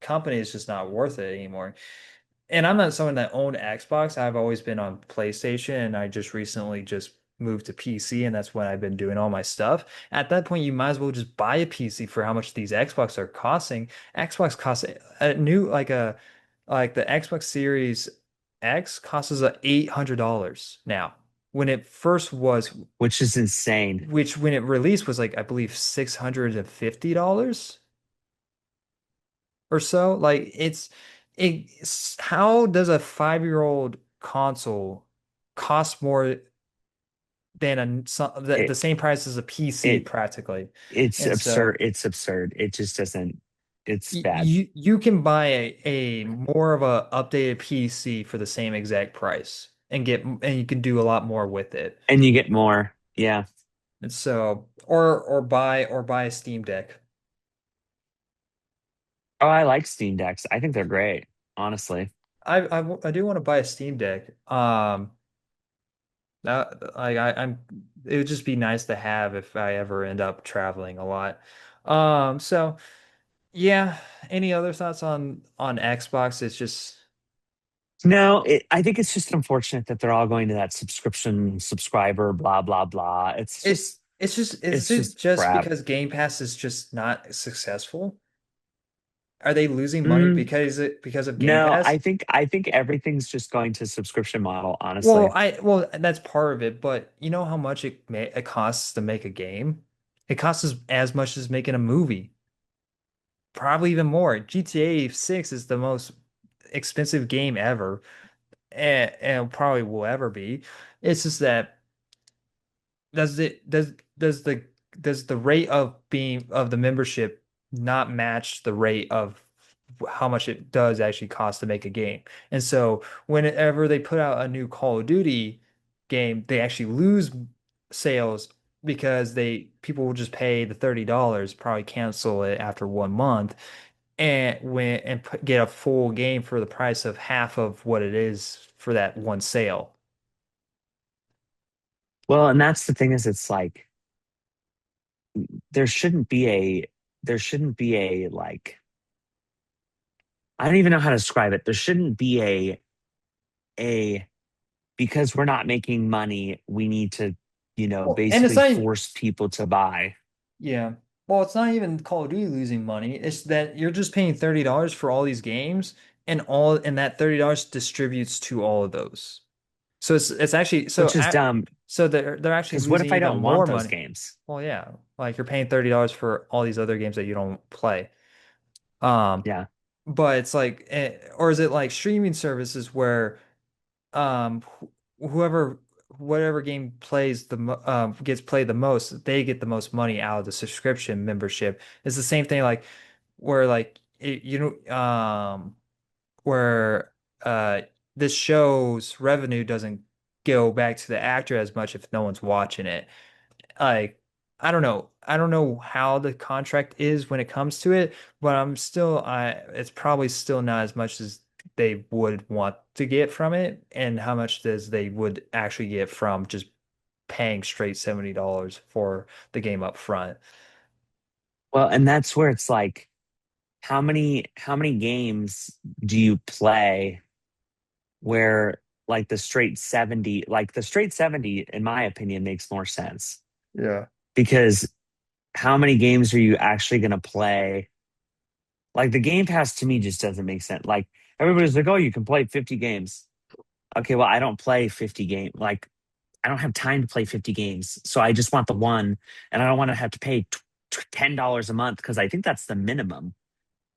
S1: company is just not worth it anymore. And I'm not someone that owned Xbox. I've always been on PlayStation, and I just recently just moved to PC, and that's when I've been doing all my stuff. At that point, you might as well just buy a PC for how much these Xbox are costing. Xbox costs a new like the Xbox Series X costs a $800 now. When it first was,
S2: Which is insane.
S1: which when it released was like I believe $650 or so. Like it's how does a 5-year-old console cost more than the
S2: It
S1: same price as a PC
S2: it
S1: practically?
S2: it's
S1: And so
S2: absurd. It's absurd. It just doesn't it's bad.
S1: you can buy a more of a updated PC for the same exact price and you can do a lot more with it.
S2: And you get more. Yeah.
S1: And so or buy a Steam Deck.
S2: Oh, I like Steam Decks. I think they're great, honestly.
S1: I do want to buy a Steam Deck. I'm it would just be nice to have if I ever end up traveling a lot. So yeah, any other thoughts on Xbox? It's just
S2: No, I think it's just unfortunate that they're all going to that subscriber, blah, blah, blah.
S1: is
S2: It's
S1: it
S2: just
S1: just
S2: crap.
S1: because Game Pass is just not successful? Are they losing money
S2: Mm,
S1: because of Game
S2: no,
S1: Pass?
S2: I think everything's just going to subscription model, honestly.
S1: Well that's part of it, but you know how much it costs to make a game? It costs as much as making a movie. Probably even more. GTA 6 is the most expensive game ever, and probably will ever be. It's just that does it does the rate of being of the membership not match the rate of how much it does actually cost to make a game? And so whenever they put out a new Call of Duty game, they actually lose sales because they people will just pay the $30, probably cancel it after 1 month get a full game for the price of half of what it is for that one sale.
S2: Well, and that's the thing is it's like there shouldn't be a there shouldn't be a like I don't even know how to describe it. There shouldn't be a because we're not making money, we need to,
S1: Well, and it's
S2: basically
S1: not even,
S2: force people to buy.
S1: yeah. Well, it's not even Call of Duty losing money. It's that you're just paying $30 for all these games and that $30 distributes to all of those. So it's actually
S2: Which is dumb.
S1: so they're actually
S2: Because what
S1: losing
S2: if I
S1: even
S2: don't want
S1: more
S2: those
S1: money.
S2: games?
S1: Well, yeah. Like you're paying $30 for all these other games that you don't play. Um,
S2: Yeah.
S1: but it's like or is it like streaming services where whoever whatever game plays gets played the most, they get the most money out of the subscription membership. It's the same thing like where like where uh this show's revenue doesn't go back to the actor as much if no one's watching it. Like I don't know how the contract is when it comes to it, but I it's probably still not as much as they would want to get from it, and how much does they would actually get from just paying straight $70 for the game up front.
S2: Well, and that's where it's like, how many games do you play where like the straight 70, in my opinion, makes more sense
S1: Yeah.
S2: because how many games are you actually going to play? Like the Game Pass to me just doesn't make sense. Like everybody's like, oh, you can play 50 games. Okay, well, I don't play 50 games. Like I don't have time to play 50 games. So I just want the one, and I don't want to have to pay $10 a month because I think that's the minimum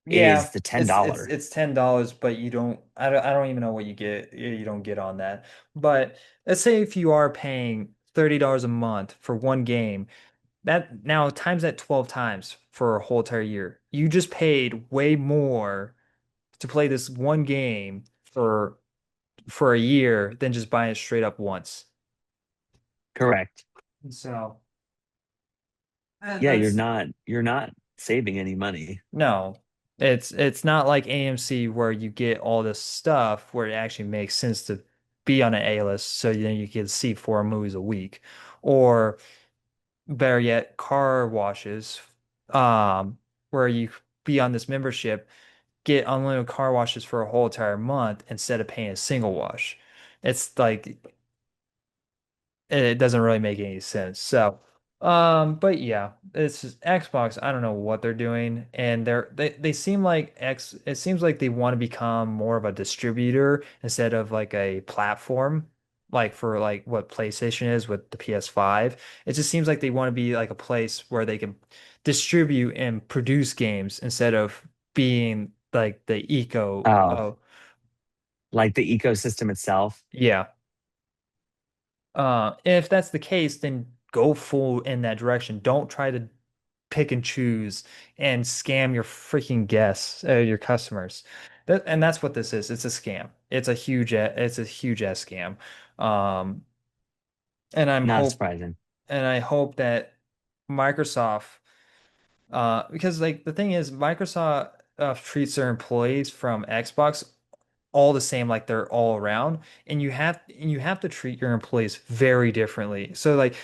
S1: Yeah,
S2: is the $10.
S1: it's $10, but I don't even know what you don't get on that. But let's say if you are paying $30 a month for one game, that now times that 12 times for a whole entire year. You just paid way more to play this one game for a year than just buying it straight up once.
S2: Correct.
S1: So
S2: Yeah,
S1: that's
S2: you're not saving any money.
S1: no. It's not like AMC where you get all this stuff where it actually makes sense to be on an A-list so then you can see 4 movies a week. Or better yet, car washes, where you be on this membership, get unlimited car washes for a whole entire month instead of paying a single wash. It's like it doesn't really make any sense. So, but yeah, it's just Xbox. I don't know what they're doing, and they seem like it seems like they want to become more of a distributor instead of like a platform, like for like what PlayStation is with the PS5. It just seems like they want to be like a place where they can distribute and produce games instead of being like the eco.
S2: Oh,
S1: Oh,
S2: like the ecosystem itself.
S1: yeah. If that's the case, then go full in that direction. Don't try to pick and choose and scam your freaking guests, your customers. And that's what this is. It's a scam. It's a huge ass scam. Um, and
S2: Not surprising.
S1: I hope that Microsoft, because like the thing is, Microsoft treats their employees from Xbox all the same, like they're all around, and you have to treat your employees very differently. So like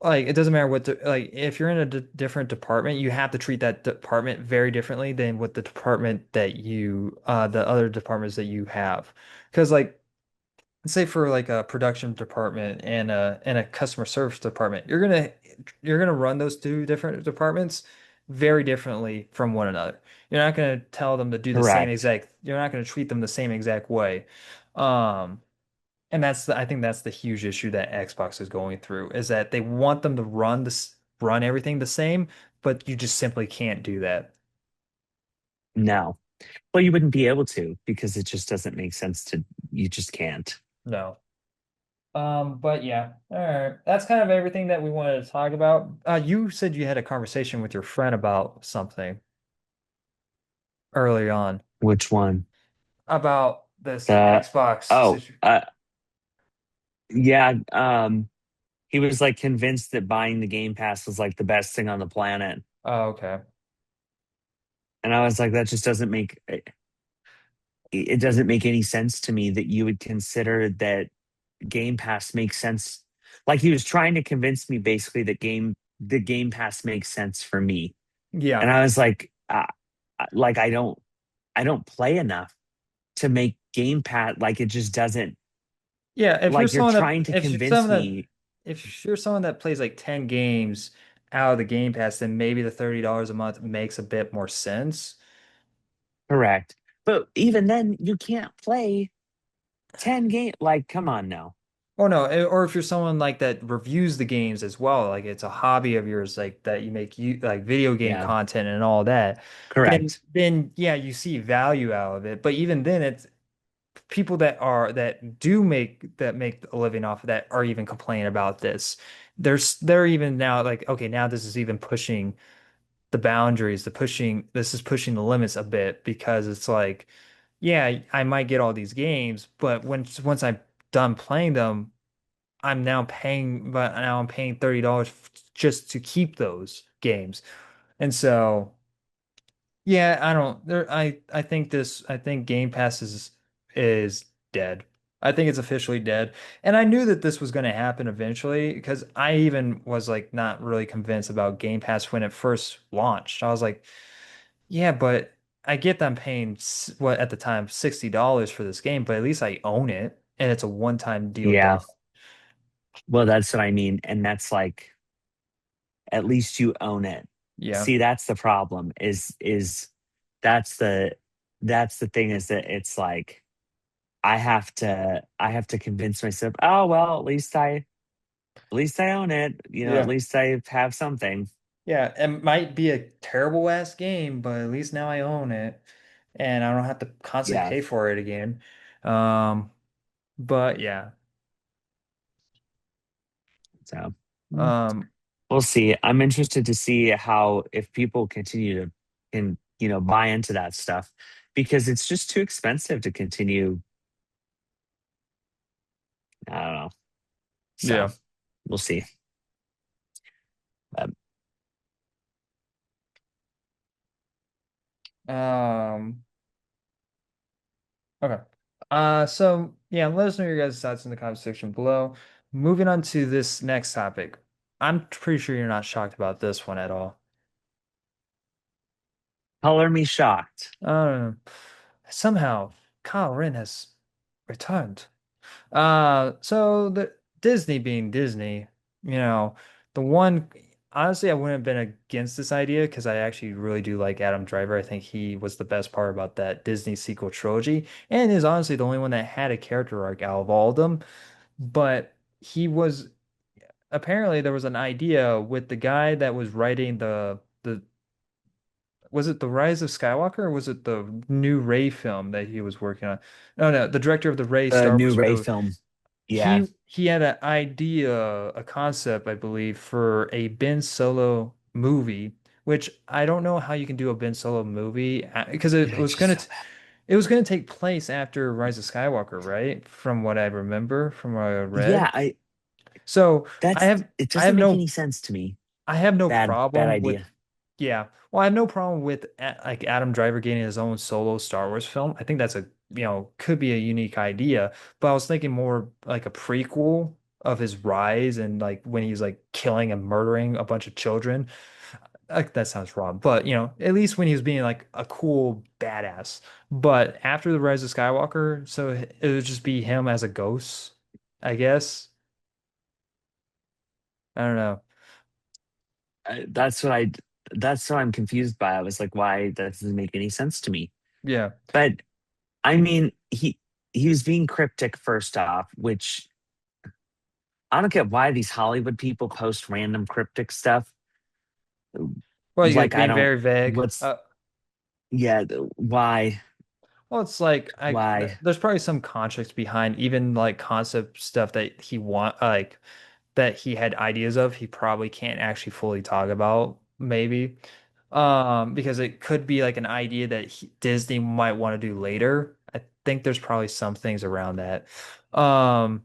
S1: it doesn't matter like if you're in a d different department, you have to treat that department very differently than what the department that the other departments that you have. Because like let's say for like a production department and a customer service department, you're gonna run those two different departments very differently from one another. You're not gonna tell them to do the same
S2: Correct.
S1: exact, you're not gonna treat them the same exact way. Um, and I think that's the huge issue that Xbox is going through is that they want them to run everything the same, but you just simply can't do that.
S2: No. Well, you wouldn't be able to because it just doesn't make sense to, you just can't.
S1: No. But yeah, all right. That's kind of everything that we wanted to talk about. You said you had a conversation with your friend about something early on
S2: Which one?
S1: about this
S2: The
S1: Xbox
S2: oh,
S1: situation.
S2: yeah, he was like convinced that buying the Game Pass was like the best thing on the planet.
S1: Oh, okay.
S2: And I was like, that just doesn't make it doesn't make any sense to me that you would consider that Game Pass makes sense. Like he was trying to convince me basically that the Game Pass makes sense for me. And
S1: Yeah.
S2: I was like I don't play enough to make Game Pass, like it just doesn't,
S1: Yeah,
S2: like you're trying to convince me.
S1: if you're someone that plays like 10 games out of the Game Pass, then maybe the $30 a month makes a bit more sense.
S2: Correct. But even then you can't play 10 game, like come on now.
S1: Or no, or if you're someone like that reviews the games as well, like it's a hobby of yours, like that you make you like video game
S2: Yeah,
S1: content and all that,
S2: correct.
S1: then yeah, you see value out of it. But even then, people that do make a living off of that are even complaining about this. They're even now like, okay, now this is even pushing the boundaries, this is pushing the limits a bit because it's like, yeah, I might get all these games, but once I'm done playing them, I'm paying $30 just to keep those games. And so, yeah, I don't there I think Game Pass is dead. I think it's officially dead. And I knew that this was going to happen eventually because I even was like not really convinced about Game Pass when it first launched. I was like, yeah, but I get that I'm paying what at the time $60 for this game, but at least I own it and it's a one-time deal done.
S2: Yeah. Well, that's what I mean. And that's like, at least you own it.
S1: Yeah.
S2: See, that's the problem is that's the that's the thing is that it's like I have to convince myself, oh well, at least I own it. You know, at
S1: Yeah.
S2: least I have something.
S1: Yeah, it might be a terrible ass game, but at least now I own it and I don't have to constantly
S2: Yeah.
S1: pay for it again. Um, but yeah.
S2: So
S1: Um,
S2: we'll see. I'm interested to see how if people continue to buy into that stuff because it's just too expensive to continue. I don't know. So
S1: yeah.
S2: we'll see. Um,
S1: Um, okay. So yeah, let us know your guys' thoughts in the comment section below. Moving on to this next topic. I'm pretty sure you're not shocked about this one at all.
S2: color me shocked.
S1: Uh, Somehow Kyle Ren has returned. So the Disney being Disney, you know, the one honestly I wouldn't have been against this idea because I actually really do like Adam Driver. I think he was the best part about that Disney sequel trilogy and is honestly the only one that had a character arc out of all of them. But he was apparently there was an idea with the guy that was writing the was it The Rise of Skywalker or was it the new Rey film that he was working on? No, no, the director of the Rey
S2: The
S1: Star
S2: new
S1: Wars
S2: Ray
S1: trilogy.
S2: film. Yeah.
S1: He had an idea, a concept, I believe, for a Ben Solo movie, which I don't know how you can do a Ben Solo movie because
S2: It was just so bad.
S1: it was gonna take place after Rise of Skywalker, right? From what I remember, from what I
S2: Yeah,
S1: read. So
S2: it
S1: I
S2: doesn't
S1: have
S2: make
S1: no
S2: any sense to me.
S1: I have no
S2: Bad
S1: problem with
S2: idea.
S1: yeah. Well, I have no problem with like Adam Driver getting his own solo Star Wars film. I think that's could be a unique idea, but I was thinking more like a prequel of his rise and like when he's like killing and murdering a bunch of children. Like that sounds wrong, but at least when he was being like a cool badass. But after the Rise of Skywalker, so it would just be him as a ghost, I guess. I don't know.
S2: Uh, that's what I that's what I'm confused by. I was like, why that doesn't make any sense to me.
S1: Yeah.
S2: But I mean, he was being cryptic first off, which I don't get why these Hollywood people post random cryptic stuff.
S1: Well, you're
S2: Like I
S1: being
S2: don't
S1: very vague.
S2: what's yeah, why
S1: Well, it's like
S2: why
S1: there's probably some context behind even like concept stuff that he want like that he had ideas of. He probably can't actually fully talk about, maybe, because it could be like an idea that Disney might want to do later. I think there's probably some things around that. Um,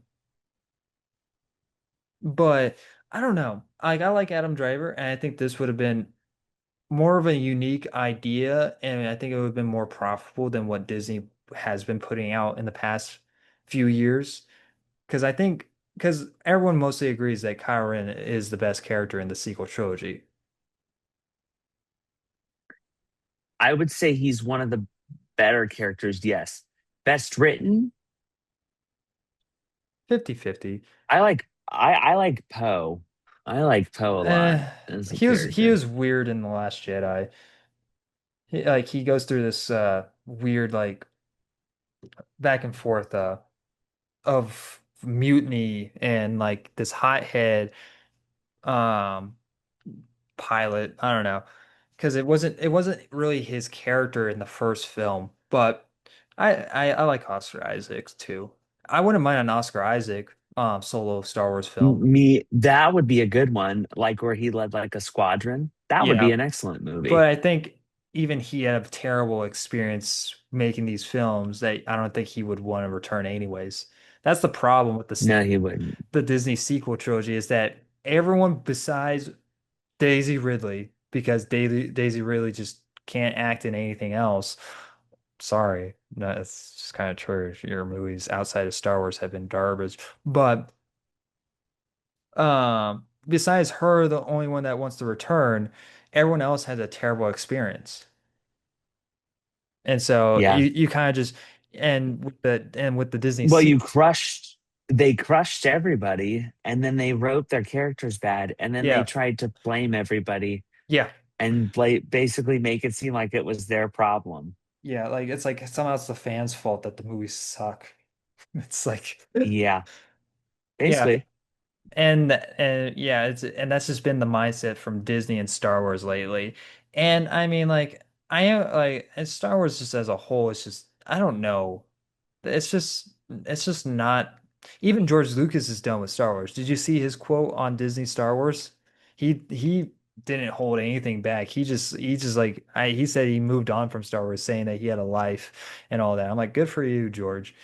S1: but I don't know. Like I like Adam Driver, and I think this would have been more of a unique idea, and I think it would have been more profitable than what Disney has been putting out in the past few years. Because everyone mostly agrees that Kylo Ren is the best character in the sequel trilogy.
S2: I would say he's one of the better characters, yes. Best written,
S1: 50-50.
S2: I like Poe. I like Poe a lot as a
S1: He
S2: character.
S1: was weird in The Last Jedi. He goes through this weird like back and forth of mutiny and like this hothead um pilot. I don't know. Because it wasn't really his character in the first film, but I like Oscar Isaac too. I wouldn't mind an Oscar Isaac solo Star Wars film.
S2: Me, that would be a good one, like where he led like a squadron. That would
S1: Yeah,
S2: be an excellent
S1: but
S2: movie.
S1: I think even he had a terrible experience making these films that I don't think he would want to return anyways. That's the problem with
S2: No, he wouldn't.
S1: the Disney sequel trilogy is that everyone besides Daisy Ridley, because Daisy Ridley just can't act in anything else. Sorry, no, it's just kind of true. Your movies outside of Star Wars have been garbage. But besides her, the only one that wants to return, everyone else has a terrible experience. And so
S2: Yeah.
S1: you kind of just and with the Disney
S2: Well,
S1: sequel,
S2: they crushed everybody, and then they wrote their characters bad, and then they
S1: yeah,
S2: tried to blame everybody
S1: yeah,
S2: and basically make it seem like it was their problem.
S1: yeah, like it's like somehow it's the fans' fault that the movies suck. It's like
S2: Yeah,
S1: yeah.
S2: basically.
S1: And yeah, it's and that's just been the mindset from Disney and Star Wars lately. And I mean, like I am like and Star Wars just as a whole, it's just I don't know. It's just not even George Lucas is done with Star Wars. Did you see his quote on Disney Star Wars? He didn't hold anything back. He just like he said he moved on from Star Wars, saying that he had a life and all that. I'm like, good for you, George.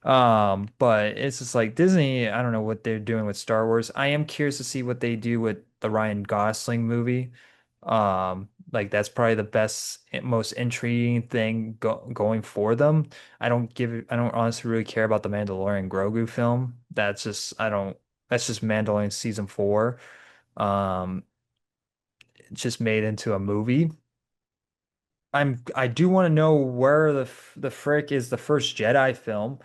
S1: But it's just like Disney, I don't know what they're doing with Star Wars. I am curious to see what they do with the Ryan Gosling movie. Like that's probably the best, most intriguing thing going for them. I don't honestly really care about the Mandalorian Grogu film. That's just Mandalorian season 4. Um, it's just made into a movie. I do want to know where the frick is the first Jedi film.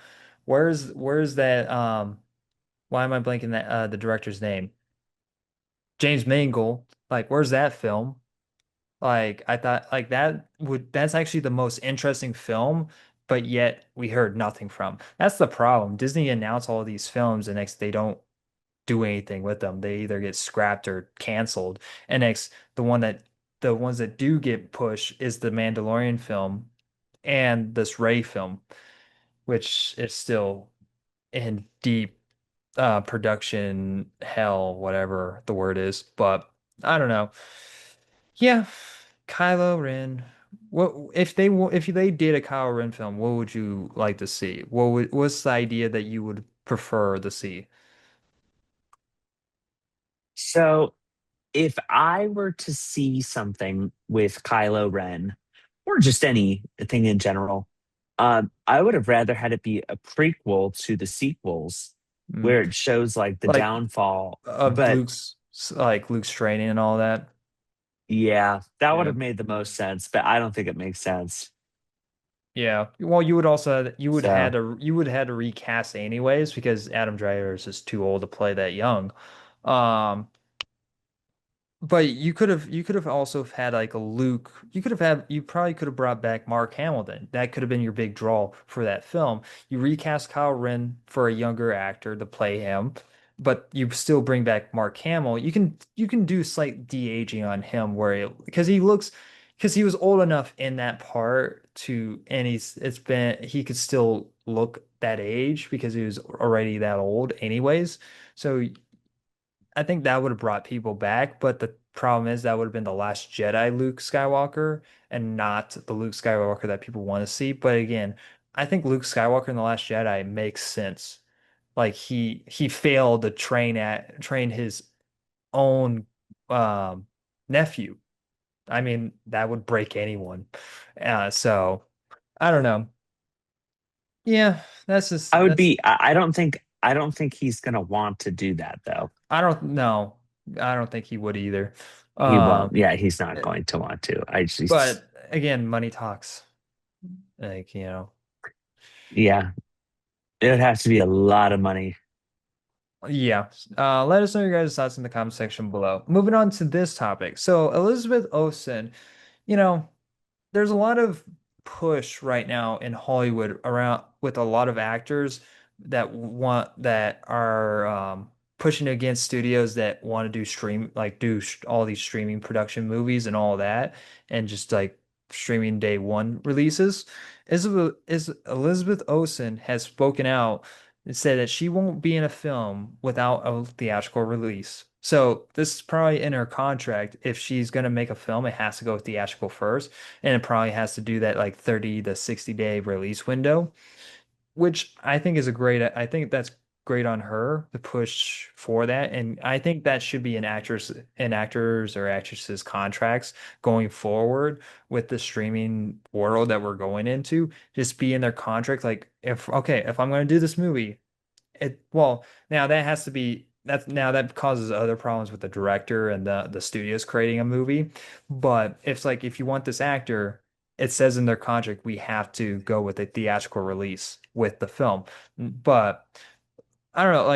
S1: Where's that why am I blanking that the director's name? James Mangold. Like where's that film? Like I thought like that's actually the most interesting film, but yet we heard nothing from. That's the problem. Disney announced all these films and next they don't do anything with them. They either get scrapped or canceled. And next the ones that do get pushed is the Mandalorian film and this Ray film, which is still in deep production hell, whatever the word is. But I don't know. Yeah, Kylo Ren. If they did a Kylo Ren film, what would you like to see? What's the idea that you would prefer to see?
S2: So if I were to see something with Kylo Ren, or just anything in general, I would have rather had it be a prequel to the sequels,
S1: Mm,
S2: where it shows like the
S1: like
S2: downfall.
S1: of
S2: But
S1: Luke's training and all that.
S2: yeah, that would
S1: Yeah.
S2: have made the most sense. But I don't think it makes sense.
S1: Yeah. Well,
S2: So
S1: you would had to recast anyways because Adam Driver is just too old to play that young. Um, but you could have also had like a Luke. You probably could have brought back Mark Hamilton. That could have been your big draw for that film. You recast Kyle Ren for a younger actor to play him, but you still bring back Mark Hamill. You can do slight de-aging on him because he was old enough in that part to and he could still look that age because he was already that old anyways. So I think that would have brought people back, but the problem is that would have been the last Jedi Luke Skywalker and not the Luke Skywalker that people want to see. But again, I think Luke Skywalker in The Last Jedi makes sense. Like he failed to train his own um nephew. I mean, that would break anyone. So I don't know. Yeah, that's
S2: I don't think he's gonna want to do that though.
S1: I don't know. I don't think he would either.
S2: He won't.
S1: Um
S2: Yeah, he's not going to want to. I just
S1: But again, money talks. Like,
S2: yeah, it would have to be a lot of money.
S1: yeah. Let us know your guys' thoughts in the comment section below. Moving on to this topic. So, Elizabeth Olsen, you know, there's a lot of push right now in Hollywood around with a lot of actors that are pushing against studios that want to all these streaming production movies and all that and just like streaming day one releases. Elizabeth Olsen has spoken out and said that she won't be in a film without a theatrical release. So this is probably in her contract. If she's gonna make a film, it has to go theatrical first, and it probably has to do that like 30 to 60 day release window, which I think is a great, I think that's great on her to push for that. And I think that should be an actors or actresses contracts going forward with the streaming world that we're going into. Just be in their contract. Like if, okay, if I'm going to do this movie, well, now that has to be that's now that causes other problems with the director and the studios creating a movie. But it's like if you want this actor, it says in their contract we have to go with a theatrical release with the film. But I don't know,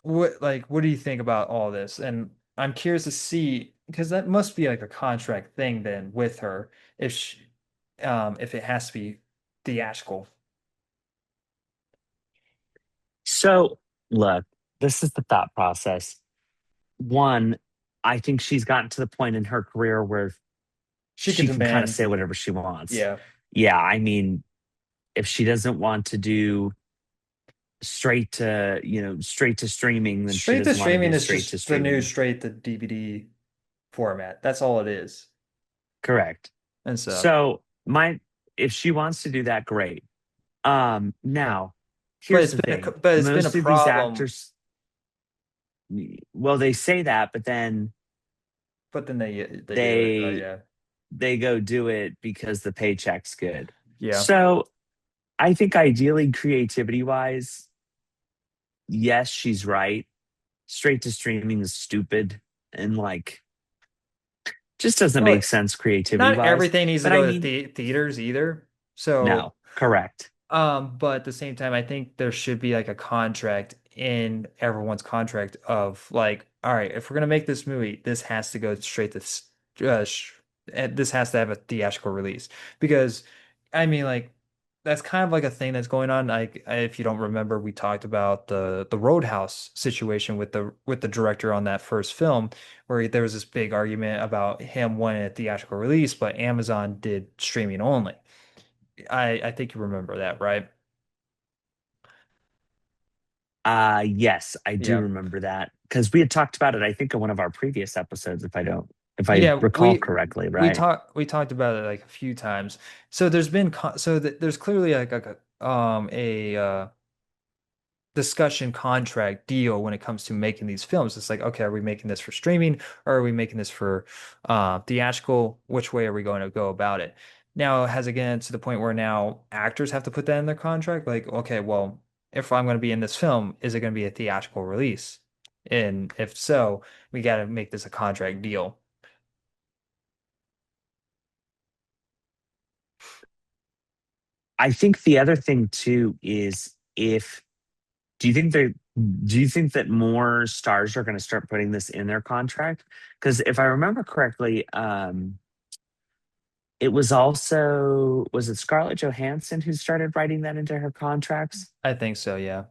S1: what do you think about all this? And I'm curious to see because that must be like a contract thing then with her if it has to be theatrical.
S2: So, look, this is the thought process. One, I think she's gotten to the point in her career where
S1: She can
S2: she can kind of
S1: demand,
S2: say whatever she wants.
S1: yeah.
S2: Yeah, I mean, if she doesn't want to do straight to streaming, then she
S1: Straight to
S2: doesn't want to
S1: streaming
S2: do
S1: is
S2: straight to
S1: just the new
S2: streaming.
S1: straight to DVD format. That's all it is.
S2: Correct.
S1: And so,
S2: So, my if she wants to do that, great. Now,
S1: but
S2: here's
S1: it's
S2: the
S1: been
S2: thing.
S1: a
S2: Most of these
S1: problem.
S2: actors, well, they say that, but then
S1: But then they do it, right?
S2: they
S1: Yeah,
S2: they go do it because the paycheck's good.
S1: yeah.
S2: So I think ideally, creativity wise, yes, she's right. Straight to streaming is stupid and like just doesn't
S1: Well,
S2: make sense creativity
S1: not
S2: wise.
S1: everything needs to
S2: But I
S1: go to
S2: mean,
S1: theaters either. So
S2: no, correct.
S1: but at the same time, I think there should be like a contract in everyone's contract of like, all right, if we're gonna make this movie, this has to go straight to this has to have a theatrical release because I mean like that's kind of like a thing that's going on. Like if you don't remember, we talked about the Roadhouse situation with the director on that first film, where there was this big argument about him wanting a theatrical release, but Amazon did streaming only. I think you remember that, right?
S2: Yes, I do
S1: Yeah.
S2: remember that because we had talked about it, I think, in one of our previous episodes, if I
S1: Yeah,
S2: recall correctly, right?
S1: we talked about it like a few times. So there's been there's clearly like a discussion contract deal when it comes to making these films. It's like, okay, are we making this for streaming or are we making this for theatrical? Which way are we going to go about it? Now, has it gotten to the point where now actors have to put that in their contract? Like, okay, well, if I'm going to be in this film, is it going to be a theatrical release? And if so, we got to make this a contract deal.
S2: I think the other thing too is if do you think they do you think that more stars are going to start putting this in their contract? Because if I remember correctly, it was also was it Scarlett Johansson who started writing that into her contracts?
S1: I think so, yeah.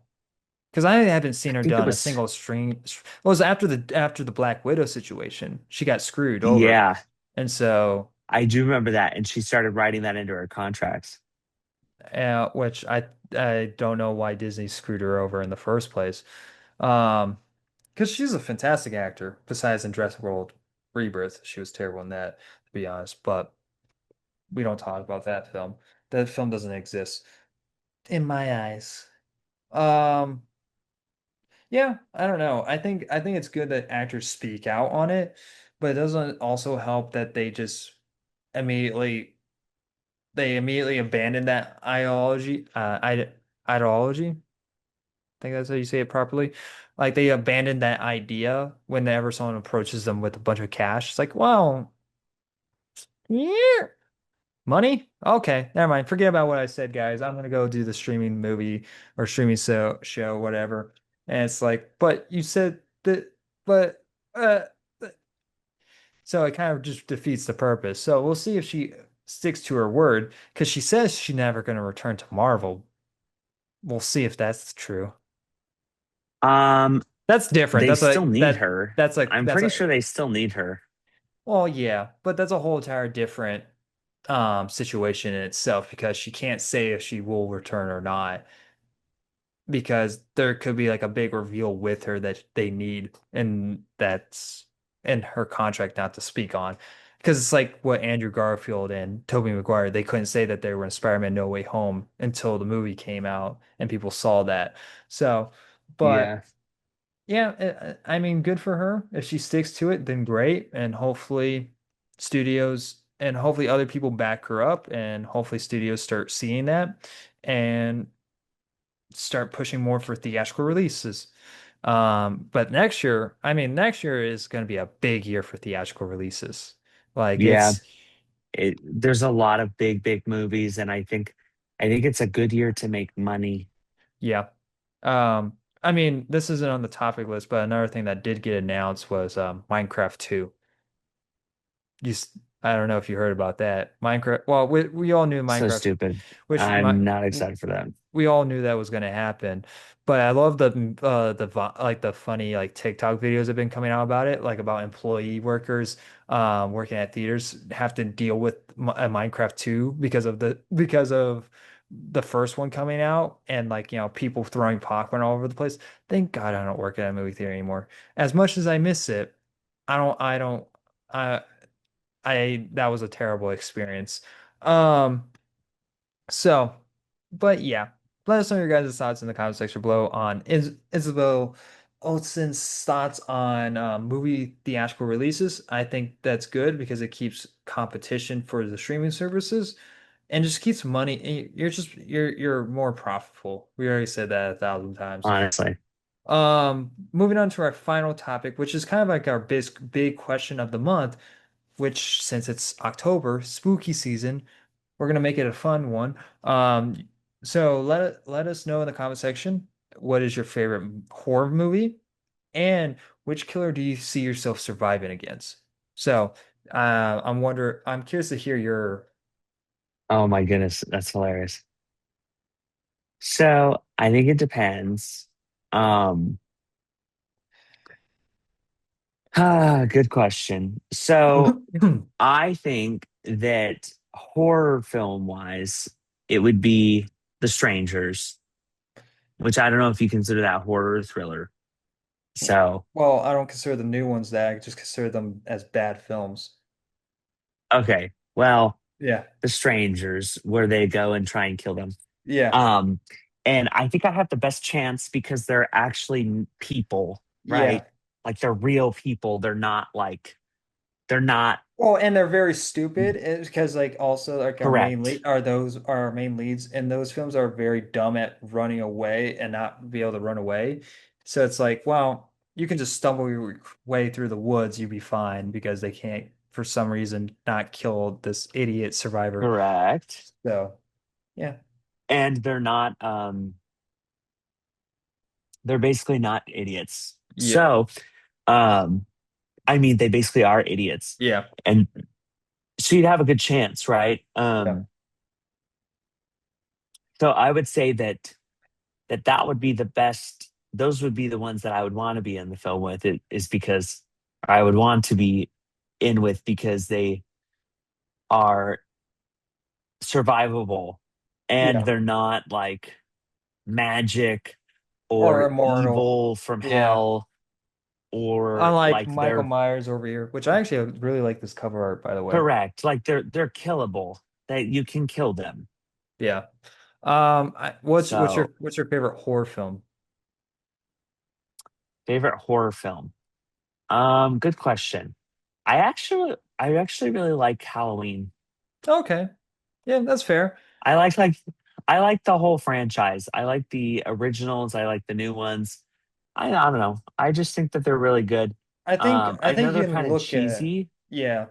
S1: Because I haven't
S2: I
S1: seen her
S2: think it
S1: done a
S2: was
S1: single string. It was after the Black Widow situation. She got screwed over,
S2: yeah,
S1: and so
S2: I do remember that, and she started writing that into her contracts.
S1: which I don't know why Disney screwed her over in the first place. Um, because she's a fantastic actor. Besides in Jurassic World Rebirth, she was terrible in that, to be honest. But we don't talk about that film. That film doesn't exist in my eyes. Um. Yeah, I don't know. I think it's good that actors speak out on it, but it doesn't also help that immediately they immediately abandon that ideology. I think that's how you say it properly. Like they abandon that idea whenever someone approaches them with a bunch of cash. It's like, well, yeah, money? Okay, never mind. Forget about what I said, guys. I'm gonna go do the streaming movie or streaming show, whatever. And it's like, but you said that, but uh, so it kind of just defeats the purpose. So we'll see if she sticks to her word because she says she's never gonna return to Marvel. We'll see if that's true.
S2: Um,
S1: That's different.
S2: they still need her. I'm
S1: That's
S2: pretty
S1: a
S2: sure they still need her.
S1: well, yeah, but that's a whole entire different. situation in itself because she can't say if she will return or not because there could be like a big reveal with her that they need and that's in her contract not to speak on. Because it's like what Andrew Garfield and Tobey Maguire, they couldn't say that they were in Spider-Man No Way Home until the movie came out and people saw that. So, but
S2: Yeah.
S1: yeah, I mean, good for her. If she sticks to it, then great. And hopefully studios and hopefully other people back her up and hopefully studios start seeing that and start pushing more for theatrical releases. But next year, I mean, next year is going to be a big year for theatrical releases. Like
S2: Yeah.
S1: it's,
S2: There's a lot of big movies, and I think it's a good year to make money.
S1: yeah. I mean, this isn't on the topic list, but another thing that did get announced was Minecraft 2. You, I don't know if you heard about that. Minecraft, well, we all knew
S2: So
S1: Minecraft,
S2: stupid.
S1: which
S2: I'm not excited for that.
S1: we all knew that was going to happen. But I love like the funny like TikTok videos have been coming out about it, like about employee workers working at theaters have to deal with a Minecraft 2 because of the first one coming out and like people throwing popcorn all over the place. Thank God I don't work at a movie theater anymore. As much as I miss it, I don't I that was a terrible experience. Um so, but yeah, let us know your guys' thoughts in the comment section below on Isabel Olsen's thoughts on movie theatrical releases. I think that's good because it keeps competition for the streaming services and just keeps money. You're more profitable. We already said that 1,000 times.
S2: Honestly.
S1: Moving on to our final topic, which is kind of like our big question of the month, which since it's October, spooky season. We're gonna make it a fun one. So let us know in the comment section what is your favorite horror movie and which killer do you see yourself surviving against? So I'm curious to hear your
S2: Oh my goodness, that's hilarious. So I think it depends. Um, good question. So I think that horror film wise, it would be The Strangers, which I don't know if you consider that horror or thriller. So,
S1: well, I don't consider the new ones that, I just consider them as bad films.
S2: okay, well,
S1: Yeah.
S2: The Strangers, where they go and try and kill them.
S1: Yeah.
S2: Um, and I think I have the best chance because they're actually people,
S1: Yeah.
S2: right? Like they're real people. They're not
S1: Well, and they're very stupid because like also like
S2: correct.
S1: our main leads in those films are very dumb at running away and not be able to run away. So it's like, well, you can just stumble your way through the woods, you'd be fine because they can't for some reason not kill this idiot survivor.
S2: Correct.
S1: So yeah.
S2: And they're basically not idiots.
S1: Yeah.
S2: So, um, I mean, they basically are idiots.
S1: Yeah.
S2: And so you'd have a good chance, right?
S1: Yeah.
S2: So I would say that would be the best. Those would be the ones that I would want to be in the film with. It is because I would want to be in with because they are survivable and
S1: Yeah.
S2: they're not like magic
S1: Or
S2: or
S1: immortal.
S2: evil from
S1: Yeah.
S2: hell or
S1: Unlike
S2: like
S1: Michael
S2: they're
S1: Myers over here, which I actually really like this cover art, by the way.
S2: correct. Like they're killable. That you can kill them.
S1: Yeah.
S2: So
S1: what's your favorite horror film?
S2: favorite horror film. Good question. I actually really like Halloween.
S1: Okay. Yeah, that's fair.
S2: I like I like the whole franchise. I like the originals. I like the new ones. I don't know. I just think that they're really good.
S1: I
S2: I know
S1: think you
S2: they're
S1: can
S2: kind of
S1: look at
S2: cheesy,
S1: yeah,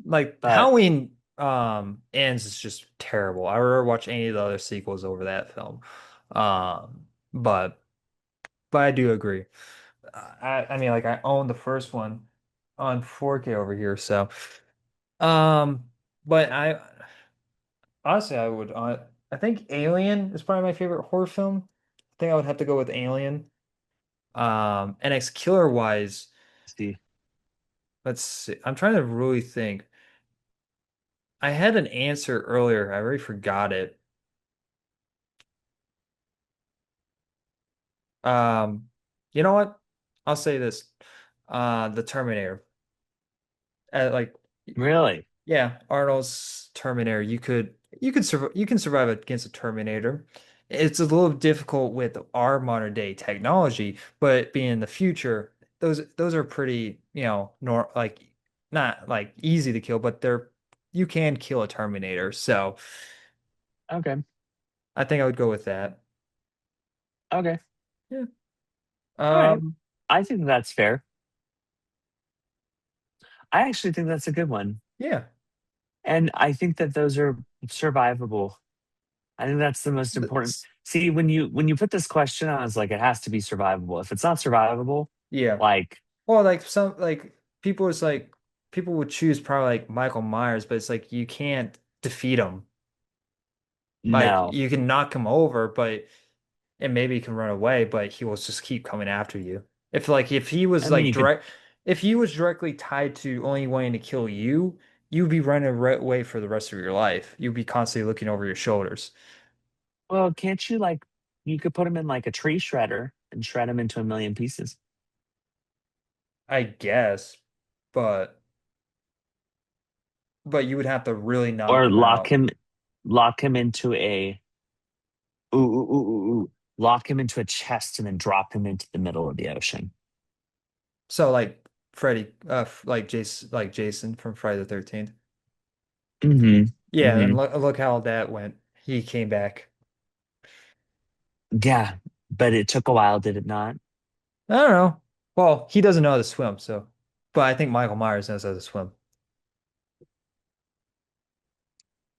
S1: like
S2: but
S1: Halloween ends is just terrible. I would rather watch any of the other sequels over that film. Um, but I do agree. I mean like I own the first one on 4K over here, so um but I honestly I think Alien is probably my favorite horror film. I think I would have to go with Alien. And ex killer wise,
S2: see,
S1: let's see. I'm trying to really think. I had an answer earlier. I already forgot it. Um, you know what? I'll say this. The Terminator. Like,
S2: Really?
S1: yeah, Arnold's Terminator. You can survive against a Terminator. It's a little difficult with our modern day technology, but being in the future, those are pretty, nor like not like easy to kill, but they're you can kill a Terminator. So
S2: Okay.
S1: I think I would go with that.
S2: Okay.
S1: Yeah.
S2: All right.
S1: Um,
S2: I think that's fair. I actually think that's a good one.
S1: yeah.
S2: And I think that those are survivable. I think that's the most important.
S1: That's-
S2: See, when you put this question, I was like, it has to be survivable. If it's not survivable,
S1: Yeah.
S2: like,
S1: Well, like some like people is like people would choose probably like Michael Myers, but it's like you can't defeat him. Like
S2: no.
S1: you can knock him over, but and maybe he can run away, but he will just keep coming after you. If he was
S2: I mean,
S1: like
S2: you could,
S1: direct if he was directly tied to only wanting to kill you, you'd be running away for the rest of your life. You'd be constantly looking over your shoulders.
S2: well, can't you like, you could put him in like a tree shredder and shred him into a million pieces,
S1: I guess, but you would have to really knock
S2: or
S1: him out.
S2: lock him into a, ooh, ooh, ooh, ooh, ooh, lock him into a chest and then drop him into the middle of the ocean.
S1: So like Freddy, like Jason from Friday the 13th.
S2: Hmm.
S1: Yeah, and
S2: Hmm.
S1: look how that went. He came back.
S2: Yeah, but it took a while, did it not?
S1: I don't know. Well, he doesn't know how to swim, so. But I think Michael Myers knows how to swim.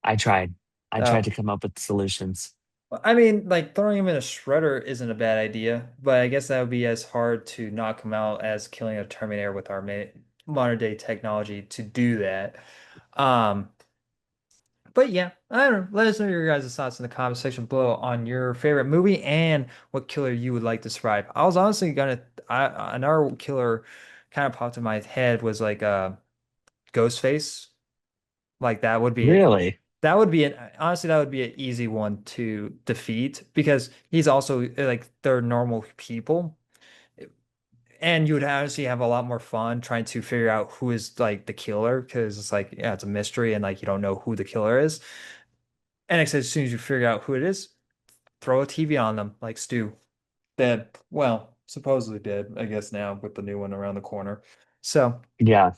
S2: I tried. I tried
S1: Oh,
S2: to come up with solutions.
S1: I mean, like throwing him in a shredder isn't a bad idea, but I guess that would be as hard to knock him out as killing a Terminator with our modern day technology to do that. Um, but yeah, I don't know. Let us know your guys' thoughts in the comment section below on your favorite movie and what killer you would like to survive. I was honestly another killer kind of popped in my head was like Ghostface. Like
S2: Really?
S1: that would be an honestly that would be an easy one to defeat because he's also like they're normal people. And you would honestly have a lot more fun trying to figure out who is like the killer because it's like yeah, it's a mystery and like you don't know who the killer is. And except as soon as you figure out who it is, throw a TV on them like Stu. Dead. Well, supposedly dead, I guess now with the new one around the corner. So,
S2: Yeah.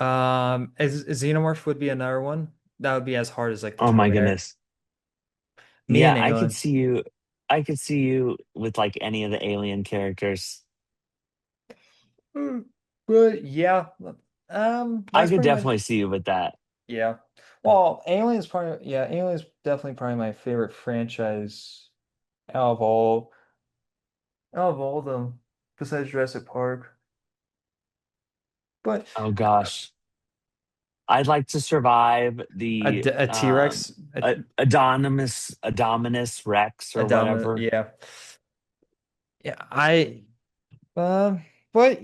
S1: Xenomorph would be another one. That would be as hard as like the
S2: Oh my
S1: Terminator.
S2: goodness.
S1: Me
S2: Yeah,
S1: and
S2: I could
S1: Alien.
S2: see you. I could see you with like any of the alien characters.
S1: Mm, But yeah,
S2: I
S1: that's
S2: could
S1: pretty much
S2: definitely see you with that.
S1: yeah. Well, Alien's definitely probably my favorite franchise out of all of them besides Jurassic Park. But
S2: Oh gosh. I'd like to survive the
S1: a T-Rex,
S2: Adominus Rex
S1: a
S2: or
S1: dominant,
S2: whatever.
S1: yeah. Yeah, um, but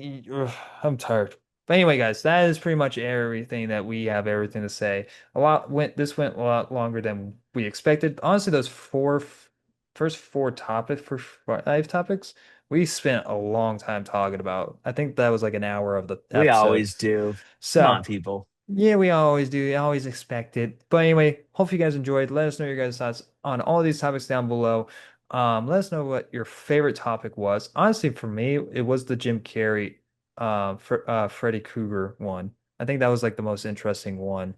S1: I'm tired. But anyway, guys, that is pretty much everything that we have everything to say. This went a lot longer than we expected. Honestly, those first four topics for 5 topics, we spent a long time talking about. I think that was like an hour of the
S2: We
S1: episode.
S2: always do. Come
S1: So
S2: on, people.
S1: yeah, we always do. I always expect it. But anyway, hope you guys enjoyed. Let us know your guys' thoughts on all these topics down below. Let us know what your favorite topic was. Honestly, for me, it was the Jim Carrey, Freddy Krueger one. I think that was like the most interesting one.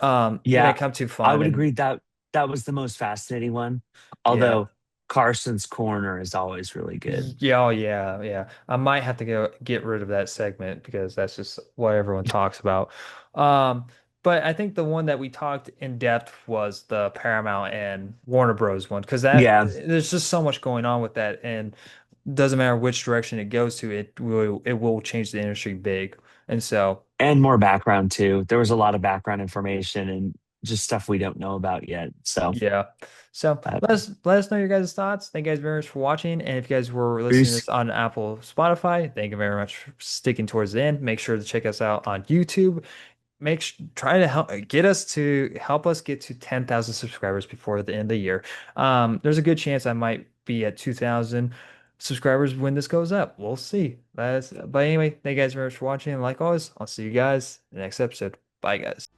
S1: When it
S2: Yeah,
S1: comes to
S2: I
S1: fun
S2: would
S1: and
S2: agree that that was the most fascinating one.
S1: yeah.
S2: Although Carson's Corner is always really good.
S1: Yeah, oh yeah, yeah. I might have to get rid of that segment because that's just what everyone talks about. Um, but I think the one that we talked in depth was the Paramount and Warner Bros. One because that
S2: Yeah,
S1: there's just so much going on with that, and doesn't matter which direction it goes to, it will change the industry big. And so
S2: and more background too. There was a lot of background information and just stuff we don't know about yet. So,
S1: yeah. So
S2: uh,
S1: let us know your guys' thoughts. Thank you guys very much for watching. And if you guys were listening to
S2: peace.
S1: this on Apple, Spotify, thank you very much for sticking towards the end. Make sure to check us out on YouTube. try to help us get to 10,000 subscribers before the end of the year. There's a good chance I might be at 2,000 subscribers when this goes up. We'll see. But anyway, thank you guys very much for watching. And like always, I'll see you guys in the next episode. Bye, guys.